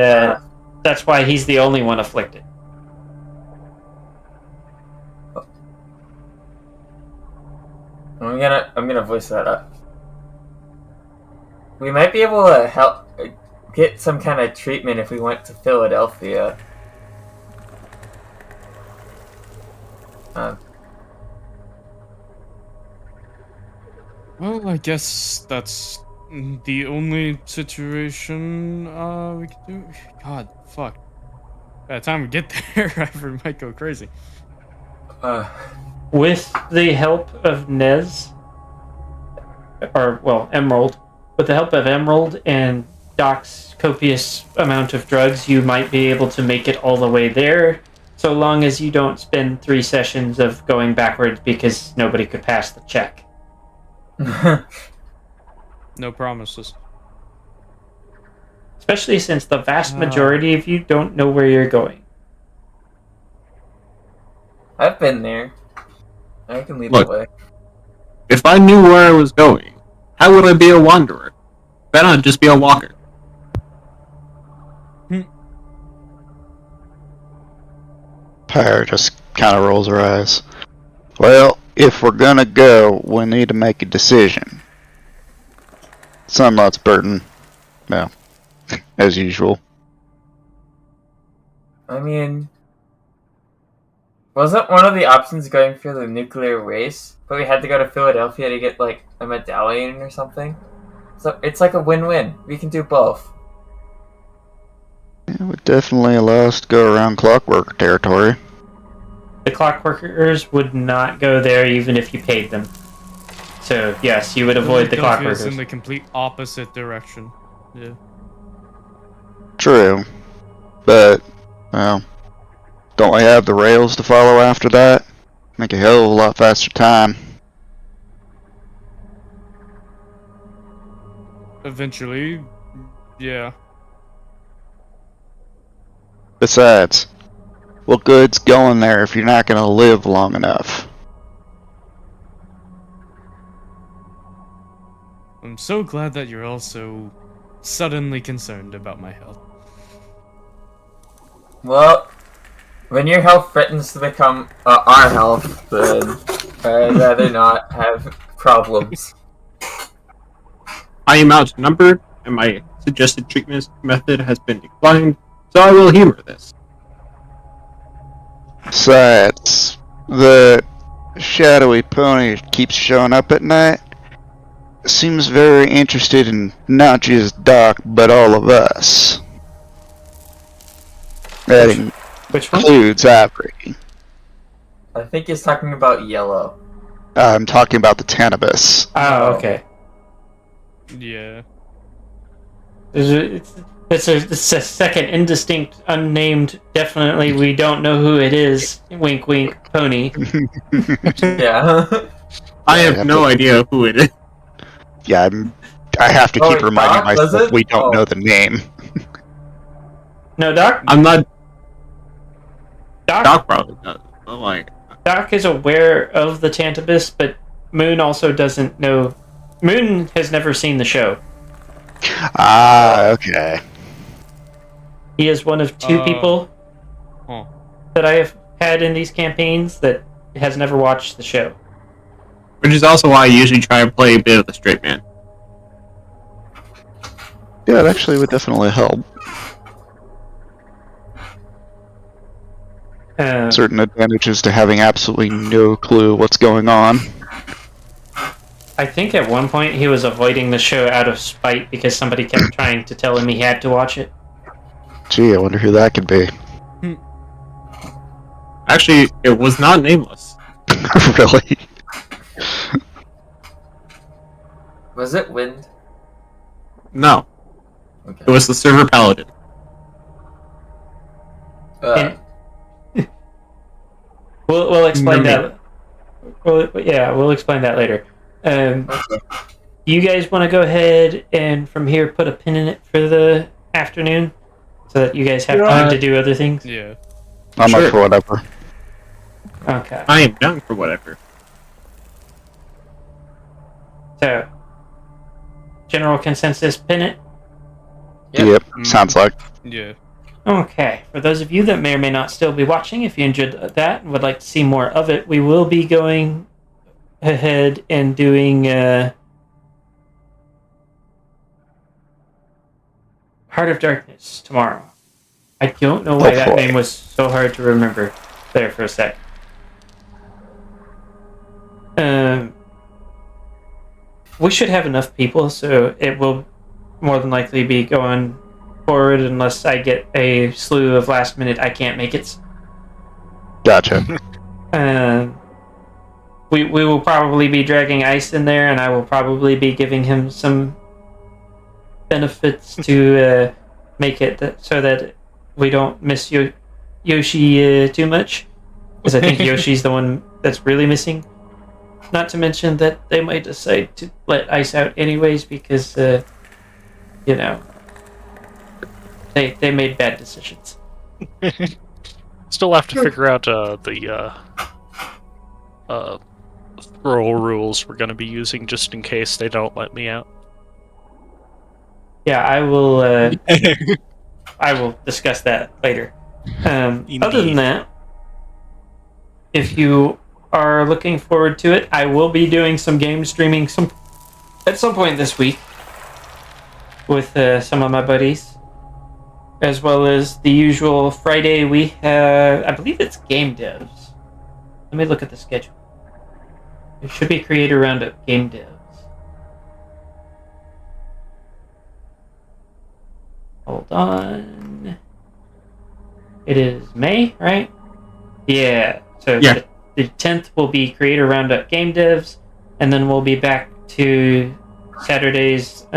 that's why he's the only one afflicted. I'm gonna voice that up. We might be able to help get some kind of treatment if we went to Philadelphia. Well, I guess that's the only situation we can do. God, fuck. By the time we get there, Ivory might go crazy. With the help of Nez, Emerald, with the help of Emerald and Doc's copious amount of drugs, you might be able to make it all the way there, so long as you don't spend 3 sessions of going backwards because nobody could pass the check. No promises. Especially since the vast majority of you don't know where you're going. I've been there. I can lead Look. the way. If I knew where I was going, how would I be a wanderer? Then I'd just be a walker. Pyre just kind of rolls her eyes. Well, if we're gonna go, we need to make a decision. Sunlot's burden. Well, as usual. I mean, wasn't one of the options going for the nuclear waste, but we had to go to Philadelphia to get like a medallion or something? So it's like a win-win. We can do both. It would definitely allow us to go around Clockwork territory. The Clockworkers would not go there even if you paid them. So, yes, you would avoid the Philadelphia's Clockworkers. in the complete opposite direction. Yeah. True. But, well, don't we have the rails to follow after that? Make a hell of a lot faster time. Eventually, yeah. Besides, what good's going there if you're not gonna live long enough? I'm so glad that you're also suddenly concerned about my health. Well, when your health threatens to become our health, then I'd rather not have problems. I am outnumbered, and my suggested treatment method has been declined, so I will humor this. Besides, the shadowy pony that keeps showing up at night seems very interested in not just Doc, but all of us. That Which one? includes Avery. I think he's talking about yellow. I'm talking about the Tanibus. Oh, okay. Yeah. It's a second indistinct, unnamed, definitely we don't know who it is, wink wink, pony. Yeah. I have no idea who it is. Yeah, I have to Oh, keep wait, reminding Doc, was myself it? we don't Oh. know the name. No, Doc I'm not. Doc probably does. I'm like, Doc is aware of the Tantabus, but Moon also doesn't know. Moon has never seen the show. Ah, okay. He is one of 2 people Huh. that I have had in these campaigns that has never watched the show. which is also why I usually try and play a bit of the straight man. Yeah, it actually would definitely help. Certain advantages to having absolutely no clue what's going on. I think at one point he was avoiding the show out of spite because somebody kept trying to tell him he had to watch it. Gee, I wonder who that could be. Actually, it was not nameless. Really? Was it wind? No, Okay. it was the server paladin. And we'll explain Remember. that. We'll explain that later. Okay. You guys want to go ahead and from here put a pin in it for the afternoon? so that you guys have time to do other things? Yeah. I'm Sure. up for whatever. Okay. I am down for whatever. So, general consensus, pin it. Yep, sounds like. Yeah. Okay, for those of you that may or may not still be watching, if you enjoyed that and would like to see more of it, we will be going ahead and doing Heart of Darkness tomorrow. I don't know why that name was so hard to remember there for a sec. We should have enough people, so it will more than likely be going forward unless I get a slew of last minute I can't make it. Gotcha. We will probably be dragging Ice in there, and I will probably be giving him some benefits to make it so that we don't miss Yoshi too much, because I think Yoshi's the one that's really missing. Not to mention that they might decide to let Ice out anyways because, you know, they made bad decisions. Still have to figure out the throw rules we're going to be using just in case they don't let me out. Yeah, I will. I will discuss that later. Other than that, if you are looking forward to it, I will be doing some game streaming at some point this week with some of my buddies, as well as the usual Friday we have. I believe it's game devs. Let me look at the schedule. It should be Creator Roundup game devs. Hold on. It is May, right? Yeah. So Yeah. The 10th will be Creator Roundup Game Devs, and then we'll be back to Saturday's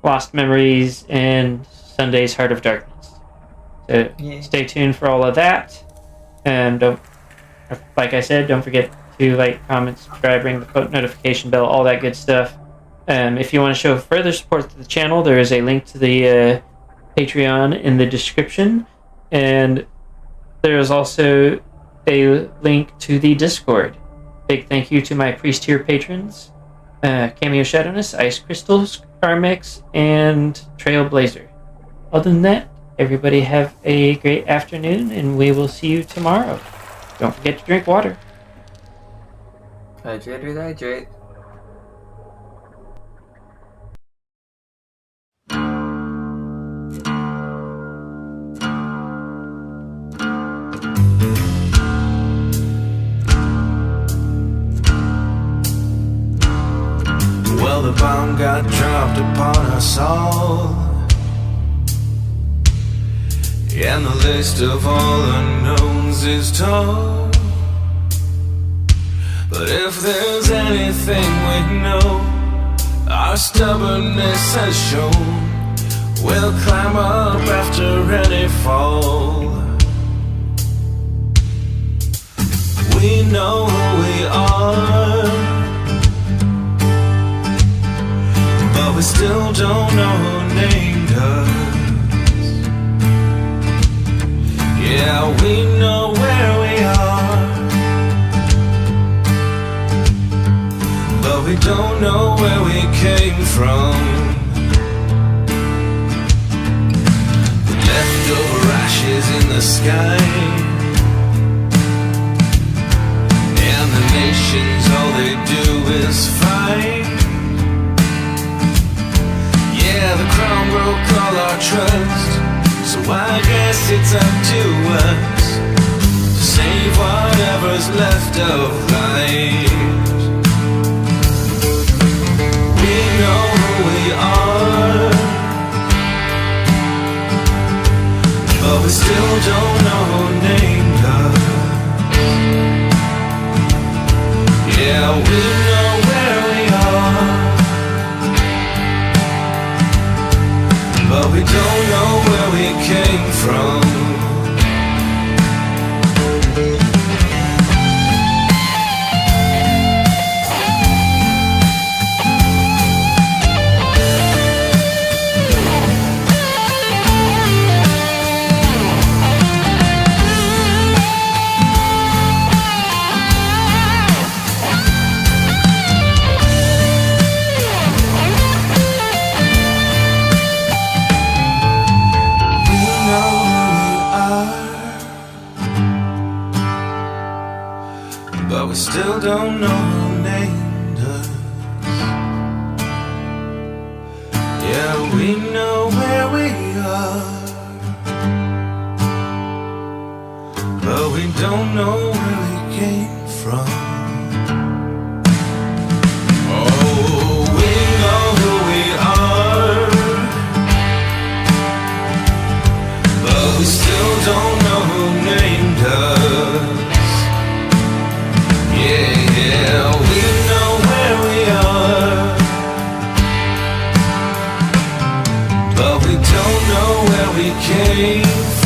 Lost Memories and Sunday's Heart of Darkness. So stay tuned for all of that. And like I said, don't forget to like, comment, subscribe, ring the notification bell, all that good stuff. If you want to show further support to the channel, there is a link to the Patreon in the description, and there is also a link to the Discord. Big thank you to my priest tier patrons, Cameo Shadowness, Ice Crystals, Carmex, and Trailblazer. Other than that, everybody have a great afternoon, and we will see you tomorrow. Don't forget to drink water. Hydrate. Well, the bomb got dropped upon us all, and the list of all unknowns is tall. But if there's anything we know, our stubbornness has shown. We'll climb up after any fall. We know who we are, but we still don't know who named us. Yeah, we know where we are, but we don't know where we came from. The leftover ashes in the sky, and the nations, all they do is fight. Yeah, the crown broke all our trust, so I guess it's up to us to save whatever's left of life. We know who we are, but we still don't know who named us. Yeah, we know where we are, but we don't know where we came from. still don't know who named us. Yeah, we know where we are, but we don't know where we came from. Oh, we know who we are, but we still don't know who named us. Yeah, we know where we are, but we don't know where we came from.